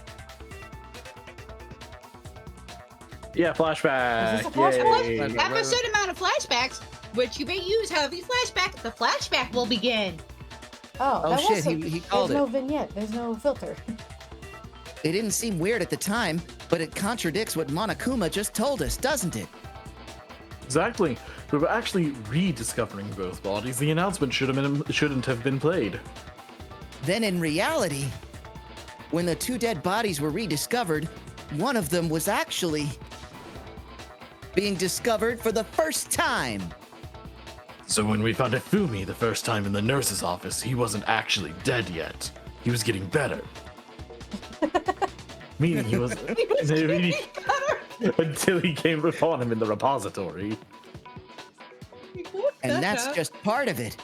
Yeah, flashback. Is this a flashback? Yay. After a certain amount of flashbacks, which you may use however you flashback, the flashback will begin. Oh, Oh, that shit, wasn't. he called There's no it. vignette. There's no filter. It didn't seem weird at the time, but it contradicts what Monokuma just told us, doesn't it? Exactly. We were actually rediscovering both bodies. The announcement shouldn't have been played. Then in reality, when the two dead bodies were rediscovered, one of them was actually being discovered for the first time. So when we found Ifumi the first time in the nurse's office, he wasn't actually dead yet. He was getting better. Meaning he was until he came upon him in the repository. And that's just part of it.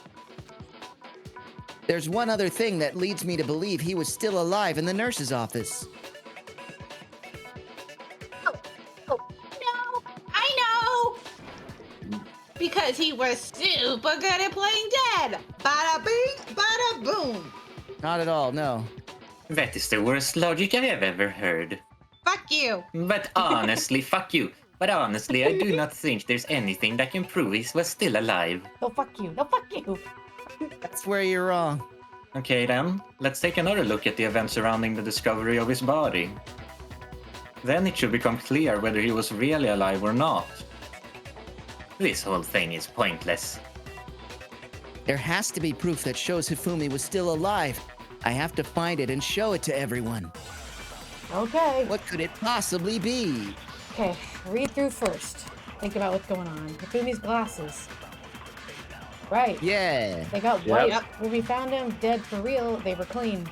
There's one other thing that leads me to believe he was still alive in the nurse's office. No, I know. Because he was super good at playing dead. Bada bing, bada boom. Not at all, no. That is the worst logic I've ever heard. Fuck you. But honestly, fuck you. But honestly, I do not think there's anything that can prove he was still alive. No, fuck you. No, fuck you. That's where you're wrong. Okay then, let's take another look at the events surrounding the discovery of his body. Then it should become clear whether he was really alive or not. This whole thing is pointless. There has to be proof that shows Hifumi was still alive. I have to find it and show it to everyone. Okay. What could it possibly be? Okay. Read through first. Think about what's going on. Hifumi's glasses. Right. Yeah. They got Yep. white. When we found him dead for real, they were clean.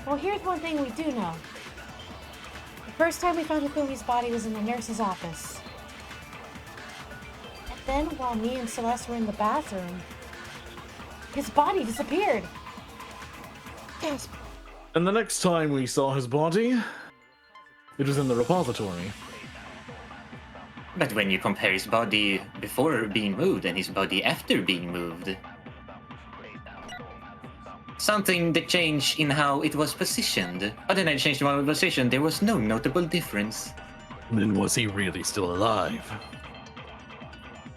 Well, here's one thing we do know. The first time we found Hifumi's body was in the nurse's office. And then while me and Celeste were in the bathroom, his body disappeared. Yes. And the next time we saw his body, it was in the repository. But when you compare his body before being moved and his body after being moved, something that changed in how it was positioned. Other than it changed in how it was positioned, there was no notable difference. Then was he really still alive?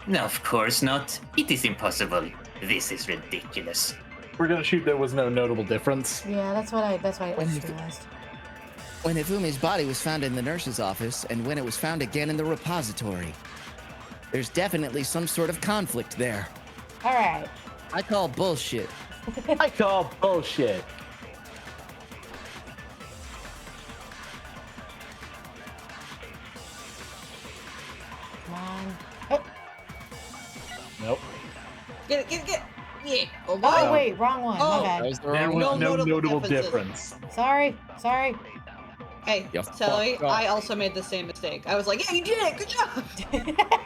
No, of course not. It is impossible. This is ridiculous. We're gonna shoot there was no notable difference. Yeah, that's what I When just you- realized. When Hifumi's body was found in the nurse's office and when it was found again in the repository. There's definitely some sort of conflict there. All right. I call bullshit. I call bullshit. Come on. Oh, Nope. Get it, get it, get it. Yeah. Oh, oh wait, wrong one. Oh. My That bad. was the There wrong was one. No no notable notable differences. difference. Sorry. Sorry. Hey, You Sally, fucked up. I also made the same mistake. I was like, yeah, you did it. Good job.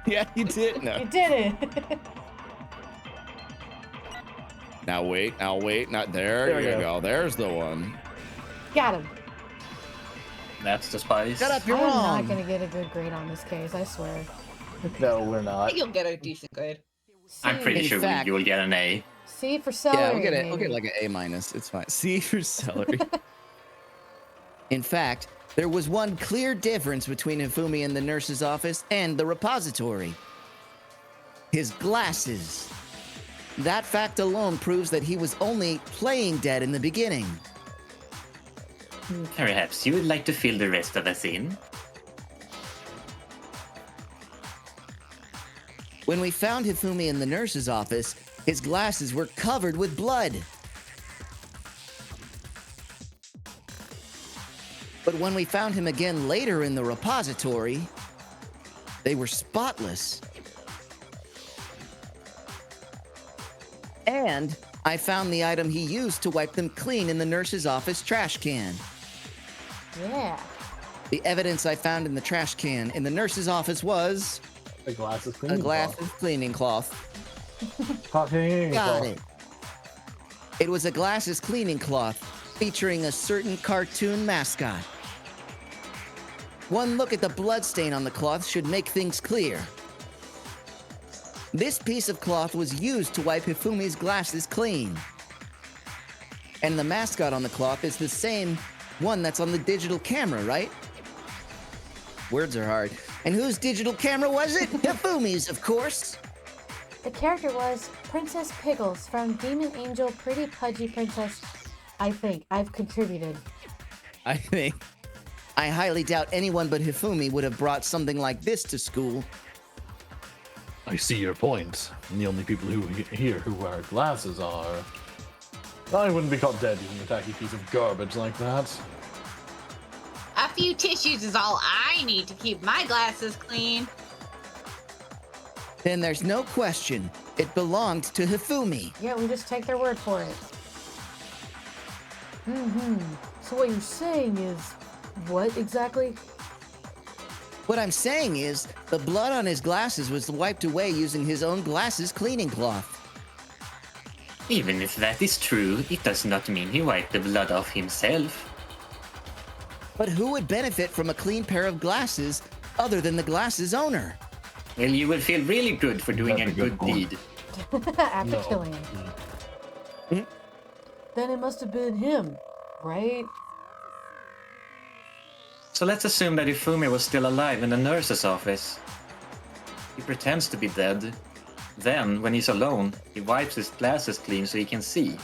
Yeah, you did. No. You did it. Now wait. Not there. There we you go. go. There's the one. Got him. That's the spice. Shut up, you're I'm wrong. not gonna get a good grade on this case. I swear. No, we're I not. think you'll get a decent grade. I'm pretty In sure fact- you will get an A. C for celery. Yeah, we'll get maybe. like an A minus. It's fine. C for celery. In fact, there was one clear difference between Hifumi in the nurse's office and the repository. his glasses. That fact alone proves that he was only playing dead in the beginning. Perhaps you would like to fill the rest of us in? When we found Hifumi in the nurse's office, his glasses were covered with blood. But when we found him again later in the repository, they were spotless. And I found the item he used to wipe them clean in the nurse's office trash can. Yeah. The evidence I found in the trash can in the nurse's office was A glass of a cleaning glass cloth. of cleaning cloth. Hot cleaning Got cloth. it. It was a glasses cleaning cloth featuring a certain cartoon mascot. One look at the bloodstain on the cloth should make things clear. This piece of cloth was used to wipe Hifumi's glasses clean. And the mascot on the cloth is the same one that's on the digital camera, right? Words are hard. And whose digital camera was it? Hifumi's, of course. The character was Princess Piggles from Demon Angel Pretty Pudgy Princess. I think I've contributed. I highly doubt anyone but Hifumi would have brought something like this to school. I see your point. And the only people here who wear glasses are... I wouldn't be caught dead using a tacky piece of garbage like that. A few tissues is all I need to keep my glasses clean. Then there's no question. It belonged to Hifumi. Yeah, we just take their word for it. So what you're saying is, what exactly? What I'm saying is, the blood on his glasses was wiped away using his own glasses cleaning cloth. Even if that is true, it does not mean he wiped the blood off himself. But who would benefit from a clean pair of glasses other than the glasses owner? Well, you will feel really good for doing That's a a good good point. deed. After No. killing him. Then it must have been him, right? So let's assume that Ifumi was still alive in the nurse's office. He pretends to be dead. Then, when he's alone, he wipes his glasses clean so he can see.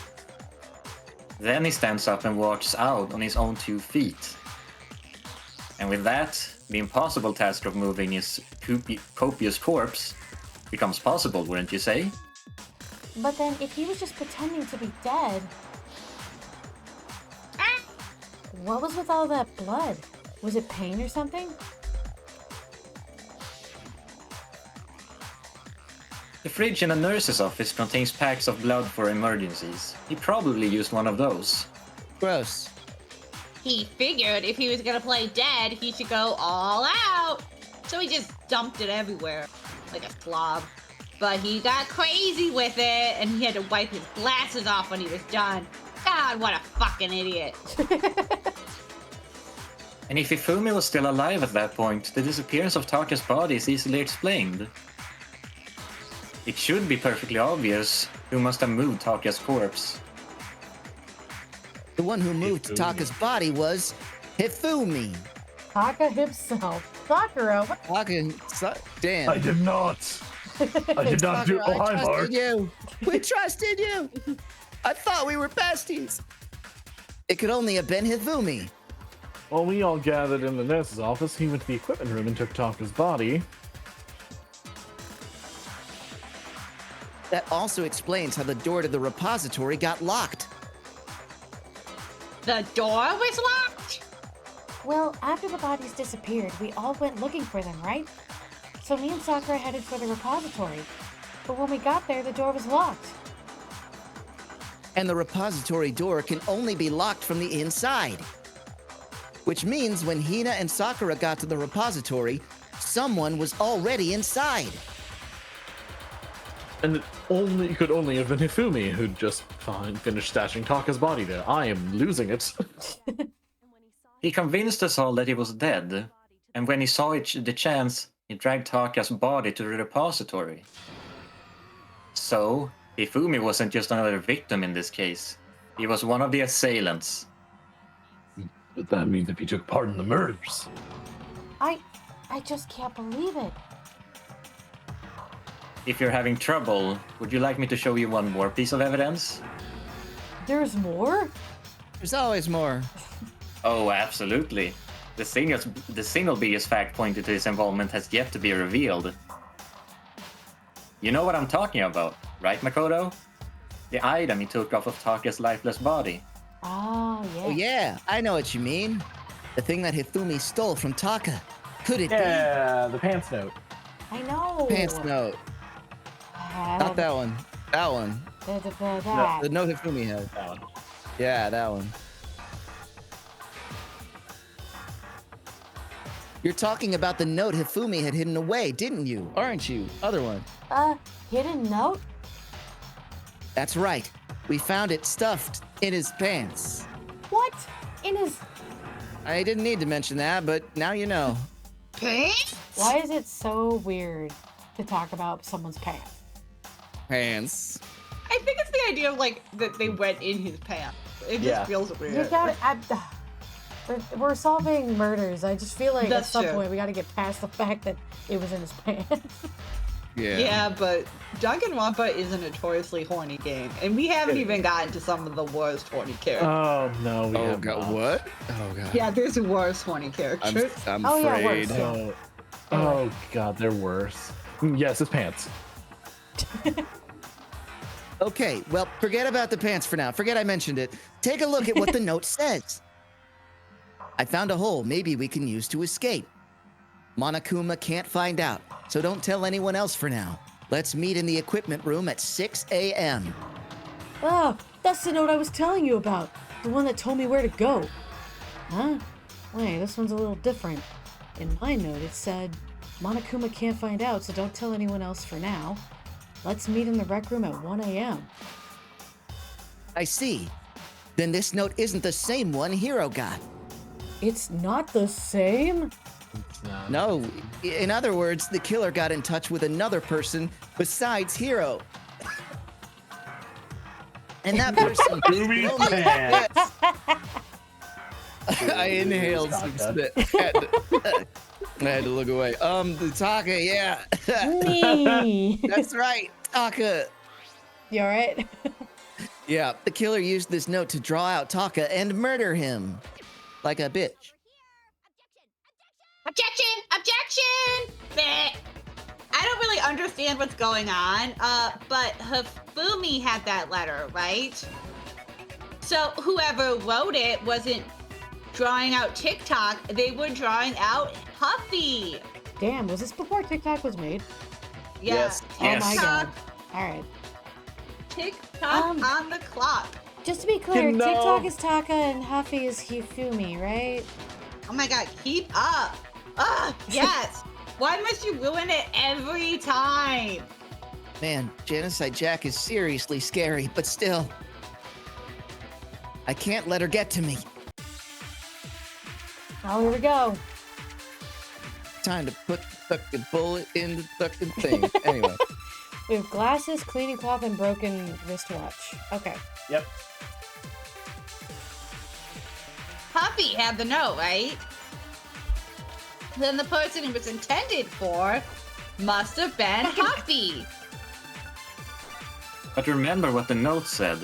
Then he stands up and walks out on his own 2 feet. And with that, the impossible task of moving his copious corpse becomes possible, wouldn't you say? But then if he was just pretending to be dead, what was with all that blood? Was it pain or something? The fridge in a nurse's office contains packs of blood for emergencies. He probably used one of those. Gross. He figured if he was gonna play dead, he should go all out. So he just dumped it everywhere, like a slob. But he got crazy with it, and he had to wipe his glasses off when he was done. God, what a fucking idiot. And if Ifumi was still alive at that point, the disappearance of Taka's body is easily explained. It should be perfectly obvious who must have moved Taka's corpse. The one who moved Hifumi. Taka's body was Hifumi. Taka himself. Sakura, what? Damn. I did not. I did not do. Oh, I hi, Mark. trusted you. We trusted you. I thought we were besties. It could only have been Hifumi. While we all gathered in the nurse's office, he went to the equipment room and took Taka's body. That also explains how the door to the repository got locked. The door was locked? Well, after the bodies disappeared, we all went looking for them, right? So me and Sakura headed for the repository. But when we got there, the door was locked. And the repository door can only be locked from the inside. Which means when Hina and Sakura got to the repository, someone was already inside. And it could only have been Hifumi who'd just finished stashing Taka's body there. I am losing it. He convinced us all that he was dead, and when he saw the chance, he dragged Taka's body to the repository. So, Ifumi wasn't just another victim in this case. He was one of the assailants. But that means if he took part in the murders. I just can't believe it. if you're having trouble, would you like me to show you one more piece of evidence? There's more? There's always more. Oh, absolutely. The single biggest fact pointed to his involvement has yet to be revealed. You know what I'm talking about, right, Makoto? The item he took off of Taka's lifeless body. Oh, yeah. Oh yeah, I know what you mean. The thing that Hifumi stole from Taka. Could it Yeah, the pants note. I know. be? Pants note. Not that one. That one. That. The note Hifumi had. That one. Yeah, that one. You're talking about the note Hifumi had hidden away, didn't you? Aren't you? Other one. Hidden note? That's right. We found it stuffed in his pants. What? In his... I didn't need to mention that, but now you know. Pants? Why is it so weird to talk about someone's pants? Pants. I think it's the idea of like that they went in his pants. It just Yeah. feels weird. You gotta... we're solving murders. I just feel like That's at some true. point we gotta get past the fact that it was in his pants. Yeah, but Danganronpa is a notoriously horny game, and we haven't even gotten to some of the worst horny characters. Oh no, we Oh have god, not. what? Oh god. Yeah, there's worse horny characters. I'm Oh, yeah, afraid. worse. Oh, oh god, they're worse. Yes, his pants. Okay, well, forget about the pants for now. Forget I mentioned it. Take a look at what the note says. I found a hole maybe we can use to escape. Monokuma can't find out, so don't tell anyone else for now. Let's meet in the equipment room at 6 a.m. Oh, that's the note I was telling you about. The one that told me where to go. Huh? Wait, this one's a little different. In my note, it said, Monokuma can't find out, so don't tell anyone else for now. Let's meet in the rec room at 1 a.m. I see. Then this note isn't the same one Hiro got. It's not the same? No, in other words, the killer got in touch with another person besides Hiro. And that person Booby only pants. I inhaled some spit. I had to look away. The Taka, yeah. Me. That's right, Taka. You alright? Yeah, the killer used this note to draw out Taka and murder him. Like a bitch. Objection! Objection! Bleh. I don't really understand what's going on, but Hifumi had that letter, right? So whoever wrote it wasn't drawing out TikTok, they were drawing out Huffy. Damn, was this before TikTok was made? Yeah, Yes. Oh my TikTok, god. Alright. TikTok on the clock. Just to be clear, No. TikTok is Taka and Huffy is Hifumi, right? Oh my god, keep up. Yes. Why must you ruin it every time? Man, Genocide Jack is seriously scary, but still. I can't let her get to me. Oh, here we go. Time to put the fucking bullet in the fucking thing. Anyway. We have glasses, cleaning cloth, and broken wristwatch. Okay. Yep. Huffy had the note, right? Then the person it was intended for must have been Huffy. But remember what the note said.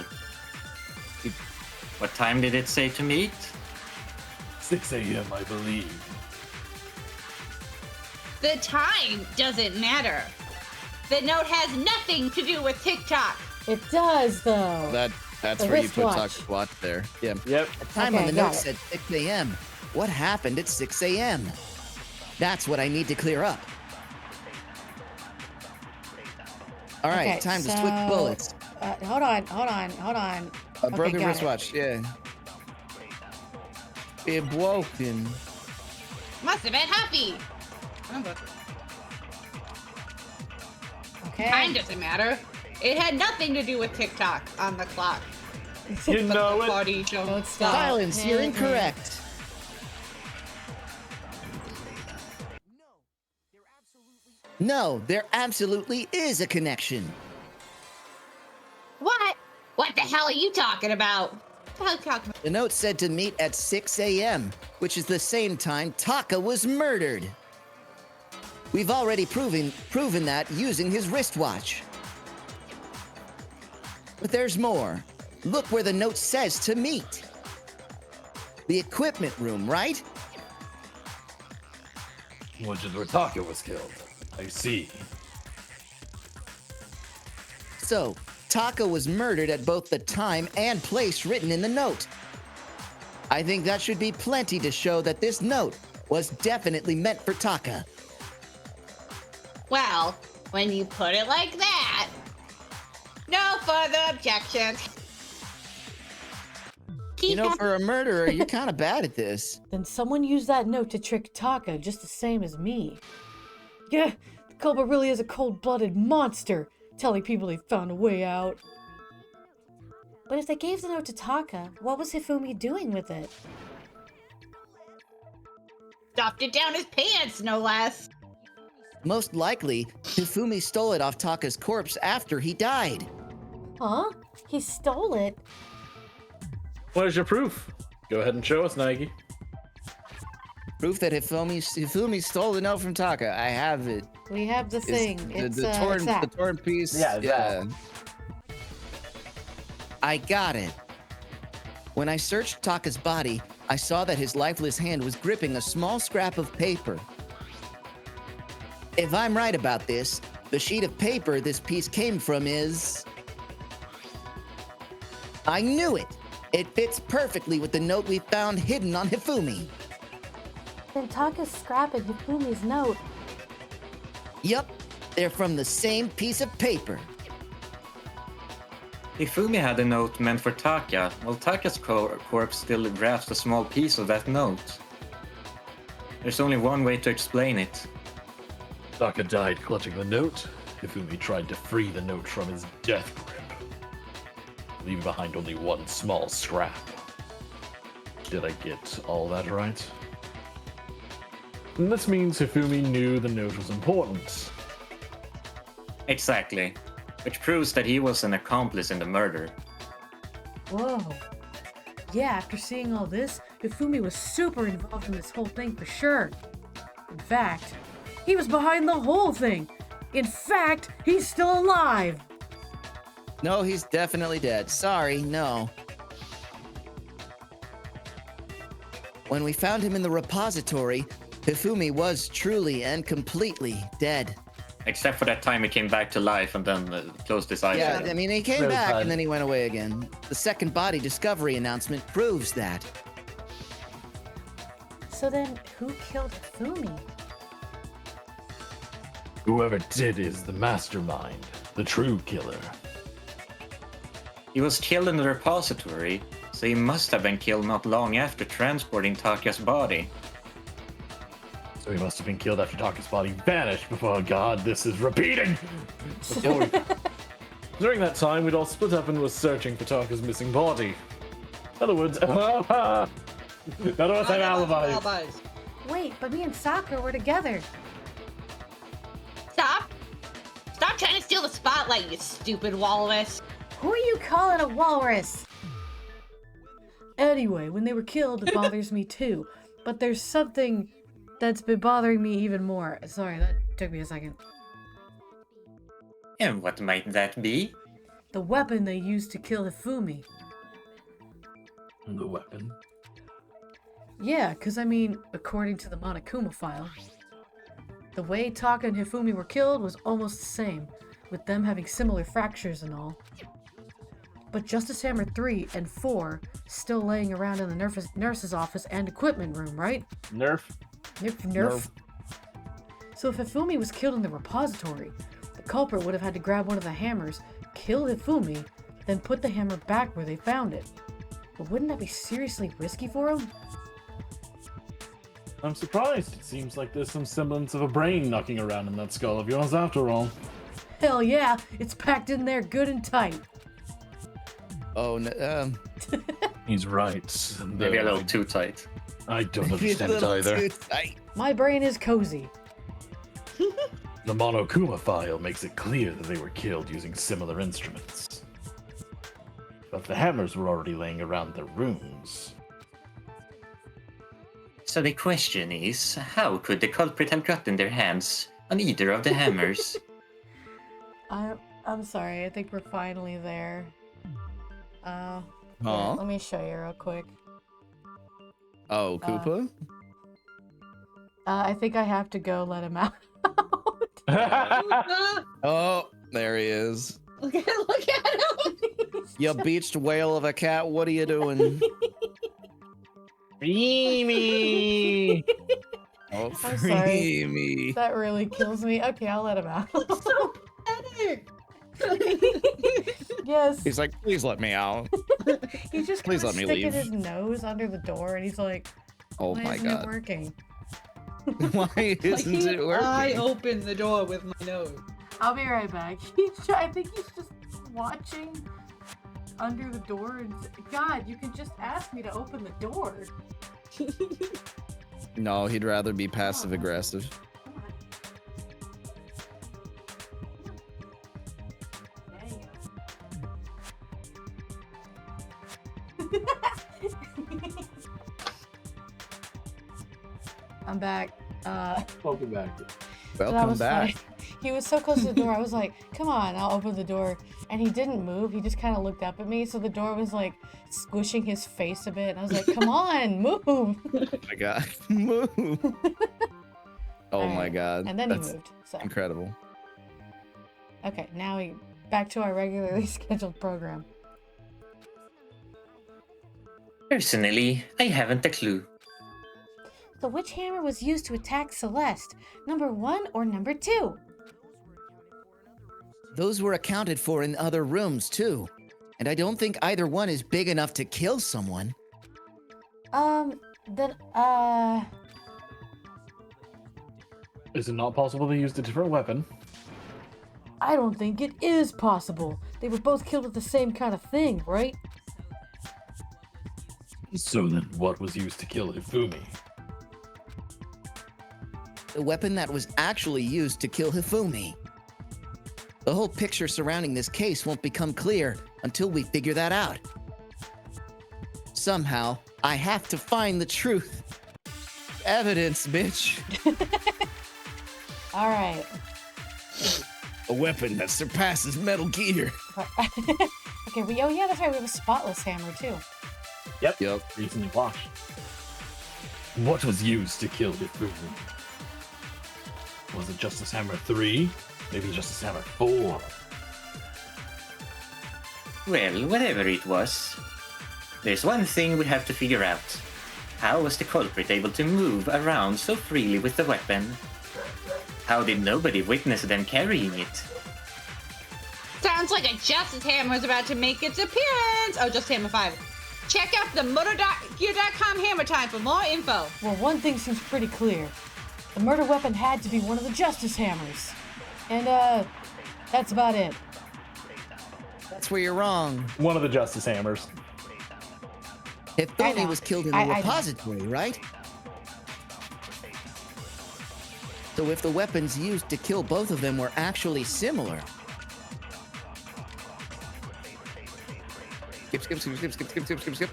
What time did it say to meet? 6 a.m. I believe. The time doesn't matter. The note has nothing to do with TikTok. It does, though. That's The where you put wristwatch. Taka's watch there. Yeah. Yep. The time Okay, on the got note it. said 6 a.m. What happened at 6 a.m.? That's what I need to clear up. All right, Okay, time to switch so- bullets. Hold on. A broken got it. wristwatch, yeah. It broken. Must have been Huffy. Remember, Okay. time doesn't matter. It had nothing to do with TikTok on the clock. You But know the it. party don't Don't stop. stop. Silence, you're incorrect. No, there absolutely is a connection. What? What the hell are you talking about? The note said to meet at 6 a.m., which is the same time Taka was murdered. We've already proven that using his wristwatch. But there's more. Look where the note says to meet. The equipment room, right? Which is where Taka was killed. I see. So, Taka was murdered at both the time and place written in the note. I think that should be plenty to show that this note was definitely meant for Taka. Well, when you put it like that, no further objections. You know, for a murderer, you're kind of bad at this. Then someone used that note to trick Taka just the same as me. Yeah, the culprit really is a cold-blooded monster, telling people they found a way out. But if they gave the note to Taka, what was Hifumi doing with it? Stuffed it down his pants, no less. Most likely, Hifumi stole it off Taka's corpse after he died. Huh? He stole it? What is your proof? Go ahead and show us, Nike. Proof that Hifumi stole the note from Taka. I have it. We have the thing. It's the torn, it's that. the torn piece. Yeah. I got it. When I searched Taka's body, I saw that his lifeless hand was gripping a small scrap of paper. If I'm right about this, the sheet of paper this piece came from is... I knew it! It fits perfectly with the note we found hidden on Hifumi. Then Taka's scrap and Hifumi's note. Yup, they're from the same piece of paper. Hifumi had a note meant for Taka, while Taka's corpse still drafts a small piece of that note. There's only one way to explain it. Taka died clutching the note. Hifumi tried to free the note from his death grip, leaving behind only one small scrap. Did I get all that right? And this means Hifumi knew the note was important. Exactly. Which proves that he was an accomplice in the murder. Whoa. Yeah, after seeing all this, Hifumi was super involved in this whole thing for sure. In fact, he was behind the whole thing. In fact, he's still alive. No, he's definitely dead. Sorry, no. When we found him in the repository, Hifumi was truly and completely dead. Except for that time he came back to life and then closed his eyes. Yeah, again. I mean, he came Really back bad. and then he went away again. The second body discovery announcement proves that. So then, who killed Hifumi? Whoever did is the mastermind, the true killer. He was killed in the repository, so he must have been killed not long after transporting Taka's body. So he must have been killed after Taka's body vanished before. God, this is repeating! During that time, we'd all split up and was searching for Taka's missing body. In other words, none of us have alibis. Wait, but me and Sakura were together. Stop! Stop trying to steal the spotlight, you stupid walrus. Who are you calling a walrus? Anyway, when they were killed, it bothers me too. But there's something that's been bothering me even more. Sorry, that took me a second. And what might that be? The weapon they used to kill Hifumi. The weapon. Yeah, because I mean, according to the Monokuma file, the way Taka and Hifumi were killed was almost the same, with them having similar fractures and all. But Justice Hammer 3 and 4 still laying around in the nurse's office and equipment room, right? Nerf. Nerf. So if Hifumi was killed in the repository, the culprit would have had to grab one of the hammers, kill Hifumi, then put the hammer back where they found it. But wouldn't that be seriously risky for him? I'm surprised. It seems like there's some semblance of a brain knocking around in that skull of yours after all. Hell yeah, it's packed in there good and tight. Oh, no, He's right. Maybe a little too tight. I don't he's a understand it little either. too tight. My brain is cozy. The Monokuma file makes it clear that they were killed using similar instruments. But the hammers were already laying around their rooms. So the question is, how could the culprit have gotten their hands on either of the hammers. I'm sorry. I think we're finally there. Huh? Let me show you real quick. Oh, Koopa? I think I have to go let him out. Oh, there he is. Look at him. You beached whale of a cat, what are you doing? Mimi. Oh, I'm sorry. me. That really kills me. Okay, I'll let him out. So pathetic. Yes. He's like, please let me out. He's just Please kind of let me sticking leave. his nose under the door, and he's like, Oh "Why my isn't it god. working?" Why isn't it I working? opened the door with my nose. I'll be right back. I think he's just watching under the door. And God, you can just ask me to open the door. No, he'd rather be passive aggressive. I'm back. Welcome back. That Welcome was back. funny. He was so close to the door. I was like, "Come on, I'll open the door." And he didn't move. He just kind of looked up at me. So the door was like squishing his face a bit. And I was like, "Come on, move!" Oh my god. Move. Oh my Alright, god. And then That's he moved. So incredible. okay, now we back to our regularly scheduled program. Personally, I haven't a clue. So which hammer was used to attack Celeste? Number 1 or number 2? Those were accounted for in other rooms, too. And I don't think either one is big enough to kill someone. Then, Is it not possible they used a different weapon? I don't think it is possible. They were both killed with the same kind of thing, right? So then, what was used to kill Hifumi? The weapon that was actually used to kill Hifumi. The whole picture surrounding this case won't become clear until we figure that out. Somehow, I have to find the truth. Evidence, bitch. All right. A weapon that surpasses Metal Gear. Okay, oh yeah, that's right. We have a spotless hammer too. Yep. Yep. Recently washed. What was used to kill Hifumi? Was it Justice Hammer 3? Maybe Justice Hammer 4? Well, whatever it was, there's one thing we have to figure out. How was the culprit able to move around so freely with the weapon? How did nobody witness them carrying it? Sounds like a Justice Hammer is about to make its appearance. Oh, Justice Hammer 5. Check out the motorgear.com Hammer Time for more info. Well, one thing seems pretty clear. The murder weapon had to be one of the Justice Hammers. And, that's about it. That's where you're wrong. One of the Justice Hammers. I Hifumi know. was killed in the I know. repository, right? So if the weapons used to kill both of them were actually similar, Skip.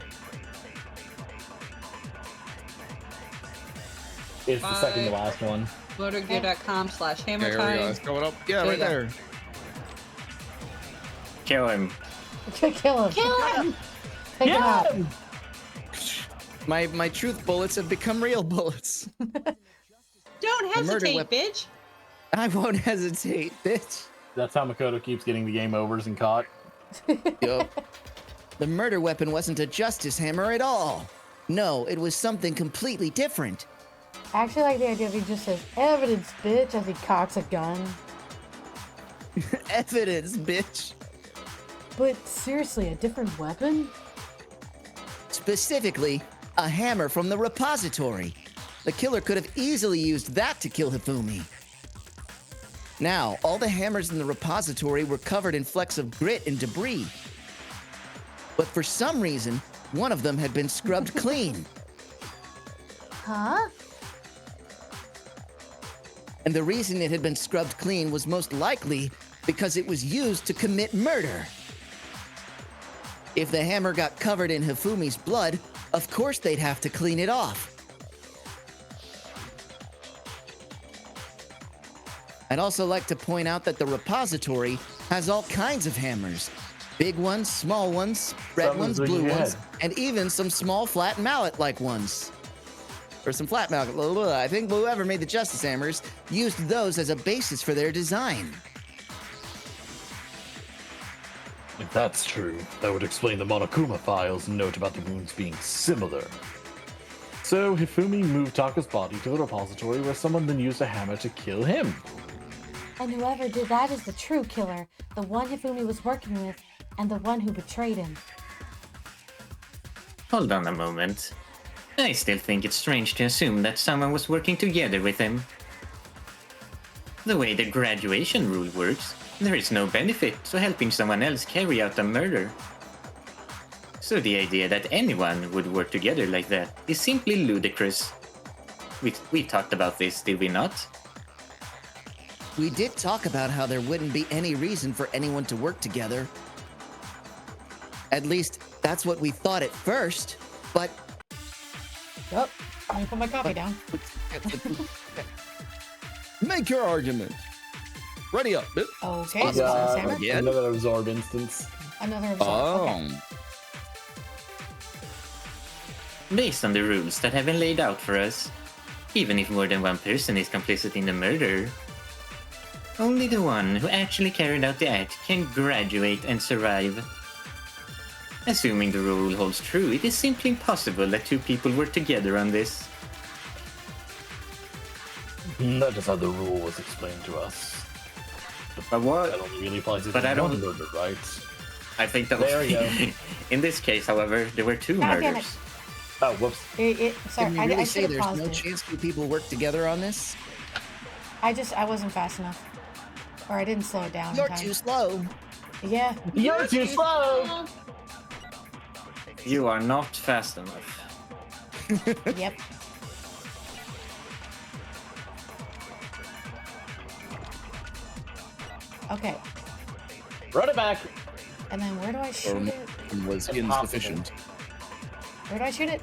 It's the second to last one. Motorgear.com/Hammer There we go. Time. It's going up. Yeah, There right you go. there. Kill him. Kill him. Kill him! Take him out. my truth bullets have become real bullets. Don't The murder hesitate, weapon- bitch. I won't hesitate, bitch. That's how Makoto keeps getting the game overs and caught. Yup. The murder weapon wasn't a justice hammer at all. No, it was something completely different. I actually like the idea that he just says, "Evidence, bitch," as he cocks a gun. Evidence, bitch. But seriously, a different weapon? Specifically, a hammer from the repository. The killer could have easily used that to kill Hifumi. Now, all the hammers in the repository were covered in flecks of grit and debris. But for some reason, one of them had been scrubbed clean. Huh? And the reason it had been scrubbed clean was most likely because it was used to commit murder. If the hammer got covered in Hifumi's blood, of course they'd have to clean it off. I'd also like to point out that the repository has all kinds of hammers. Big ones, small ones, red Some ones, as big as blue your ones, head. and even some small flat mallet-like ones. Or some flat mallet. I think whoever made the Justice Hammers used those as a basis for their design. If that's true, that would explain the Monokuma file's note about the wounds being similar. So Hifumi moved Taka's body to the repository where someone then used a hammer to kill him. And whoever did that is the true killer, the one Hifumi was working with, and the one who betrayed him. Hold on a moment. I still think it's strange to assume that someone was working together with him. The way the graduation rule works, there is no benefit to helping someone else carry out a murder. So the idea that anyone would work together like that is simply ludicrous. We talked about this, did we not? We did talk about how there wouldn't be any reason for anyone to work together. At least, that's what we thought at first, but... Oh, let me put my coffee down. Make your argument. Ready up. Okay, so hammer. Yeah. Another absorb instance. Another absorb. Okay. Based on the rules that have been laid out for us, even if more than one person is complicit in the murder, only the one who actually carried out the act can graduate and survive. Assuming the rule holds true, it is simply impossible that two people work together on this. That is how the rule was explained to us. But what? That only really applies if But I there's one don't- murder, right? I think that There was... you go. In this case, however, there were two God damn murders. Oh, whoops. Sorry, Can you I really should say have there's paused no it. chance two people work together on this? I wasn't fast enough. Or I didn't slow it down You're in time. too slow. Yeah. You're too slow! You are not fast enough. Yep. Okay. Run it back! And then where do I shoot it? Was Impossible. insufficient. Where do I shoot it?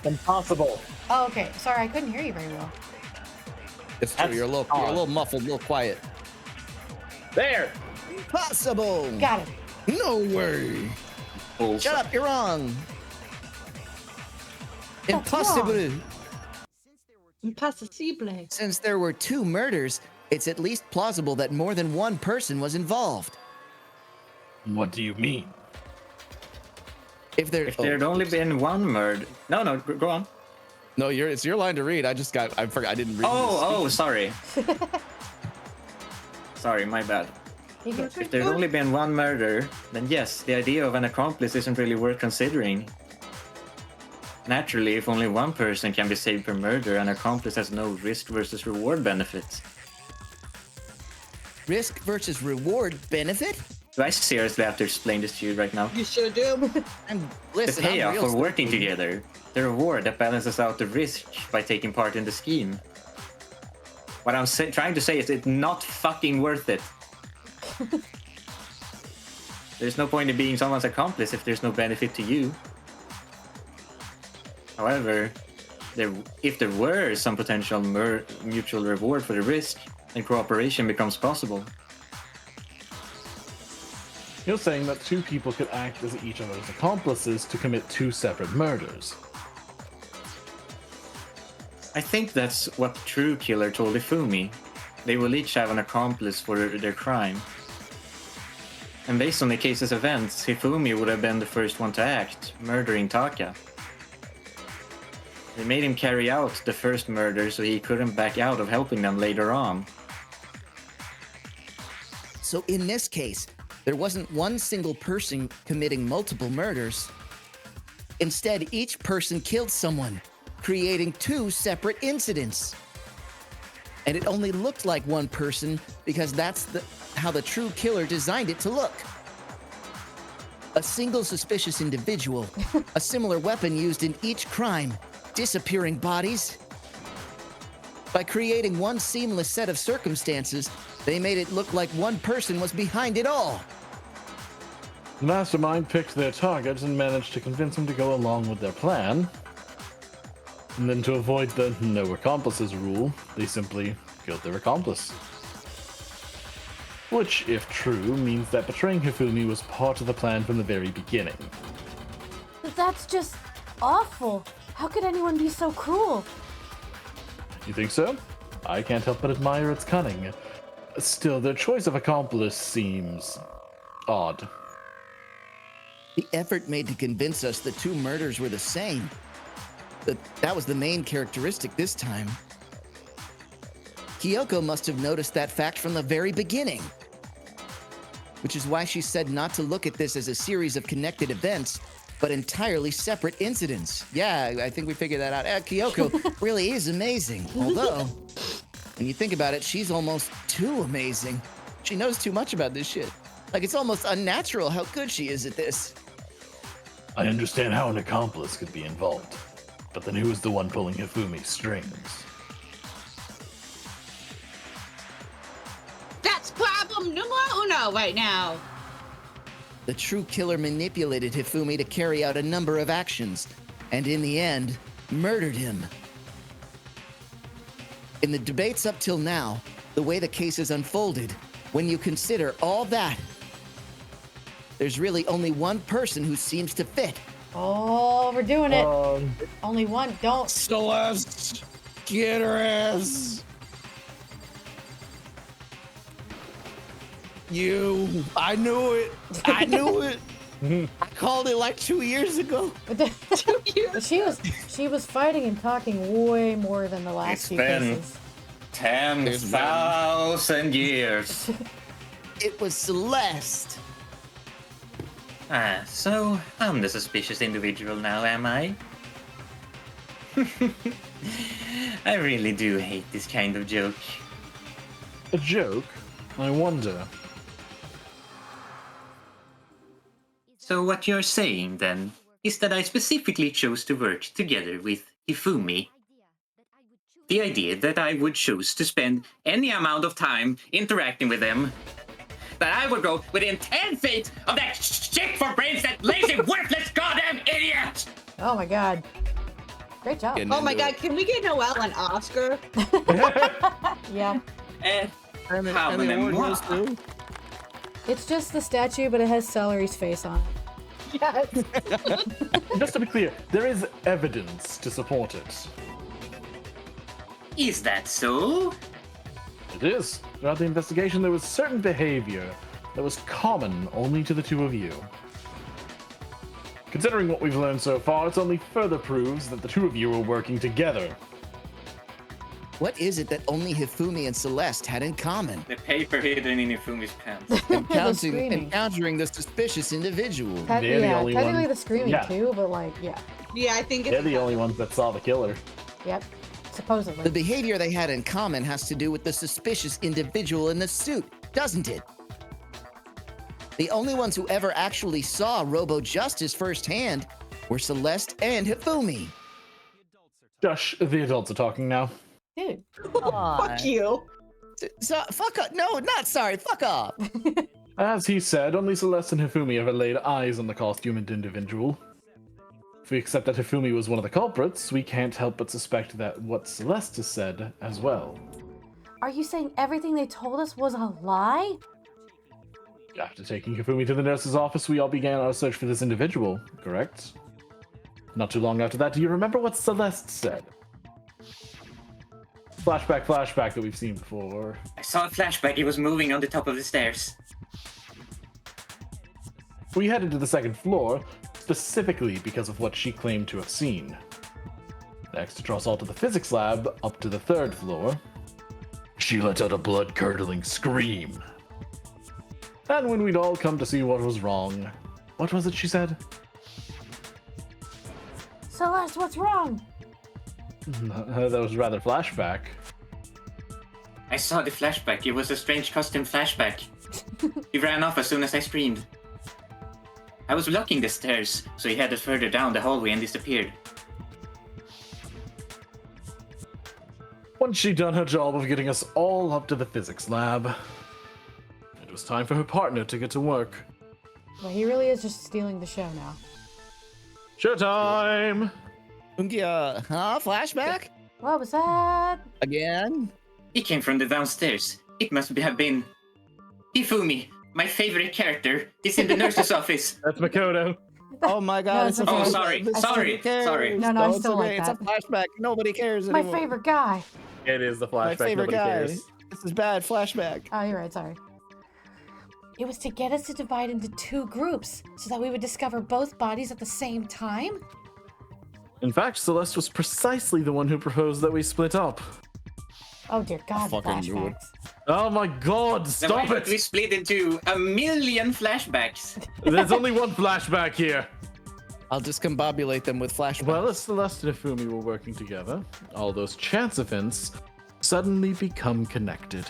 Impossible. Oh, okay. Sorry, I couldn't hear you very well. It's true. That's You're a little muffled, a little quiet. There! Impossible. Got it. No way. Shut up, you're wrong. That's Impossible. wrong. Impossible. Since there were two murders, it's at least plausible that more than one person was involved. What do you mean? If there, If there had only been one murder... No, go on. No, it's your line to read. I forgot. I didn't read. Oh, sorry. Sorry, my bad. You can If there had only been one murder, then yes, the idea of an accomplice isn't really worth considering. Naturally, if only one person can be saved per murder, an accomplice has no risk versus reward benefits. risk versus reward benefit? Do I seriously have to explain this to you right now? You sure do. And The listen, I'm payoff real for working stupid. together, the reward that balances out the risk by taking part in the scheme. What I'm trying to say is it's not fucking worth it. There's no point in being someone's accomplice if there's no benefit to you. However, if there were some potential mutual reward for the risk, then cooperation becomes possible. You're saying that two people could act as each other's accomplices to commit two separate murders. I think that's what the true killer told Ifumi. They will each have an accomplice for their crime. And based on the case's events, Hifumi would have been the first one to act, murdering Taka. They made him carry out the first murder so he couldn't back out of helping them later on. So in this case, there wasn't one single person committing multiple murders. Instead, each person killed someone, creating two separate incidents. And it only looked like one person because that's how the true killer designed it to look. A single suspicious individual, a similar weapon used in each crime, disappearing bodies. By creating one seamless set of circumstances, they made it look like one person was behind it all. The mastermind picked their targets and managed to convince them to go along with their plan. And then to avoid the no accomplices rule, they simply killed their accomplice. Which, if true, means that betraying Hifumi was part of the plan from the very beginning. But that's just awful. How could anyone be so cruel? You think so? I can't help but admire its cunning. Still, their choice of accomplice seems odd. The effort made to convince us the two murders were the same. That was the main characteristic this time. Kyoko must have noticed that fact from the very beginning. Which is why she said not to look at this as a series of connected events, but entirely separate incidents. Yeah, I think we figured that out. Kyoko really is amazing. Although, when you think about it, she's almost too amazing. She knows too much about this shit. Like, it's almost unnatural how good she is at this. I understand how an accomplice could be involved, but then who is the one pulling Hifumi's strings? That's problem numero uno right now. The true killer manipulated Hifumi to carry out a number of actions, and in the end, murdered him. In the debates up till now, the way the case has unfolded, when you consider all that, there's really only one person who seems to fit. Oh, we're doing it. Only one. Don't. Celeste, get her ass. I knew it. I knew it. I called it like 2 years ago. But she was fighting and talking way more than the last few cases. 10,000 years. It was Celeste. So I'm the suspicious individual now, am I? I really do hate this kind of joke. A joke? I wonder. So what you're saying, then, is that I specifically chose to work together with Hifumi. The idea that I would choose to spend any amount of time interacting with them, that I would go within 10 feet of that chick for brains, that lazy, worthless, goddamn idiot! Oh my god. Great job. Oh my god, can we get Noelle an Oscar? Yeah. Pardonnez-moi. It's just the statue, but it has Celery's face on it. Yes. Just to be clear, there is evidence to support it. Is that so? It is. Throughout the investigation, there was certain behavior that was common only to the two of you. Considering what we've learned so far, it's only further proves that the two of you were working together. What is it that only Hifumi and Celeste had in common? The paper hidden in Hifumi's pants. Encountering the suspicious individual. They're the only technically ones. the screaming Yeah. too, but like, yeah. Yeah, I think it's They're the only ones that saw the killer. Yep. Supposedly. The behavior they had in common has to do with the suspicious individual in the suit, doesn't it? The only ones who ever actually saw Robo Justice firsthand were Celeste and Hifumi. Josh, the adults are talking now. Dude. fuck you. So, fuck up. No, not sorry. Fuck off. As he said, only Celeste and Hifumi ever laid eyes on the costumed individual. If we accept that Hifumi was one of the culprits, we can't help but suspect that what Celeste has said as well. Are you saying everything they told us was a lie? After taking Hifumi to the nurse's office, we all began our search for this individual, correct? Not too long after that, do you remember what Celeste said? Flashback that we've seen before. I saw a flashback. He was moving on the top of the stairs. We headed to the second floor, specifically because of what she claimed to have seen. Next, to draw us all to the physics lab, up to the third floor. She let out a blood-curdling scream. And when we'd all come to see what was wrong, what was it she said? Celeste, what's wrong? That was rather flashback. I saw the flashback. It was a strange custom flashback. He ran off as soon as I screamed. I was blocking the stairs, so he headed further down the hallway and disappeared. Once she'd done her job of getting us all up to the physics lab, it was time for her partner to get to work. Well, he really is just stealing the show now. Showtime! Flashback? What was that? Again? He came from the downstairs. It must have been Hifumi, my favorite character, is in the nurse's office. That's Makoto. Oh my No, god. it's it's okay. Oh, sorry, this sorry, cares. sorry. No, I it's still like It's a that. flashback. Nobody cares My anymore. favorite guy. It is the My flashback. favorite Nobody guy. cares. This is bad flashback. Oh, you're right. Sorry. It was to get us to divide into 2 groups so that we would discover both bodies at the same time? In fact, Celeste was precisely the one who proposed that we split up. Oh dear God, fucking knew it. flashbacks. Oh my god, Then stop why don't we it! split into a million flashbacks? There's only one flashback here. I'll discombobulate them with flashbacks. Well, as Celeste and Ifumi were working together, all those chance events suddenly become connected.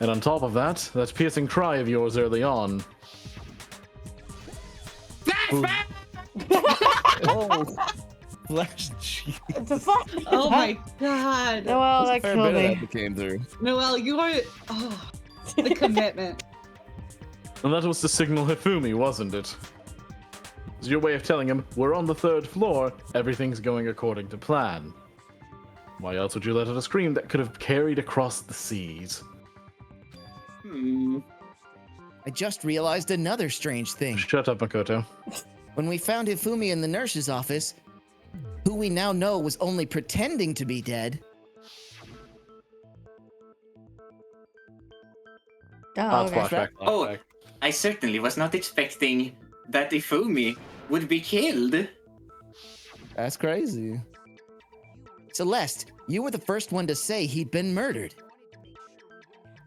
And on top of that piercing cry of yours early on. Flashback! oh, flash. The fuck? Oh my god. Noelle, that Fair killed bit of me. that came through. Noelle, you are the commitment. And that was to signal Hifumi, wasn't it? It was your way of telling him, we're on the 3rd floor, everything's going according to plan. Why else would you let out a scream that could have carried across the seas? I just realized another strange thing. Shut up, Makoto. When we found Hifumi in the nurse's office, who we now know was only pretending to be dead, Oh, okay. Flashback. Oh, I certainly was not expecting that Ifumi would be killed. That's crazy. Celeste, you were the first one to say he'd been murdered.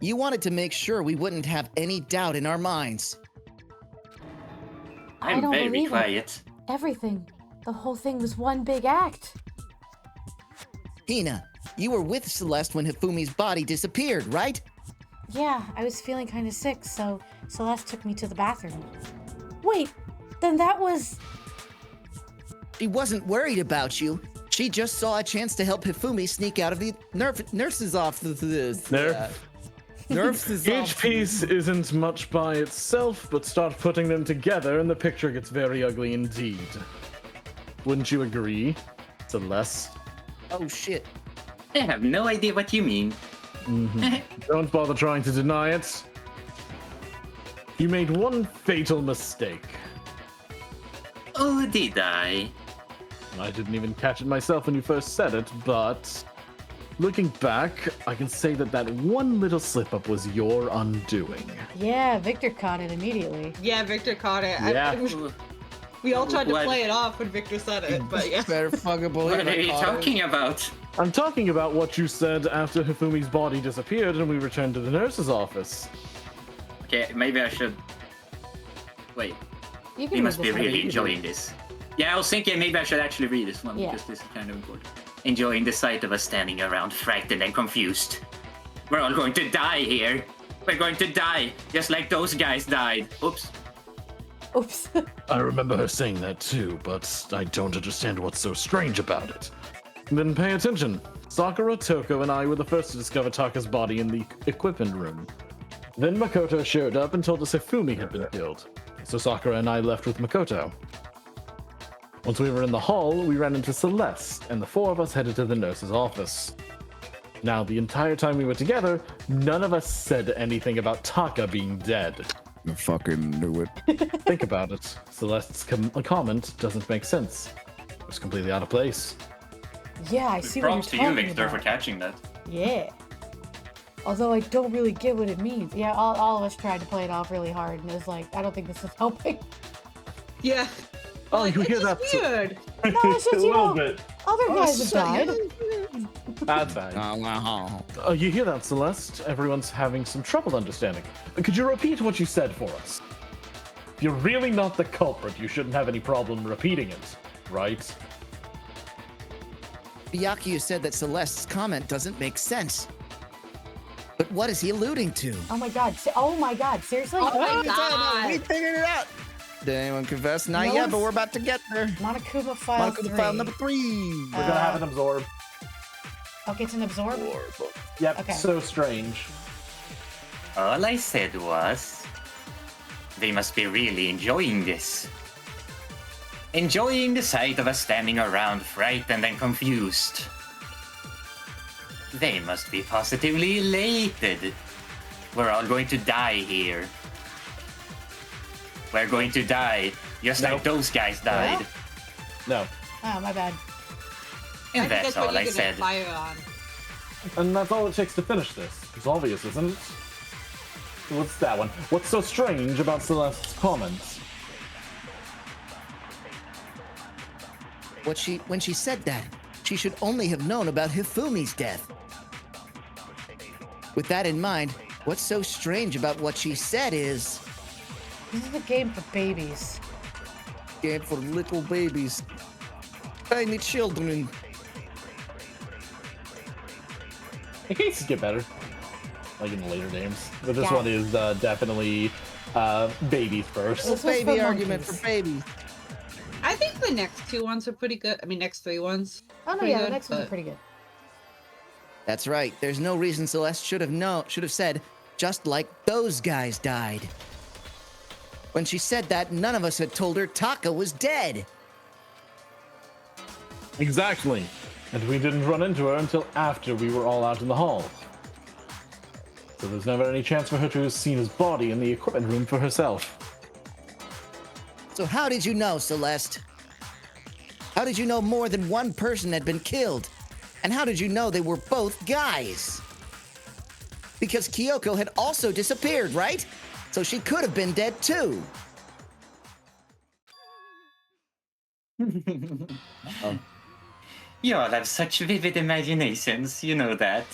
You wanted to make sure we wouldn't have any doubt in our minds. I I'm don't very believe it. quiet. Everything. The whole thing was one big act. Hina, you were with Celeste when Hifumi's body disappeared, right? Yeah, I was feeling kind of sick, so Celeste took me to the bathroom. Wait, then that was... She wasn't worried about you. She just saw a chance to help Hifumi sneak out of the nurse's office. Nerf. Nurse's Each office. piece isn't much by itself, but start putting them together and the picture gets very ugly indeed. Wouldn't you agree, Celeste? Oh shit. I have no idea what you mean. Don't bother trying to deny it. You made one fatal mistake. Oh, did I? I didn't even catch it myself when you first said it, but looking back, I can say that that one little slip-up was your undoing. Yeah, Victor caught it immediately. Yeah, Victor caught it. Yeah. We all tried to What? play it off when Victor said it, but yeah. Better fucking believe What are you talking about? I'm talking about what you said after Hifumi's body disappeared and we returned to the nurse's office. Okay, maybe I should. Wait, You can we read must be this one. really enjoying this. Yeah, I was thinking maybe I should actually read this one Yeah. because this is kind of important. Enjoying the sight of us standing around, frightened and confused. We're all going to die here. We're going to die, just like those guys died. Oops. Oops. I remember her saying that too, but I don't understand what's so strange about it. Then pay attention. Sakura, Toko, and I were the first to discover Taka's body in the equipment room. Then Makoto showed up and told us Hifumi had been killed. So Sakura and I left with Makoto. Once we were in the hall, we ran into Celeste, and the 4 of us headed to the nurse's office. Now, the entire time we were together, none of us said anything about Taka being dead. I fucking knew it. Think about it. Celeste's comment doesn't make sense. It was completely out of place. Yeah, I see what you're Props to talking you, Victor, about. for catching that. Yeah. Although I don't really get what it means. Yeah, all of us tried to play it off really hard, and it was like, I don't think this is helping. Yeah. Oh, Like, you it's hear just that? weird. No, it's just, A you little know, bit. other guys have died. That's fine. You hear that, Celeste? Everyone's having some trouble understanding. Could you repeat what you said for us? If you're really not the culprit, you shouldn't have any problem repeating it, right? Byakuya said that Celeste's comment doesn't make sense. But what is he alluding to? Oh my god. Oh my god. Seriously? Oh my We god. figured it out. Did anyone confess? Not No yet, one's- but we're about to get there. Monokuma file Monaco 3. file number 3. We're gonna have it absorb. Okay, it's an absorb? Yep, Okay. so strange. All I said was, they must be really enjoying this. Enjoying the sight of us standing around frightened and confused. They must be positively elated. We're all going to die here. We're going to die, just like those guys died. No. Oh, my bad. And I think that's what all you're I gonna said. fire on. And that's all it takes to finish this. It's obvious, isn't it? What's that one? What's so strange about Celeste's comments? When she said that, she should only have known about Hifumi's death. With that in mind, what's so strange about what she said is... This is a game for babies. Game for little babies. Tiny children. The cases get better, like in the later games. But this Yeah. one is definitely babies first. This was Baby for argument monkeys. for babies. I think the next 2 ones are pretty good. I mean, next 3 ones. Oh, no, Pretty yeah, the good, next one's but- pretty good. That's right. There's no reason Celeste should have said, just like those guys died. When she said that, none of us had told her Taka was dead. Exactly. And we didn't run into her until after we were all out in the hall. So there's never any chance for her to have seen his body in the equipment room for herself. So how did you know, Celeste? How did you know more than one person had been killed? And how did you know they were both guys? Because Kyoko had also disappeared, right? So she could have been dead too. You all have such vivid imaginations, you know that.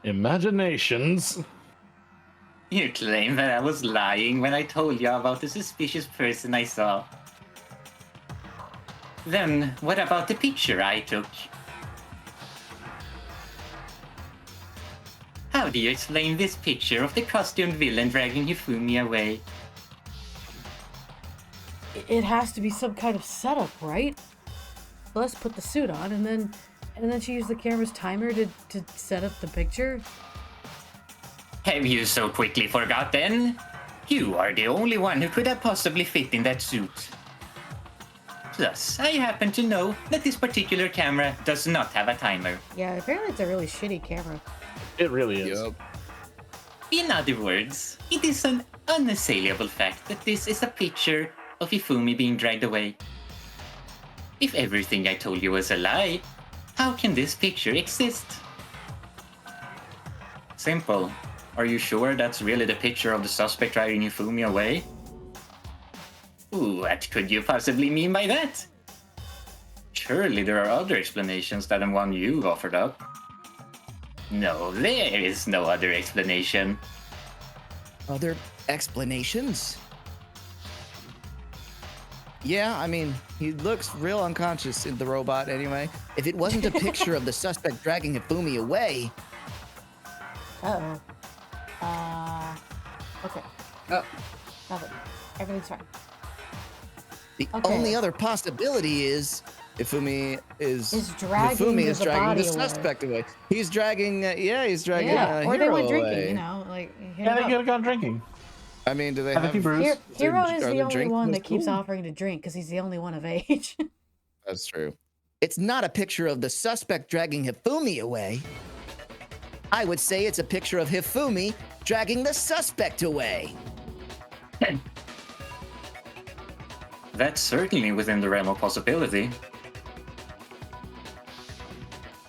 Imaginations? You claim that I was lying when I told you about the suspicious person I saw. Then, what about the picture I took? How do you explain this picture of the costumed villain dragging Hifumi away? It has to be some kind of setup, right? Let's put the suit on, and then she used the camera's timer to set up the picture. Have you so quickly forgotten? You are the only one who could have possibly fit in that suit. Plus, I happen to know that this particular camera does not have a timer. Yeah, apparently it's a really shitty camera. It really is. Yup. In other words, it is an unassailable fact that this is a picture of Hifumi being dragged away. If everything I told you was a lie, how can this picture exist? Simple. Are you sure that's really the picture of the suspect dragging Hifumi away? What could you possibly mean by that? Surely there are other explanations than the one you offered up. No, there is no other explanation. Other explanations? Yeah, I mean, he looks real unconscious in the robot anyway. If it wasn't a picture of the suspect dragging Hifumi away, Uh-oh. Okay. Oh. Nothing. Everything's fine. the Okay. only other possibility is Hifumi is dragging Hifumi is the dragging body the away. suspect away. He's dragging, he's dragging Yeah, or they Hero went drinking, away. you know, like hit Yeah, it they up. could have gone drinking. I mean, do they Have a have? few brews. Hero Are is there the only drinks one in that keeps school? offering to drink because he's the only one of age. That's true. It's not a picture of the suspect dragging Hifumi away. I would say it's a picture of Hifumi dragging the suspect away. That's certainly within the realm of possibility.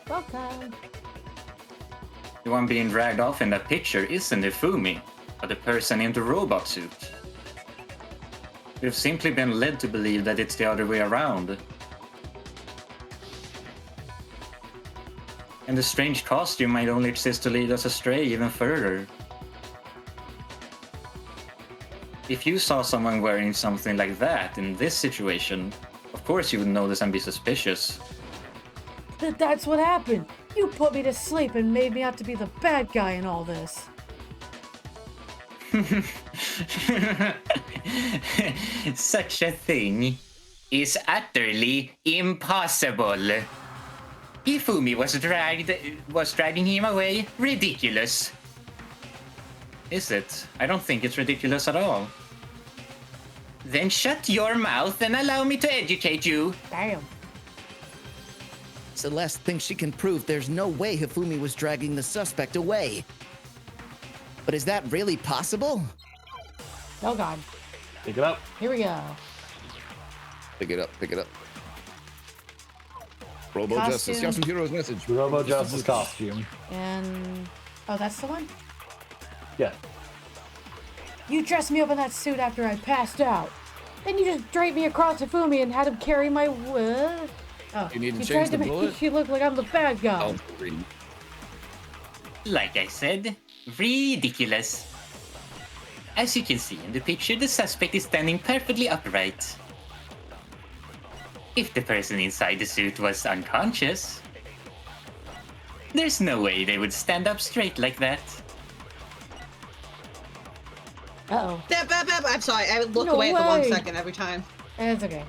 Welcome. The one being dragged off in that picture isn't Hifumi, but the person in the robot suit. We've simply been led to believe that it's the other way around. And the strange costume might only exist to lead us astray even further. If you saw someone wearing something like that in this situation, of course you would notice and be suspicious. That's what happened. You put me to sleep and made me out to be the bad guy in all this. Such a thing is utterly impossible. Hifumi was dragging him away. Ridiculous. Is it? I don't think it's ridiculous at all. Then shut your mouth and allow me to educate you. Damn. Celeste thinks she can prove there's no way Hifumi was dragging the suspect away. But is that really possible? Oh God. Pick it up. Here we go. Pick it up. Pick it up. Robo Justice. Costume. Yasuhiro's message. Robo Justice costume. And oh, that's the one. Yeah. You dressed me up in that suit after I passed out. Then you just draped me across Hifumi and had him carry my what? Oh, You need to you change tried the to make bullet? you look like I'm the bad guy. Oh, green. Like I said, ridiculous. As you can see in the picture, the suspect is standing perfectly upright. If the person inside the suit was unconscious, there's no way they would stand up straight like that. Uh-oh. I'm sorry. I look No away at the wrong way. second every time. It's okay.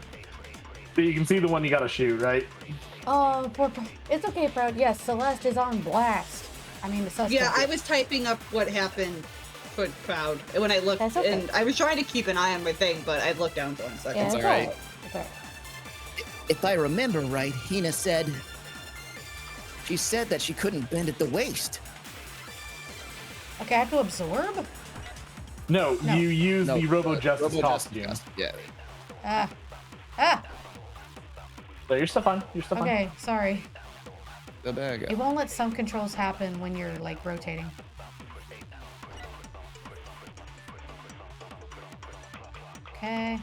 So you can see the one you gotta shoot, right? Oh, it's okay, Proud. Yes, Celeste is on blast. I mean, the suspect. Yeah, I was typing up what happened for Proud when I looked, That's okay. and I was trying to keep an eye on my thing, but I looked down for 1 second. Yeah, it's all right. It's all right. If I remember right, Hina said... She said that she couldn't bend at the waist. Okay, I have to absorb? No, No. you use No, the Robo Justice costume. Yeah. Ah. Ah. So you're still fine. You're still fine. Okay, sorry. The bag. It won't let some controls happen when you're, like, rotating. Okay.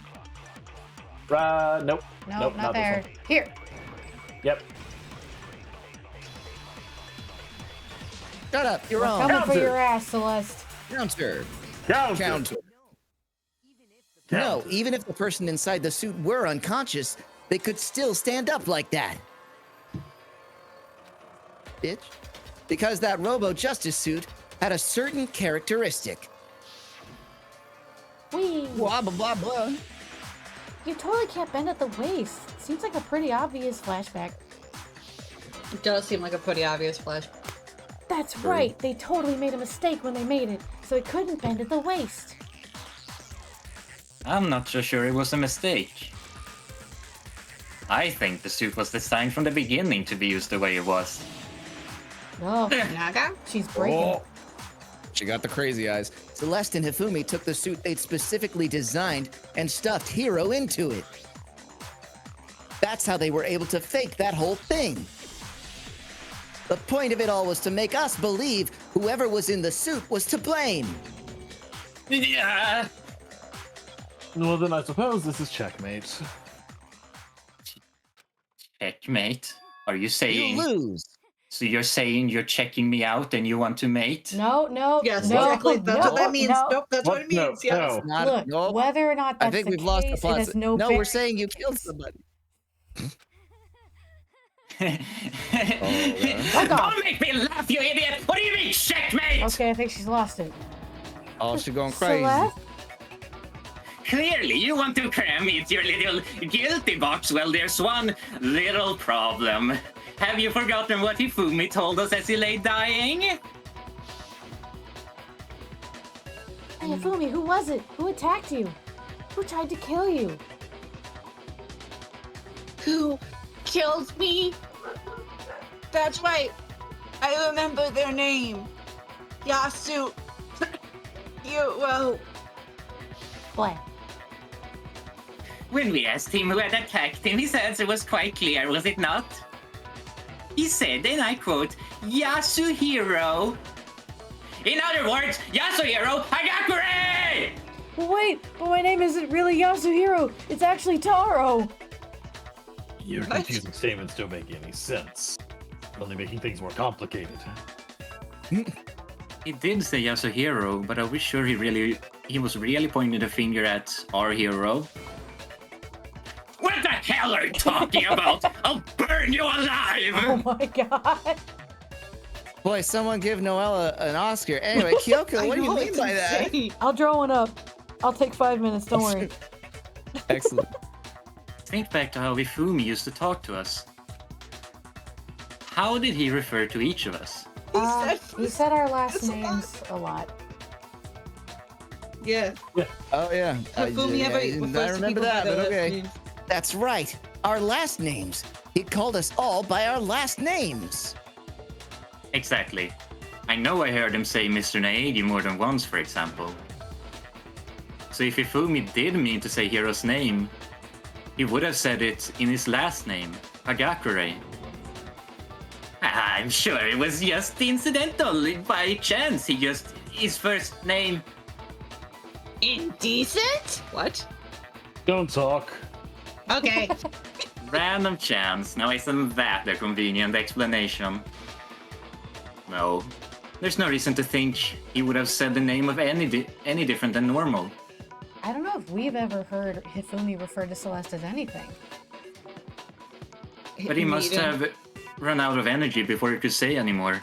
Nope. Nope, not this there. one. Here. Yep. Shut up, you're We're wrong. coming for Counter. your ass, Celeste. Counter. Counter. No, even if the person inside the suit were unconscious, they could still stand up like that. Bitch. Because that Robo Justice suit had a certain characteristic. Whee! Blah, blah, blah, blah. You totally can't bend at the waist. Seems like a pretty obvious flashback. It does seem like a pretty obvious flash. That's right. They totally made a mistake when they made it, so it couldn't bend at the waist. I'm not so sure it was a mistake. I think the suit was designed from the beginning to be used the way it was. No, Naga? she's breaking. Oh. She got the crazy eyes. Celeste and Hifumi took the suit they'd specifically designed and stuffed Hiro into it. That's how they were able to fake that whole thing. The point of it all was to make us believe whoever was in the suit was to blame. Yeah. Well, then I suppose this is checkmate. Checkmate? Are you saying? You lose. So you're saying you're checking me out and you want to mate? No, no, Yes, no, exactly. That's no, what that means. no. Nope, that's what it No, means. Yes. no. Not, Look, nope. whether or not that's I think the we've lost the case, it plot. has no No, bear- we're saying you killed somebody. Fuck off. Don't make me laugh, you idiot! What do you mean, checkmate? Okay, I think she's lost it. Oh, she going crazy. Celeste? Clearly, you want to cram me into your little guilty box. Well, there's one little problem. Have you forgotten what Hifumi told us as he lay dying? Hey, Fumi, who was it? Who attacked you? Who tried to kill you? Who killed me? That's right. I remember their name. Yasu. Hiro. Blah. When we asked him who had attacked him, his answer was quite clear, was it not? He said, and I quote, Yasuhiro. In other words, Yasuhiro Hagakure! Wait, but my name isn't really Yasuhiro. It's actually Taro. Your confusing statements don't make any sense. Only making things more complicated. He did say Yasuhiro, but are we sure he was really pointing the finger at our hero? What the hell are you talking about? I'll burn you alive! Oh my god. Boy, someone give Noelle an Oscar. Anyway, Kyoko, what do you mean by that? I'll draw one up. I'll take 5 minutes, don't worry. Excellent. Think back to how Hifumi used to talk to us. How did he refer to each of us? He said our last names a lot. Yeah. Oh, yeah. Hifumi ever I refers to remember people that, by their but last okay. names. That's right. Our last names. He called us all by our last names. Exactly. I know I heard him say Mr. Naegi more than once, for example. So if Hifumi did mean to say Hiro's name, he would have said it in his last name, Hagakure. I'm sure it was just incidental, by chance. His first name. Indecent? What? Don't talk. Okay. Random chance. Now isn't that a convenient explanation? No. There's no reason to think he would have said the name of any different than normal. I don't know if we've ever heard Hifumi refer to Celeste as anything. But he must have run out of energy before he could say anymore.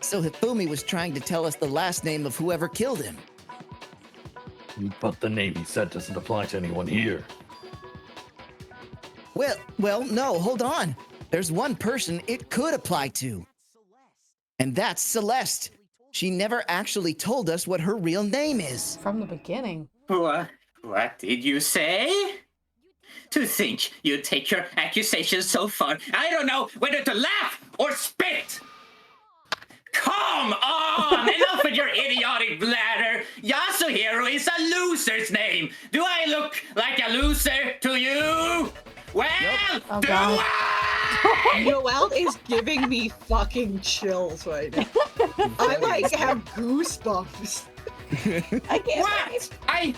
So Hifumi was trying to tell us the last name of whoever killed him. But the name he said doesn't apply to anyone here. Well, no, hold on. There's one person it could apply to. And that's Celeste. She never actually told us what her real name is. From the beginning. What did you say? To think you'd take your accusations so far, I don't know whether to laugh or spit! Come on! Enough with your idiotic bladder! Yasuhiro is a loser's name! Do I look like a loser to you? Well, Oh, do God. I? Noelle is giving me fucking chills right now. I like have goosebumps. I can't. What? I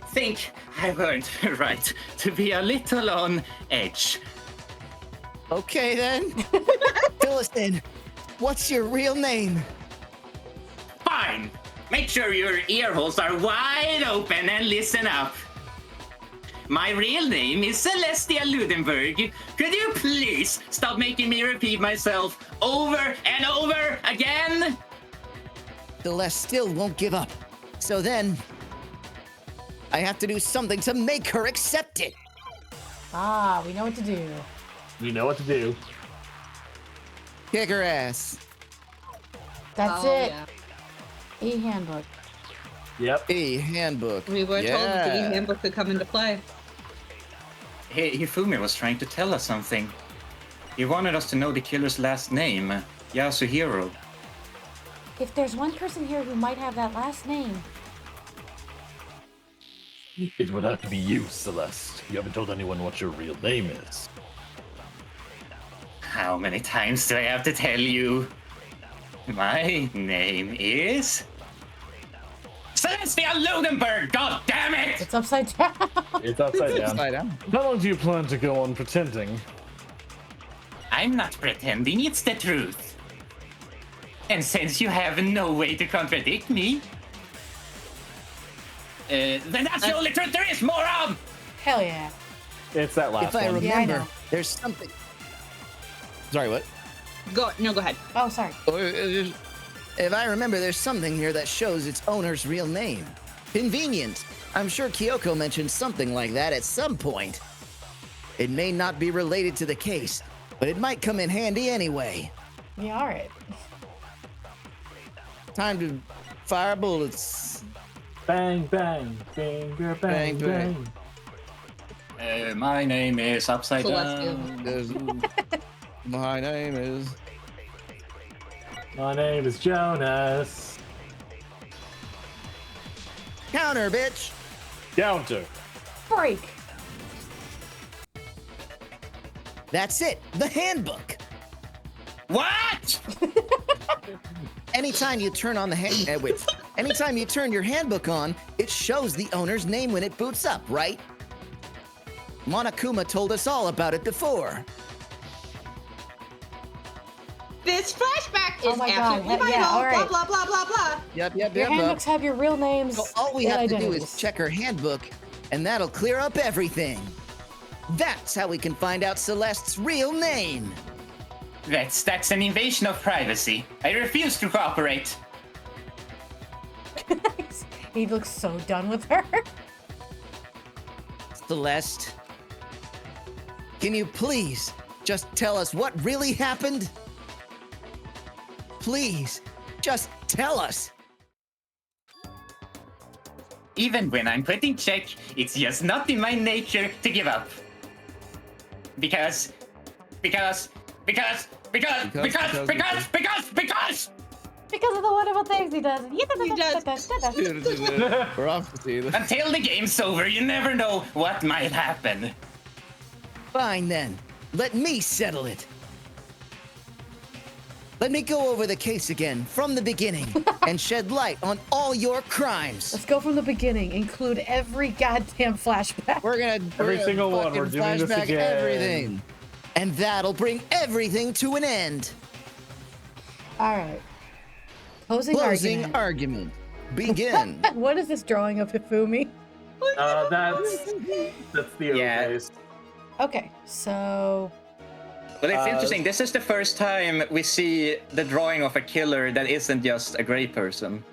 think I've earned the right to be a little on edge. Okay then. Fill us in. What's your real name? Fine. Make sure your ear holes are wide open and listen up. My real name is Celestia Ludenberg. Could you please stop making me repeat myself over and over again? Celeste still won't give up. So then, I have to do something to make her accept it. Ah, we know what to do. You know what to do. Kick her ass. That's Oh, it. yeah. E-handbook. Yep. Handbook. We were told that the handbook could come into play. Hey, Hifumi was trying to tell us something. He wanted us to know the killer's last name, Yasuhiro. If there's one person here who might have that last name. It would have to be you, Celeste. You haven't told anyone what your real name is. How many times do I have to tell you? My name is Celestia Ludenberg, god damn it! It's upside down. It's upside down. Upside down. How long do you plan to go on pretending? I'm not pretending, it's the truth. And since you have no way to contradict me, then that's the only truth there is, moron! Hell yeah. It's that last If I one. Yeah, I remember, know. there's something. Sorry, what? Go ahead. Oh, sorry. If I remember, there's something here that shows its owner's real name. Convenient. I'm sure Kyoko mentioned something like that at some point. It may not be related to the case, but it might come in handy anyway. Yeah, all right. Time to fire bullets. Bang, bang, finger, bang, Bang, bang. My name is Upside Celestia. Down. My name is. My name is Jonas. Counter, bitch! Counter. Break. That's it, the handbook. What? Anytime you turn on the anytime you turn your handbook on, it shows the owner's name when it boots up, right? Monokuma told us all about it before. This flashback is Oh my God. absolutely Yeah, vital. all right. Blah blah blah blah blah. Yep. Your handbooks have your real names. So all we and have to do is identities. check her handbook, and that'll clear up everything. That's how we can find out Celeste's real name. That's an invasion of privacy. I refuse to cooperate. He looks so done with her. Celeste, can you please just tell us what really happened? Please, just tell us. Even when I'm put in check, it's just not in my nature to give up. Because Because. Because of the wonderful things he does. We're off to see this. Until the game's over, you never know what might happen. Fine then. Let me settle it. Let me go over the case again from the beginning and shed light on all your crimes. Let's go from the beginning. Include every goddamn flashback. We're gonna Every gonna single one, fucking we're doing this flashback again. Everything. And that'll bring everything to an end. All right. Closing argument. Argument. Begin. What is this drawing of Hifumi? That's Theo Yeah. face. Okay, so But it's interesting. This is the first time we see the drawing of a killer that isn't just a gray person.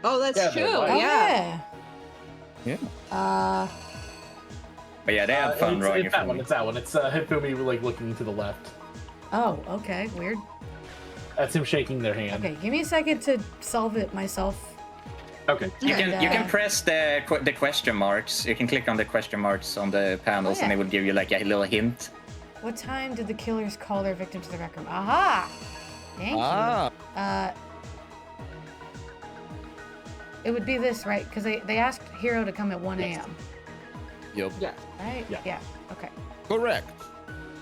Oh, that's Yeah, true. they're white. oh, Yeah. yeah. Yeah. But yeah, they had fun drawing it's that it. one. It's that one. It's Hifumi like looking to the left. Oh, okay, weird. That's him shaking their hand. Okay, give me a second to solve it myself. Okay. You can And, you can press the question marks. You can click on the question marks on the panels, Oh, yeah. and it would give you like a little hint. What time did the killers call their victim to the rec room? Aha! Thank you. It would be this, right? Because they asked Hero to come at 1 a.m. Yep. Yeah. Right? Yeah. Okay. Correct.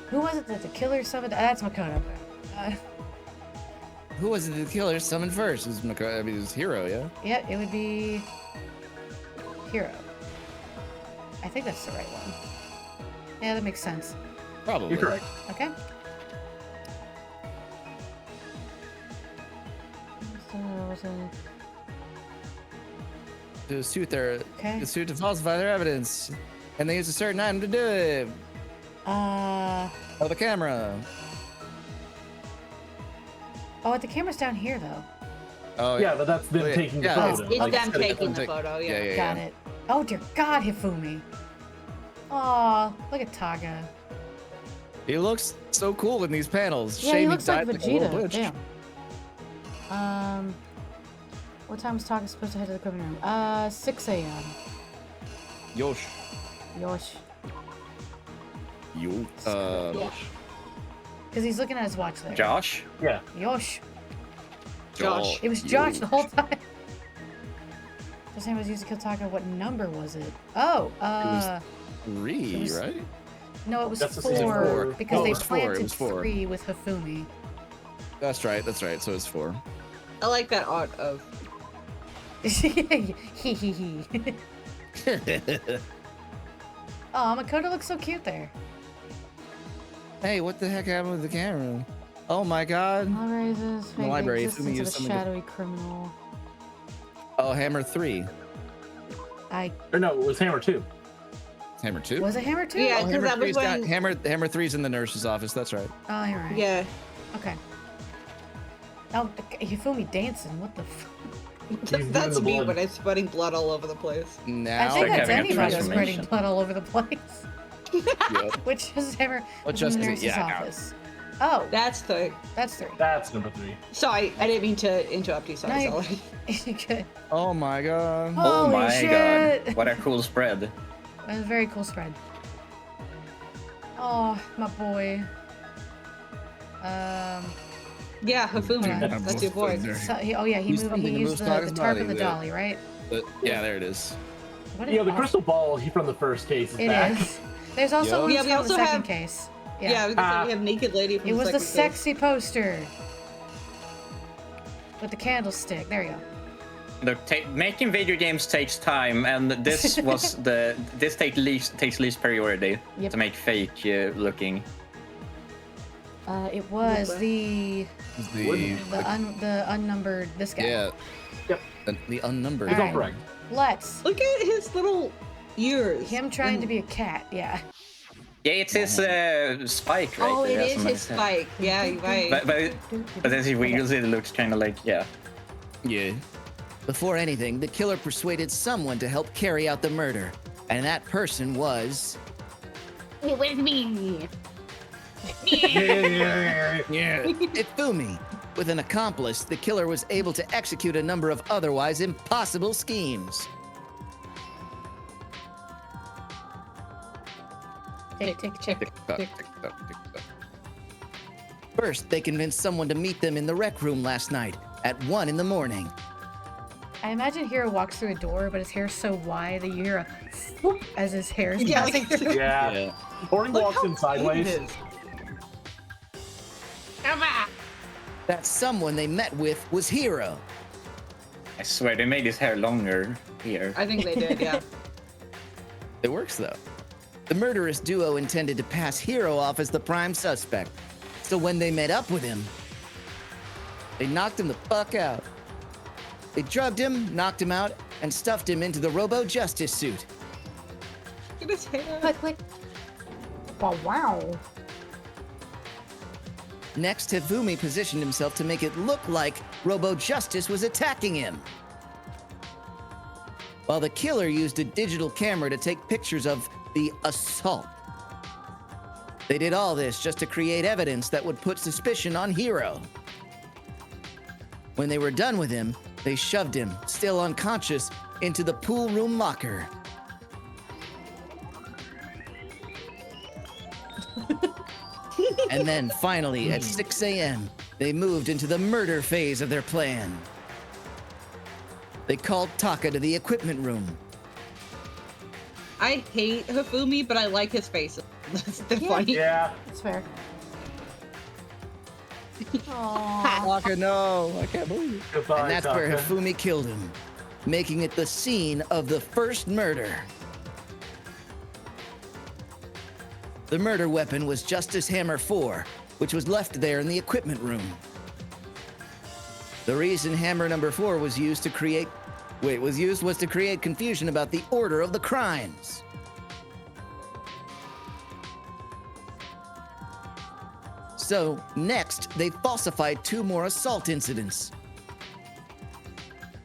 Who was it that the killer summoned? That's Makoto. Who was it the killer summoned first? It was it was Hero, yeah? Yeah, it would be Hero. I think that's the right one. Yeah, that makes sense. Probably. You're correct. Okay. So, was it- To suit their Okay. to suit to falsify their evidence. And they use a certain item to do it. Oh, the camera. Oh, the camera's down here though. Oh Yeah, but that's them Wait, taking the yeah, photo. It's Like, them instead of- taking the photo, yeah. Yeah. Got it. Oh dear God, Hifumi. Aw, look at Taga. He looks so cool in these panels. Yeah, Shame he looks like died a little Vegeta. bitch. Damn. What time was Taga supposed to head to the equipment room? 6 a.m. Yosh. Yosh. Yo. Because he's looking at his watch there. Josh? Yeah. Yosh. Josh. It was Josh the whole time. The same was used to kill Taga. What number was it? Oh, Three, it was- right? no, it was That's the season 4 four. because Oh, it they was four, it planted was four. 3 with Hifumi. That's right. So it's 4. I like that art of. Hee hee hee. Oh, Makoto looks so cute there. Hey, what the heck happened with the camera? Oh my god. All raises the library, the Hifumi existence used of a something to- shadowy criminal. Oh, Hammer 3. Or no, it was Hammer 2. Hammer 2? Was it Hammer 2? Yeah, Oh, 'cause Hammer that was 3's got when- Hammer 3's in the nurse's office. That's right. Oh, you're right. Yeah. Okay. Oh, Hifumi dancing. What the f... doing That's the me blood. when I'm spreading blood all over the place. Now I think like that's having a anybody transformation. spreading blood all over the place. Yep. Which is Hammer What was in just the is it? nurse's Yeah, I know. office. Oh, That's the. that's 3. That's number 3. Sorry, I didn't mean to interrupt you. Sorry, No, you- Solid. you good. Oh my god. Oh Holy my shit. god. What a cool spread. That was a very cool spread. Oh, my boy. Yeah, Hifumi. Yeah. That's your boy. So, oh yeah, he Use moved. something He to used move the Taga's tarp of body, the yeah. dolly, right? But, yeah, there it is. What You know, the oh, crystal ball from the first case is It back. is. There's also Yup. loose Yeah, we from the also second have- case. Yeah, Yeah. I was gonna say we have naked lady from It the was the second case. sexy poster with the candlestick. There you go. Look, making video games takes time, and this was this takes least priority Yep. to make fake looking. It was the The unnumbered. This guy. yeah. Yep. The unnumbered. It's all Alright. correct. Let's. Look at his little ears. Him trying to be a cat. Yeah. Yeah, it's his spike, right? Oh, it there, is somebody his said. spike. Yeah, you're right. But as he wiggles it, it looks kind of like, yeah. Yeah. Before anything, the killer persuaded someone to help carry out the murder. And that person was... It was me. Yeah. Ifumi. With an accomplice, the killer was able to execute a number of otherwise impossible schemes. Tick tick tick. Tick tock, tick tock, tick tock. First, they convinced someone to meet them in the rec room last night at 1 in the morning. I imagine Hiro walks through a door, but his hair's so wide that you hear a whoop as his hair is Yeah, passing through. Yeah. Or he walks in sideways. Come on. That someone they met with was Hiro. I swear they made his hair longer here. I think they did, yeah. It works though. The murderous duo intended to pass Hiro off as the prime suspect. So when they met up with him, they knocked him the fuck out. They drugged him, knocked him out, and stuffed him into the Robo Justice suit. Look at his hair. Click, click. Wow. Next, Hifumi positioned himself to make it look like Robo Justice was attacking him, while the killer used a digital camera to take pictures of the assault. They did all this just to create evidence that would put suspicion on Hiro. When they were done with him, they shoved him, still unconscious, into the pool room locker. And then finally, at 6 a.m., they moved into the murder phase of their plan. They called Taka to the equipment room. I hate Hifumi, but I like his face. That's funny. Yeah. That's fair. Aww. Taka, no, I can't believe it. Goodbye, And that's where Taka. Hifumi killed him, making it the scene of the first murder. The murder weapon was Justice Hammer 4, which was left there in the equipment room. The reason Hammer number 4 was used to create was to create confusion about the order of the crimes. So, next, they falsified 2 more assault incidents.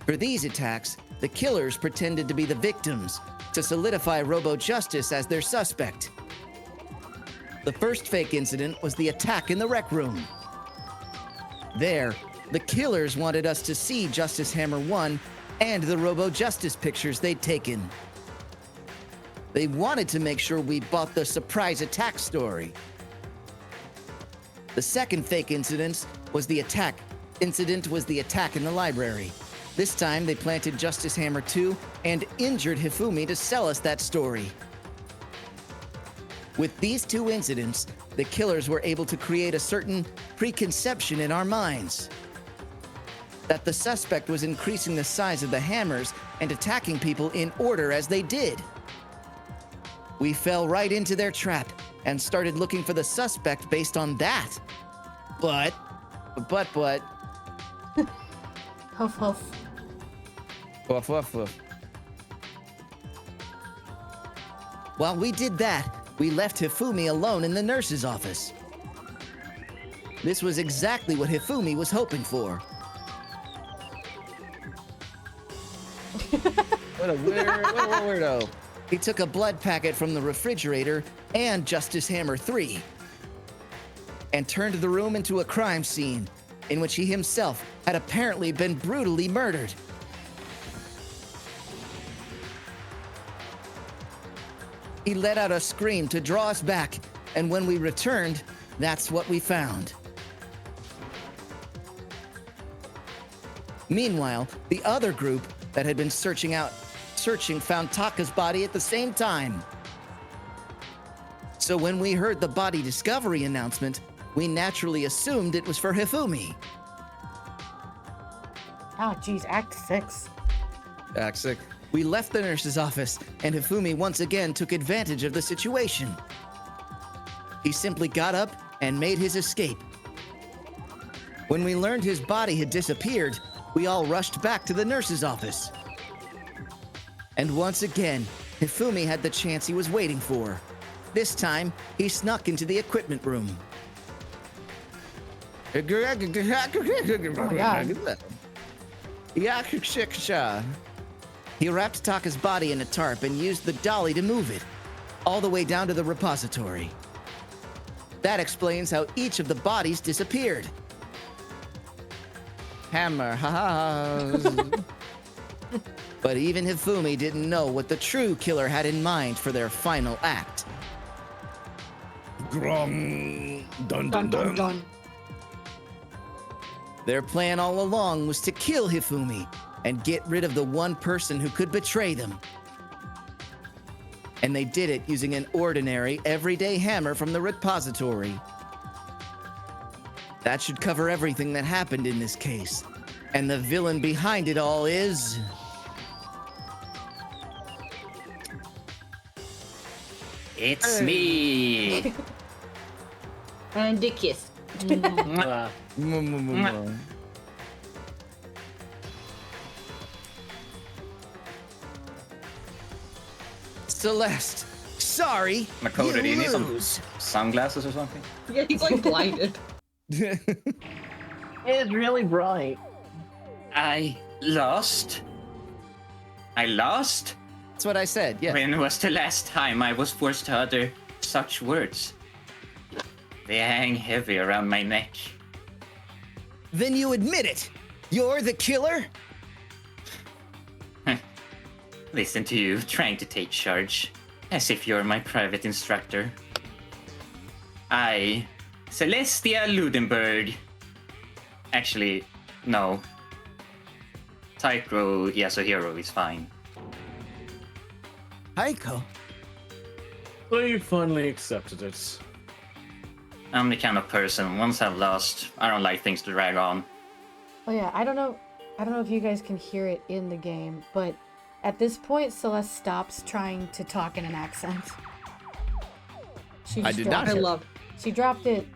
For these attacks, the killers pretended to be the victims to solidify Robo Justice as their suspect. The first fake incident was the attack in the rec room. There, the killers wanted us to see Justice Hammer 1 and the Robo Justice pictures they'd taken. They wanted to make sure we bought the surprise attack story. The second fake incident was the attack in the library. This time, they planted Justice Hammer 2 and injured Hifumi to sell us that story. With these 2 incidents, the killers were able to create a certain preconception in our minds that the suspect was increasing the size of the hammers and attacking people in order as they did. We fell right into their trap and started looking for the suspect based on that. But... Huff, huff. Woof, woof, woof. While we did that, we left Hifumi alone in the nurse's office. This was exactly what Hifumi was hoping for. What a weirdo. He took a blood packet from the refrigerator and Justice Hammer 3 and turned the room into a crime scene in which he himself had apparently been brutally murdered. He let out a scream to draw us back, and when we returned, that's what we found. Meanwhile, the other group that had been searching found Taka's body at the same time. So when we heard the body discovery announcement, we naturally assumed it was for Hifumi. Oh, geez, Act 6. Act 6. We left the nurse's office, and Hifumi once again took advantage of the situation. He simply got up and made his escape. When we learned his body had disappeared, we all rushed back to the nurse's office. And once again, Hifumi had the chance he was waiting for. This time, he snuck into the equipment room. Oh my god. He wrapped Taka's body in a tarp and used the dolly to move it, all the way down to the repository. That explains how each of the bodies disappeared. Hammer, ha. But even Hifumi didn't know what the true killer had in mind for their final act. Dun, dun, dun. Their plan all along was to kill Hifumi and get rid of the one person who could betray them. And they did it using an ordinary, everyday hammer from the repository. That should cover everything that happened in this case. And the villain behind it all is... It's me. And a kiss. Celeste, sorry. Makoto, do you need some lose. sunglasses or something? Yeah, he's like blinded. It's really bright. I lost. I lost? That's what I said, yeah. When was the last time I was forced to utter such words? They hang heavy around my neck. Then you admit it. You're the killer? Listen to you trying to take charge, as if you're my private instructor. I, Celestia Ludenberg. Actually, no. Taiko Yasuhiro is fine. Heiko? So you finally accepted it. I'm the kind of person, once I've lost, I don't like things to drag on. Oh yeah, I don't know if you guys can hear it in the game, but at this point Celeste stops trying to talk in an accent. She I just did not. dropped it. I love. She dropped it.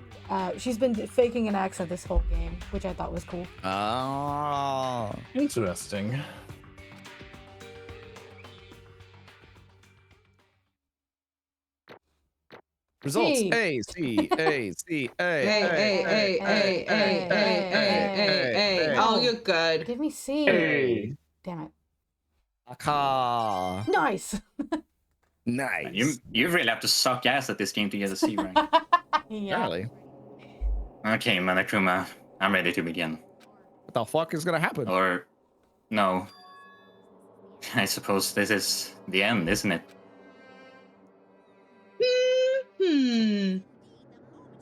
She's been faking an accent this whole game, which I thought was cool. Oh. Interesting. Results C. A, C, A, C, A. Hey. Oh, you're good. Give me C. Hey. Damn it. Aka. Nice. Nice. You really have to suck ass at this game to get a C rank. Yeah. Really? Okay, Monokuma, I'm ready to begin. What the fuck is gonna happen? Or, no. I suppose this is the end, isn't it?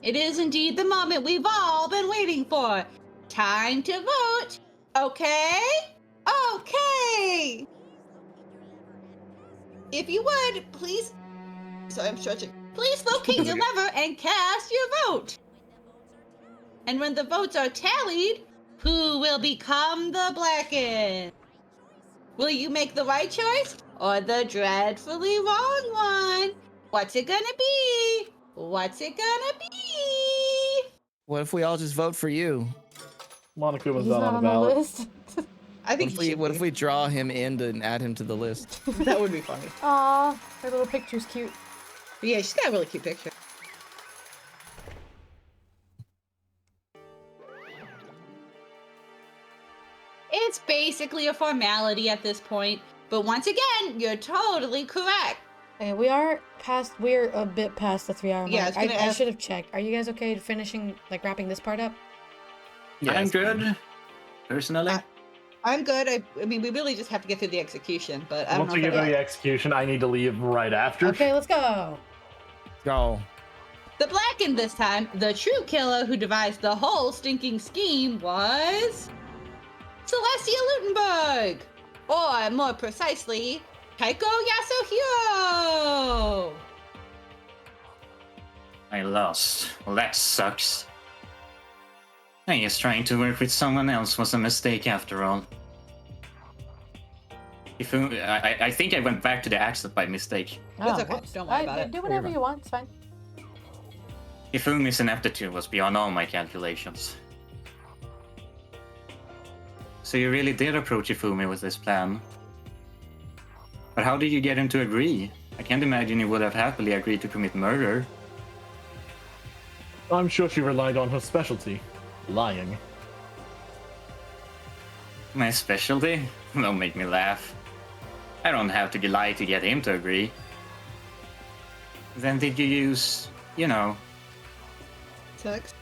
It is indeed the moment we've all been waiting for. Time to vote. Okay? Okay. If you would, please. Sorry, I'm stretching. Please locate your lever and cast your vote. And when the votes are tallied, who will become the Blackened? Will you make the right choice or the dreadfully wrong one? What's it gonna be? What's it gonna be? What if we all just vote for you? Monokuma's He's not on the the ballot. list. I think What if we draw him in and add him to the list? that would be funny. Aw, her little picture's cute. But yeah, she's got a really cute picture. It's basically a formality at this point, but once again, you're totally correct. Okay, we're a bit past the 3 hour mark. Yeah, I was gonna I ask- should have checked. Are you guys okay finishing, wrapping this part up? I'm good, personally. I'm good. I mean, we really just have to get through the execution, but I don't Once know. we if get to that- the execution, I need to leave right after. Okay, let's go. Go. The Blackened this time, the true killer who devised the whole stinking scheme was Celestia Lutenberg, or more precisely, Taiko Yasuhiro. I lost. Well, that sucks. I guess trying to work with someone else was a mistake after all. I think I went back to the accent by mistake. It's okay, whoops. don't worry about it. Do whatever you want. It's fine. Ifumi's ineptitude was beyond all my calculations. So you really did approach Ifumi with this plan. But how did you get him to agree? I can't imagine he would have happily agreed to commit murder. I'm sure she relied on her specialty, lying. My specialty? Don't make me laugh. I don't have to lie to get him to agree. Then did you use, Sex.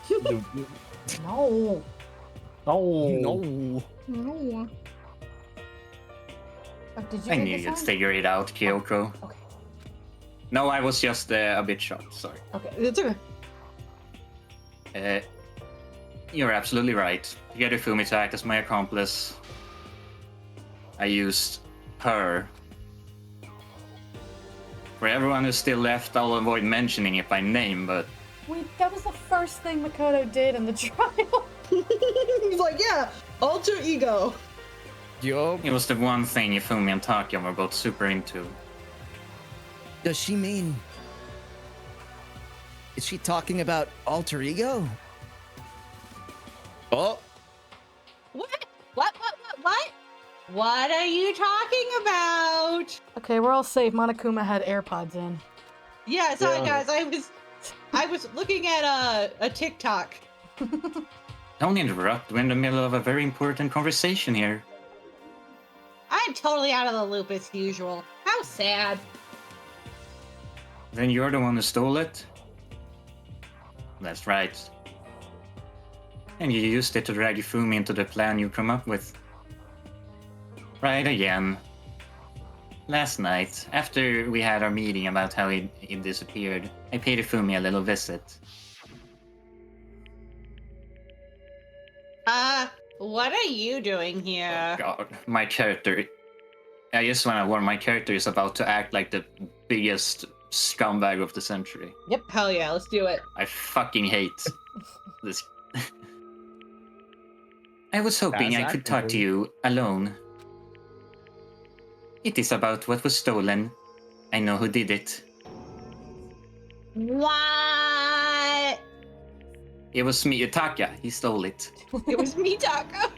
No. Oh. No. No. Oh, did you I make knew the you'd sound? figure it out, Kyoko. Okay. No, I was just a bit shocked, sorry. Okay. It's okay. You're absolutely right. To get Ifumi to act as my accomplice, I used her. For everyone who's still left, I'll avoid mentioning it by name, but That was the first thing Makoto did in the trial. He's like, yeah, alter ego. Yo, it was the one thing Ifumi and Takia were both super into. Does she mean... Is she talking about alter ego? oh, What? What? What are you talking about? Okay, we're all safe. Monokuma had AirPods in. Yeah, sorry Yeah. guys, I was looking at a TikTok. Don't interrupt. We're in the middle of a very important conversation here. I'm totally out of the loop as usual. How sad. Then you're the one who stole it? That's right. And you used it to drag Ifumi into the plan you come up with. Right again. Last night, after we had our meeting about how he disappeared, I paid Ifumi a little visit. What are you doing here? God, my character. I just want to warn, my character is about to act like the biggest scumbag of the century. Yep, hell yeah, let's do it. I fucking hate this. I was hoping That's I could talk to acting. you alone. It is about what was stolen. I know who did it. What? It was me, Taka. He stole it. It was me, Taco.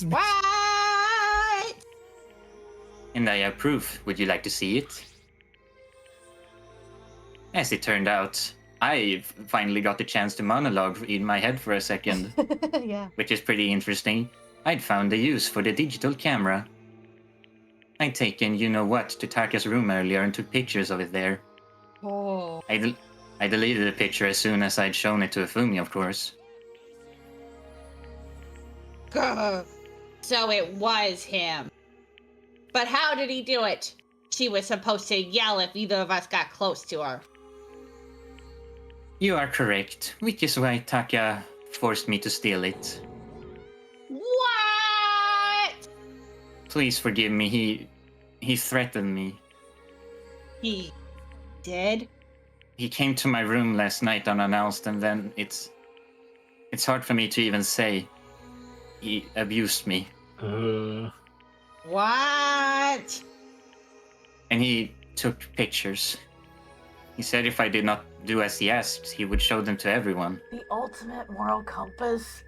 What? And I have proof. Would you like to see it? As it turned out, I finally got the chance to monologue in my head for a second, Yeah. which is pretty interesting. I'd found a use for the digital camera. I'd taken you-know-what to Taka's room earlier and took pictures of it there. Oh. I deleted the picture as soon as I'd shown it to Ifumi, of course. Grr. So it was him. But how did he do it? She was supposed to yell if either of us got close to her. You are correct, which is why Taka forced me to steal it. What? Please forgive me, he threatened me. He did? He came to my room last night unannounced, and then it's hard for me to even say. He abused me. What? And he took pictures. He said if I did not do as he asked, he would show them to everyone. The ultimate moral compass.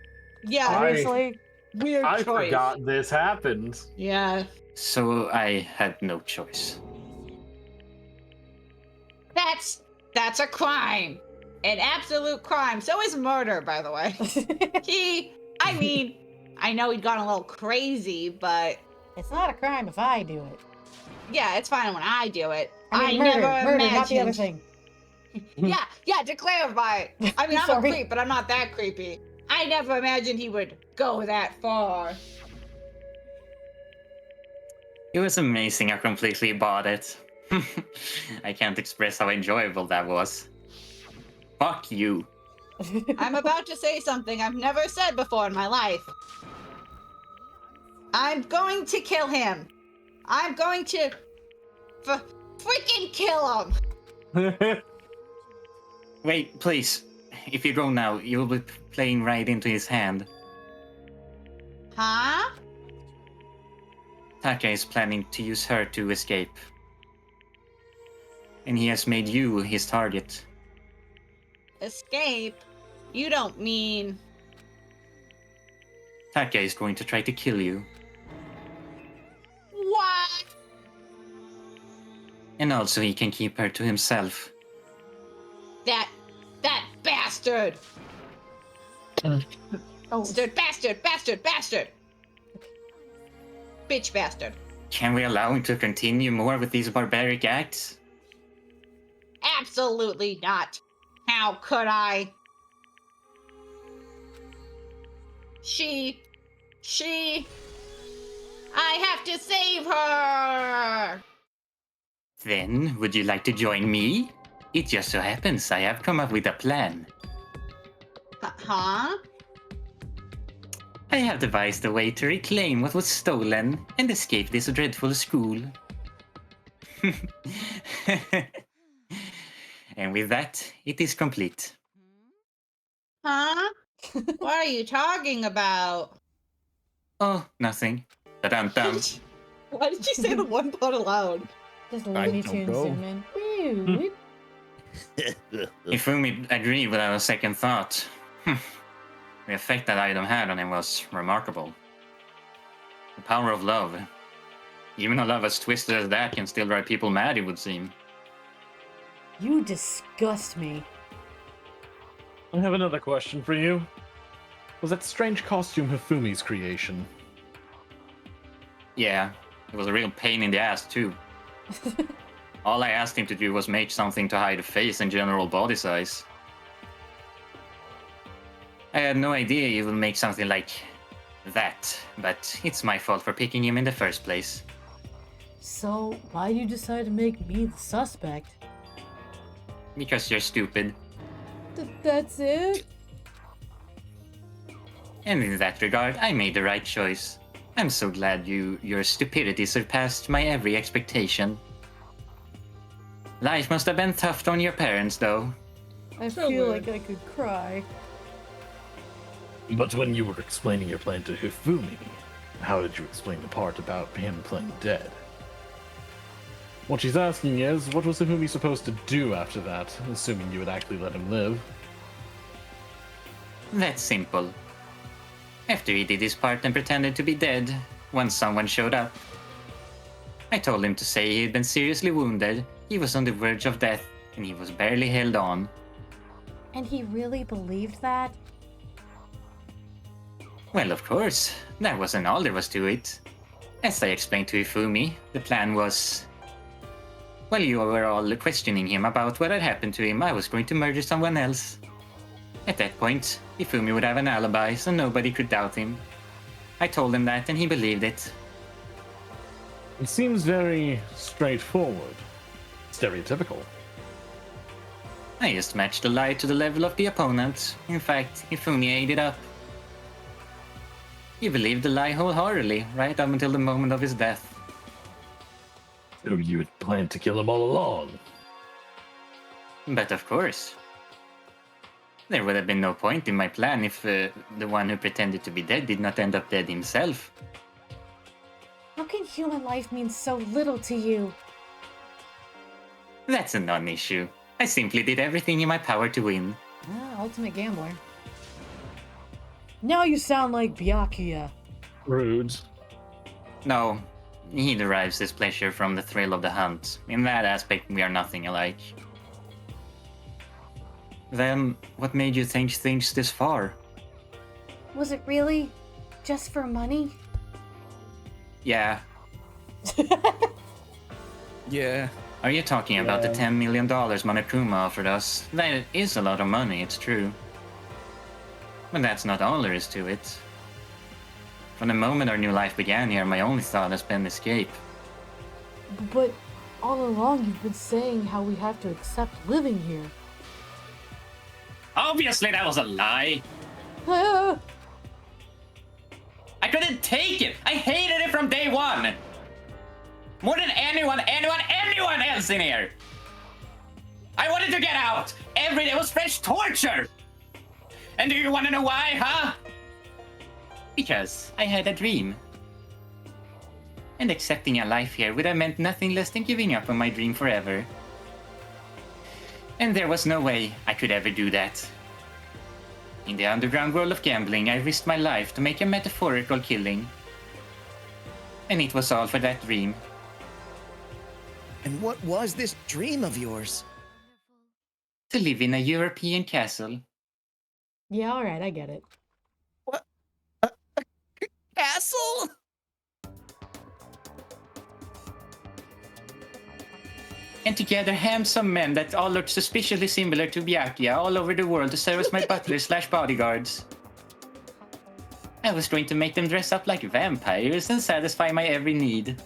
Yeah, Seriously? weird I choice. forgot this happened. Yeah. So I had no choice. That's a crime. An absolute crime. So is murder, by the way. I know he'd gone a little crazy, but It's not a crime if I do it. yeah, it's fine when I do it. I mean, never murder, imagined. not the other thing. Yeah, to clarify. I mean, I'm a Sorry. creep, but I'm not that creepy. I never imagined he would go that far. It was amazing. I completely bought it. I can't express how enjoyable that was. Fuck you. I'm about to say something I've never said before in my life. I'm going to kill him. I'm going to freaking kill him. Wait, please. If you go now, you'll be playing right into his hand. Huh? Taka is planning to use her to escape. And he has made you his target. Escape? You don't mean... Taka is going to try to kill you. What? And also he can keep her to himself. That bastard! Oh, Bastard! Bitch bastard. Can we allow him to continue more with these barbaric acts? Absolutely not. How could I? She... I have to save her! Then, would you like to join me? It just so happens I have come up with a plan. Huh? I have devised a way to reclaim what was stolen and escape this dreadful school. And with that, it is complete. Huh? What are you talking about? Oh, nothing. Dum-dum. Why did you say the one part aloud? Just I Looney don't Tunes know. zoom in. Woo, Ifumi agreed without a second thought. The effect that item had on him was remarkable. The power of love. Even a love as twisted as that can still drive people mad, it would seem. You disgust me. I have another question for you. Was that strange costume Hifumi's creation? Yeah, it was a real pain in the ass, too. All I asked him to do was make something to hide face and general body size. I had no idea he would make something like that, but it's my fault for picking him in the first place. So, why you decide to make me the suspect? Because you're stupid. That's it? And in that regard, I made the right choice. I'm so glad your stupidity surpassed my every expectation. Life must have been tough on your parents, though. I So feel weird. like I could cry. But when you were explaining your plan to Hifumi, how did you explain the part about him playing dead? What she's asking is, what was Hifumi supposed to do after that, assuming you would actually let him live? That's simple. After he did his part and pretended to be dead, once someone showed up, I told him to say he had been seriously wounded, he was on the verge of death, and he was barely held on. And he really believed that? Well, of course, that wasn't all there was to it. As I explained to Ifumi, the plan was... While you were all questioning him about what had happened to him, I was going to murder someone else. At that point, Ifumi would have an alibi, so nobody could doubt him. I told him that, and he believed it. It seems very straightforward. Stereotypical. I just matched the lie to the level of the opponent. In fact, Ifumi ate it up. He believed the lie wholeheartedly, right up until the moment of his death. So you had planned to kill him all along? But of course. There would have been no point in my plan if the one who pretended to be dead did not end up dead himself. How can human life mean so little to you? That's a non-issue. I simply did everything in my power to win. Ah, ultimate gambler. Now you sound like Byakuya. Rude. No, he derives his pleasure from the thrill of the hunt. In that aspect, we are nothing alike. Then, what made you think things this far? Was it really just for money? Yeah. Yeah. Are you talking about the $10 million Monokuma offered us? That is a lot of money, it's true. But that's not all there is to it. From the moment our new life began here, my only thought has been escape. But all along you've been saying how we have to accept living here. Obviously that was a lie! Ah, I couldn't take it! I hated it from day one! More than anyone else in here! I wanted to get out! Every day was fresh torture! And do you want to know why, huh? Because I had a dream. And accepting a life here would have meant nothing less than giving up on my dream forever. And there was no way I could ever do that. In the underground world of gambling, I risked my life to make a metaphorical killing. And it was all for that dream. And what was this dream of yours? To live in a European castle. yeah, alright, I get it. Castle? And to gather handsome men that all looked suspiciously similar to Byakuya all over the world to serve as my butlers/bodyguards. I was going to make them dress up like vampires and satisfy my every need.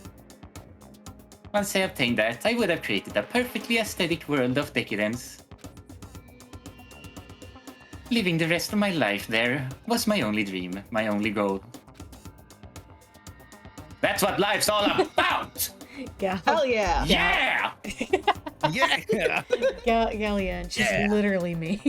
Once I obtained that, I would have created a perfectly aesthetic world of decadence. living the rest of my life there was my only dream, my only goal. That's what life's all about! Hell yeah. Yeah! Yeah. Galleon, she's literally me.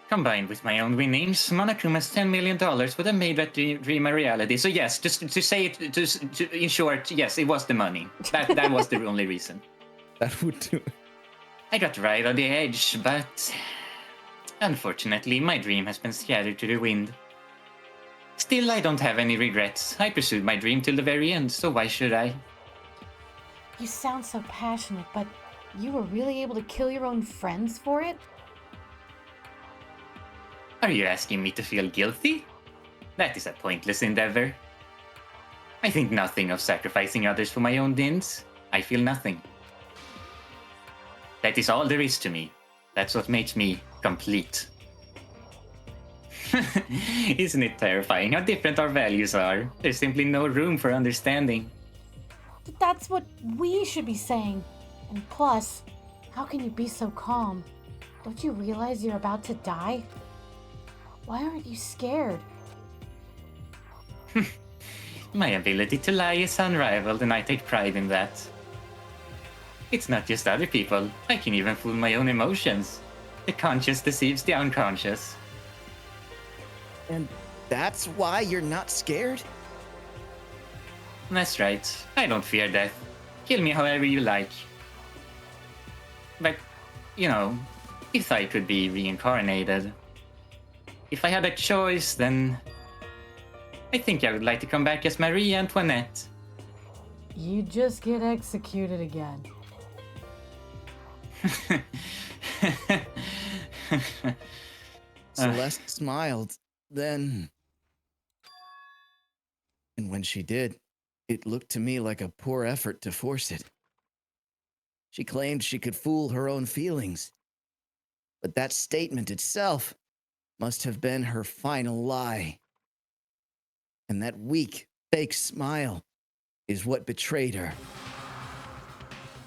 Combined with my own winnings, Monokuma's $10 million would have made that dream a reality. So yes, just to say it, in short, yes, it was the money. That was the only reason. That would do it. I got right on the edge, but unfortunately, my dream has been scattered to the wind. Still, I don't have any regrets. I pursued my dream till the very end, so why should I? You sound so passionate, but you were really able to kill your own friends for it? Are you asking me to feel guilty? That is a pointless endeavor. I think nothing of sacrificing others for my own ends. I feel nothing. That is all there is to me. That's what makes me complete. Isn't it terrifying how different our values are? There's simply no room for understanding. That's what we should be saying. And plus, how can you be so calm? Don't you realize you're about to die? Why aren't you scared? My ability to lie is unrivaled, and I take pride in that. It's not just other people. I can even fool my own emotions. The conscious deceives the unconscious. And that's why you're not scared? That's right. I don't fear death. Kill me however you like. But, you know, if I could be reincarnated, if I had a choice, then I think I would like to come back as Marie Antoinette. You just get executed again. Celeste smiled, then. And when she did, it looked to me like a poor effort to force it. She claimed she could fool her own feelings. But that statement itself must have been her final lie. And that weak, fake smile is what betrayed her.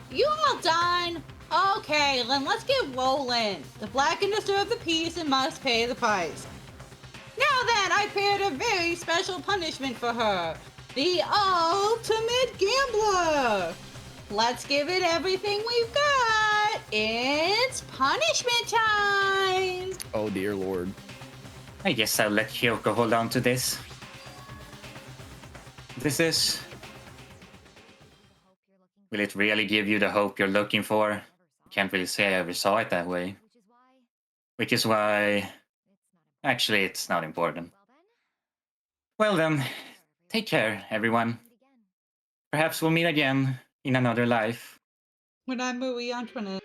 You all done? Okay, then let's get rolling. The blacken deserve the peace and must pay the price. Now then, I prepared a very special punishment for her. The ultimate gambler. Let's give it everything we've got. It's punishment time. Oh dear lord. I guess I'll let Kyoko hold on to this. This is... Will it really give you the hope you're looking for? Can't really say I ever saw it that way. Which is why... Actually, it's not important. Well then, take care, everyone. Perhaps we'll meet again in another life. When I'm Marie Antoinette.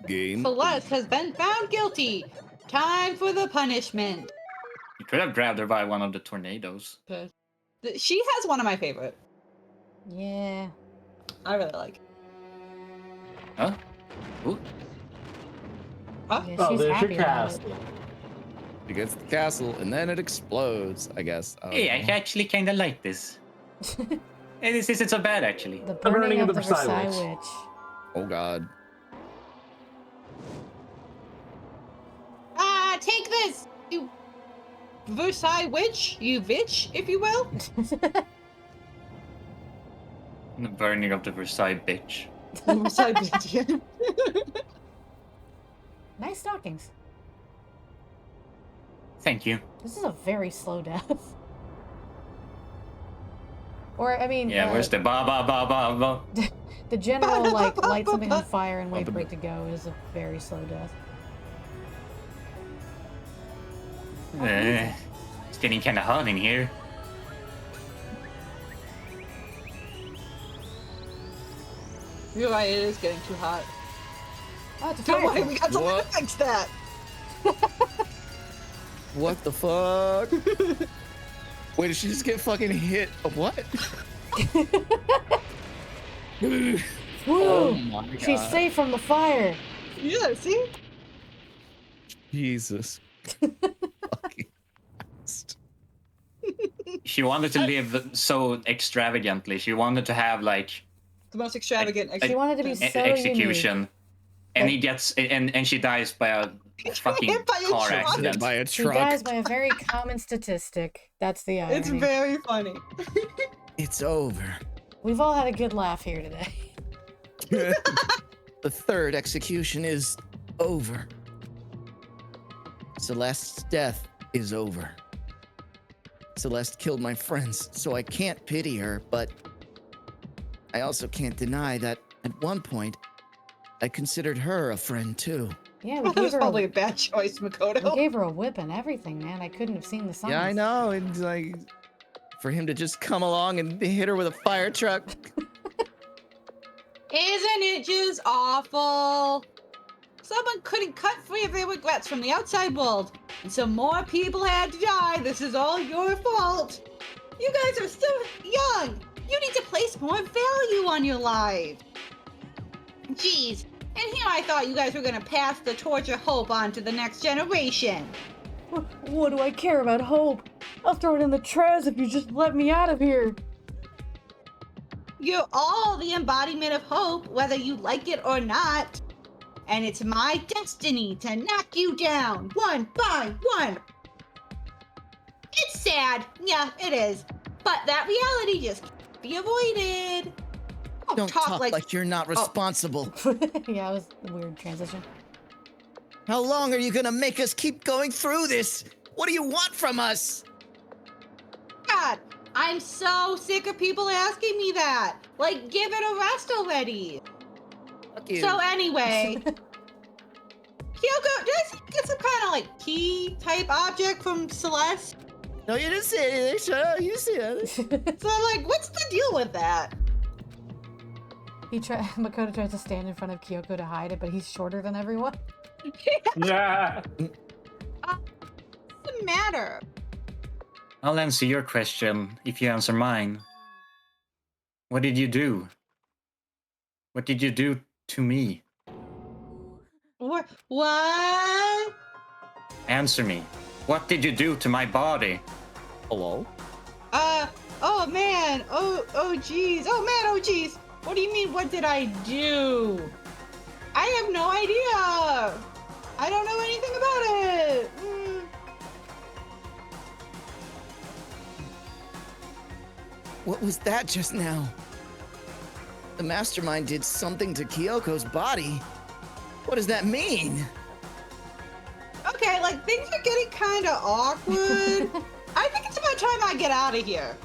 Game. Celeste has been found guilty. Time for the punishment. You could have grabbed her by one of the tornadoes. She has one of my favorite. Yeah. I really like. Huh? Ooh. Huh? Yeah, Oh, she's there's your happy about it. castle. She gets the castle and then it explodes, I guess. Hey, I actually kind of like this. Hey, this isn't so bad, actually. The burning of the Versailles Witch. Oh god. Take this, you Versailles witch, you bitch, if you will. The burning of the Versailles bitch. Versailles bitch. Nice stockings. Thank you. This is a very slow death. Or, I mean... Yeah, where's the ba ba ba ba ba? The general, like, light something on fire and wait for it to go is a very slow death. It's getting kind of hot in here. You're right, it is getting too hot. Oh, it's a Don't worry, fire. we got something to fix that. What the fuck? Wait, did she just get fucking hit? What? Woo! Oh my god. She's safe from the fire. Yeah, see? Jesus. Fucking Christ. she wanted to live so extravagantly. She wanted to have like The most extravagant. She wanted to be an so execution, unique. and he gets and she dies by a fucking hit by a car truck. accident. By a She truck. dies by a very common statistic. That's the irony. It's very funny. It's over. We've all had a good laugh here today. The third execution is over. Celeste's death is over. Celeste killed my friends, so I can't pity her, but I also can't deny that at one point, I considered her a friend too. Yeah, we That gave was her probably a, a bad choice, we Makoto. gave her a whip and everything, man. I couldn't have seen the signs. Yeah, I know. It's like for him to just come along and hit her with a fire truck. Isn't it just awful? Someone couldn't cut free of their regrets from the outside world, and so more people had to die. This is all your fault. You guys are still young. You need to place more value on your life. Jeez. And here I thought you guys were gonna pass the torch of hope on to the next generation. What do I care about hope? I'll throw it in the trash if you just let me out of here. You're all the embodiment of hope, whether you like it or not. And it's my destiny to knock you down, one by one. It's sad. Yeah, it is. But that reality just can't be avoided. Don't talk like you're not responsible. Yeah, it was a weird transition. How long are you gonna make us keep going through this? What do you want from us? God, I'm so sick of people asking me that. Like, give it a rest already. Fuck you. So anyway, Kyoko, did I get some kind of like key type object from Celeste? No, you didn't say anything. Shut up. You see that? So like, what's the deal with that? Makoto tries to stand in front of Kyoko to hide it, but he's shorter than everyone. Yeah. What's the matter? I'll answer your question if you answer mine. What did you do? What did you do to me? What? Answer me. What did you do to my body? Hello? Oh man. Oh geez. Oh man, oh geez. What do you mean, what did I do? I have no idea. I don't know anything about it. What was that just now? The mastermind did something to Kyoko's body. What does that mean? Okay, like things are getting kind of awkward. I think it's about time I get out of here.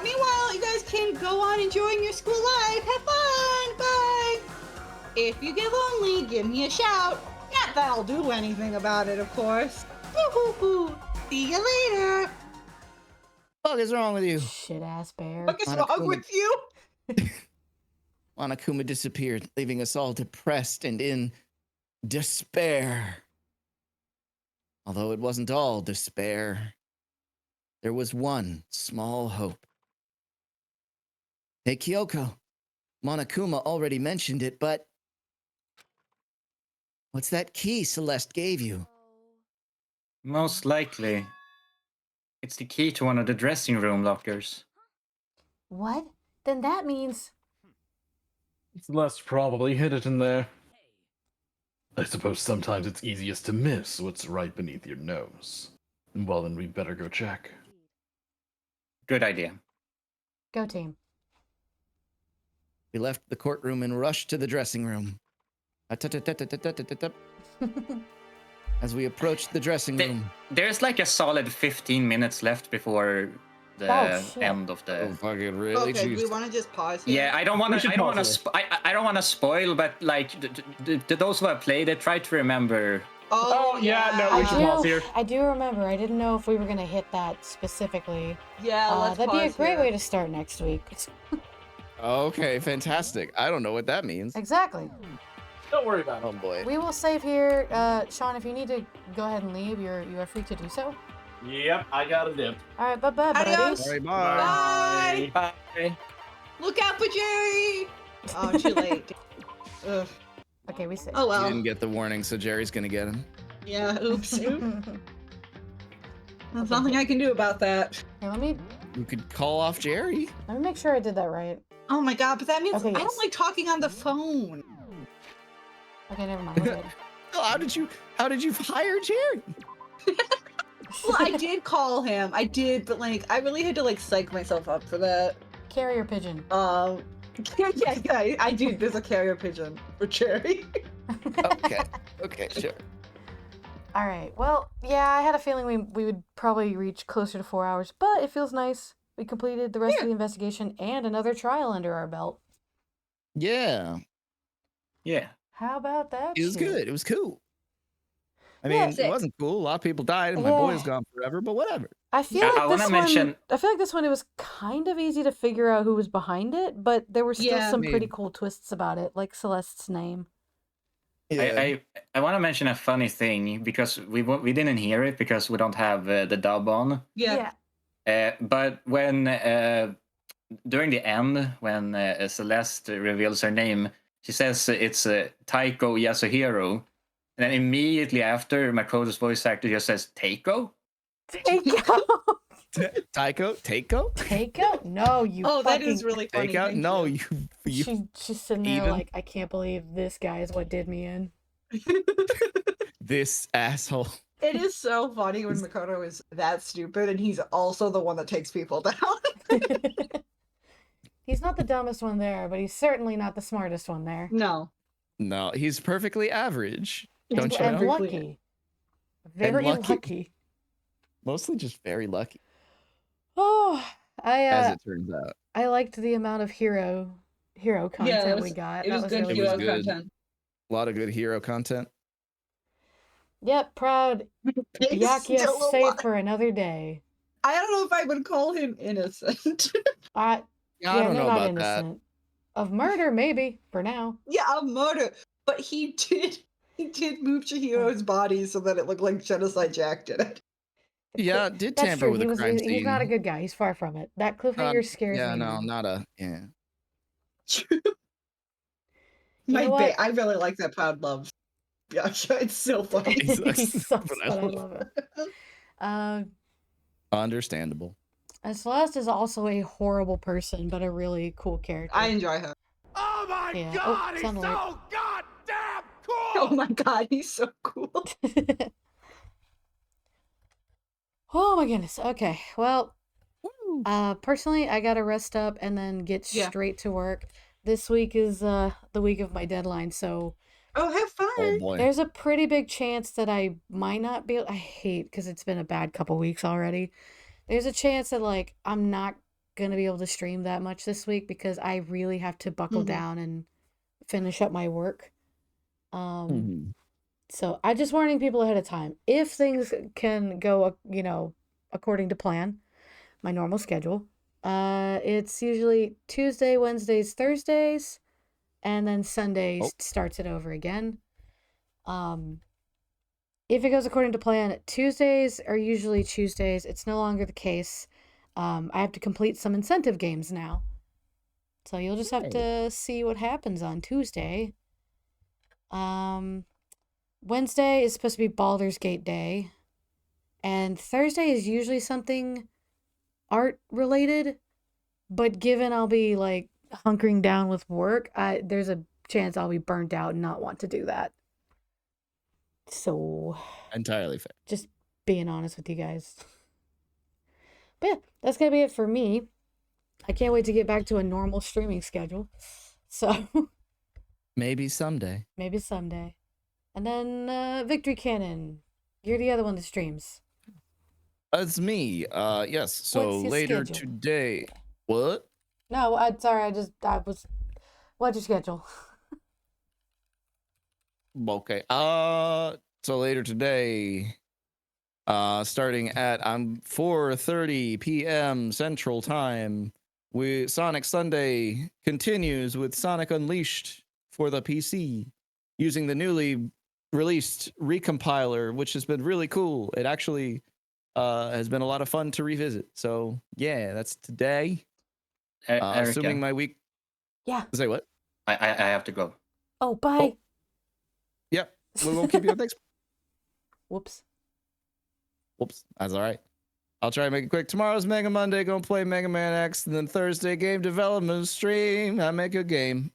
Meanwhile, you guys can go on enjoying your school life. Have fun. Bye. If you get lonely, give me a shout. Not that I'll do anything about it, of course. Boo hoo hoo. See you later. What is wrong with you? Shit ass bear. What is wrong with you? Monokuma disappeared, leaving us all depressed and in despair. Although it wasn't all despair, there was one small hope. Hey, Kyoko. Monokuma already mentioned it, but what's that key Celeste gave you? Most likely. It's the key to one of the dressing room lockers. What? Then that means... Celeste probably hid it in there. I suppose sometimes it's easiest to miss what's right beneath your nose. Well, then we'd better go check. Good idea. Go team. We left the courtroom and rushed to the dressing room. As we approached the dressing room. There's like a solid 15 minutes left before the end of the. Oh, fucking really? Okay, do we Jeez. want to just pause here? Yeah, I don't want We to. should I don't want pause to. I don't want to spoil, but like those who have played it, try to remember. Oh, yeah, no, we should pause here. I do remember. I didn't know if we were going to hit that specifically. Yeah, let's that'd be a pause great here. way to start next week. Okay, fantastic. I don't know what that means. Exactly. Don't worry about Oh it. boy. We will save here. Sean, if you need to go ahead and leave, you are free to do so. Yep, I got a dip. All right, bye-bye, Adios. buddies. All right, bye. Bye. Bye. Look out for Jerry. Oh, too late. Ugh. Okay, we saved. Oh You well. didn't get the warning, so Jerry's gonna get him. Yeah. Oops. There's nothing I can do about that. Here, let me You could call off Jerry. make sure I did that right. Oh my god, but that means Okay, I yes. don't like talking on the phone. Okay, never mind. We're good. Oh, how did you hire Jerry? Well, I did call him. I did, but like I really had to like psych myself up for that. Carrier pigeon. Yeah, I do. There's a carrier pigeon for Cherry. Okay, sure. All right. Well, yeah, I had a feeling we would probably reach closer to 4 hours, but it feels nice. We completed the rest of the investigation and another trial under our belt. Yeah, Yeah. How about that? it was shit? good. It was cool. I Yeah, mean, it wasn't cool. A lot of people died, and my boy's gone forever. But whatever. I feel I like wanna this mention- one. I feel like this one. It was kind of easy to figure out who was behind it, but there were still Yeah. some pretty Maybe. cool twists about it, like Celeste's name. I want to mention a funny thing because we didn't hear it because we don't have the dub on. Yeah. But when during the end, when Celeste reveals her name, she says it's Taiko Yasuhiro, and then immediately after, Makoto's voice actor just says Taiko. Takeout. Taiko? Takeout? No, you. Oh, that fucking... is really funny. Takeout? thank No, you. She's sitting there even- like, I can't believe this guy is what did me in. This asshole. It is so funny when Makoto is that stupid and he's also the one that takes people down. He's not the dumbest one there, but he's certainly not the smartest one there. No. No, he's perfectly average. Don't you And know? lucky. Very lucky. lucky. Mostly just very lucky, Oh, as it turns out. I liked the amount of hero content we got. It was good It hero was good. content. A lot of good hero content. Yep, proud. He's Yakia still safe alive. for another day. I don't know if I would call him innocent. I Yeah, don't they're know not about innocent. Of murder, maybe, for now. Yeah, a murder. But he did move Chihiro's body so that it looked like Genocide Jack did it. that. Yeah, did That's tamper true. with He a was, crime scene. he's not a good guy. He's far from it. That cliffhanger scares Yeah, me. no, man. not a. Yeah. know what? I really like that Proud Love. Yeah, it's so funny. He sucks, he sucks, but but I I love love it. Understandable. And Celeste is also a horrible person, but a really cool character. I enjoy her. Oh my Yeah. god, he's sound so alert. goddamn cool! Oh my god, he's so cool. Oh my goodness. Okay. Well, personally, I gotta rest up and then get Yeah. straight to work. This week is the week of my deadline, so Oh, have fun. Oh boy. there's a pretty big chance that I might not be. I hate because it's been a bad couple weeks already. There's a chance that like I'm not gonna be able to stream that much this week because I really have to buckle Mhm. down and finish up my work. Mhm. So I just warning people ahead of time. If things can go, according to plan, my normal schedule, it's usually Tuesday, Wednesdays, Thursdays, and then Sundays starts it over again. If it goes according to plan, Tuesdays are usually Tuesdays. It's no longer the case. I have to complete some incentive games now. So you'll just have to see what happens on Tuesday. Wednesday is supposed to be Baldur's Gate Day. And Thursday is usually something art related. But given I'll be like hunkering down with work, there's a chance I'll be burnt out and not want to do that. So Entirely fair. just being honest with you guys. But yeah, that's gonna be it for me. I can't wait to get back to a normal streaming schedule. So Maybe someday. maybe someday. And then Victory Cannon. You're the other one that streams. It's me. Yes. So What's your later schedule? today. What? No, sorry, what's your schedule? Okay. So later today, starting at 4:30 p.m. Central Time, Sonic Sunday continues with Sonic Unleashed for the PC, using the newly released Recompiler, which has been really cool. It actually has been a lot of fun to revisit. So yeah, that's today. Erica, Assuming my week. Yeah. Say what? I have to go. Oh, bye. Yep. We won't keep you up next. Whoops. Whoops. That's all right. I'll try and make it quick. Tomorrow's Mega Monday. Gonna play Mega Man X, and then Thursday game development stream. I make a game,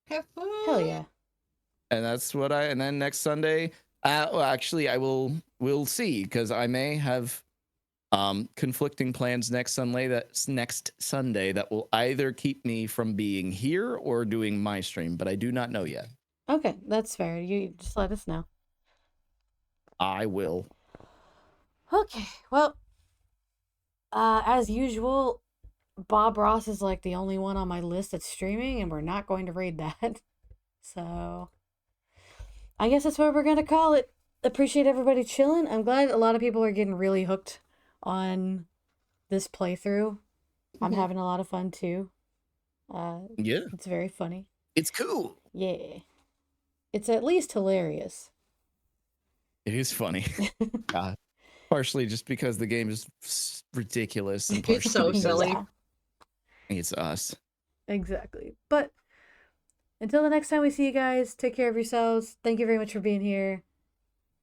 Have fun. Hell yeah. and that's what I. And then next Sunday, well, actually, we'll see because I may have conflicting plans next Sunday. That's next Sunday that will either keep me from being here or doing my stream, but I do not know yet. Okay, that's fair. You just let us know. I will. Okay, well, as usual, Bob Ross is like the only one on my list that's streaming, and we're not going to raid that. So, I guess that's what we're gonna call it. Appreciate everybody chilling. I'm glad a lot of people are getting really hooked on this playthrough. I'm having a lot of fun too. Yeah, It's very funny. it's cool. Yeah. It's at least hilarious. It is funny. Partially just because the game is ridiculous, and partially It's so because silly. Yeah, it's us. exactly. But until the next time we see you guys, take care of yourselves. Thank you very much for being here.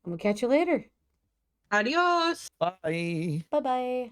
And we'll catch you later. Adios. Bye. Bye bye.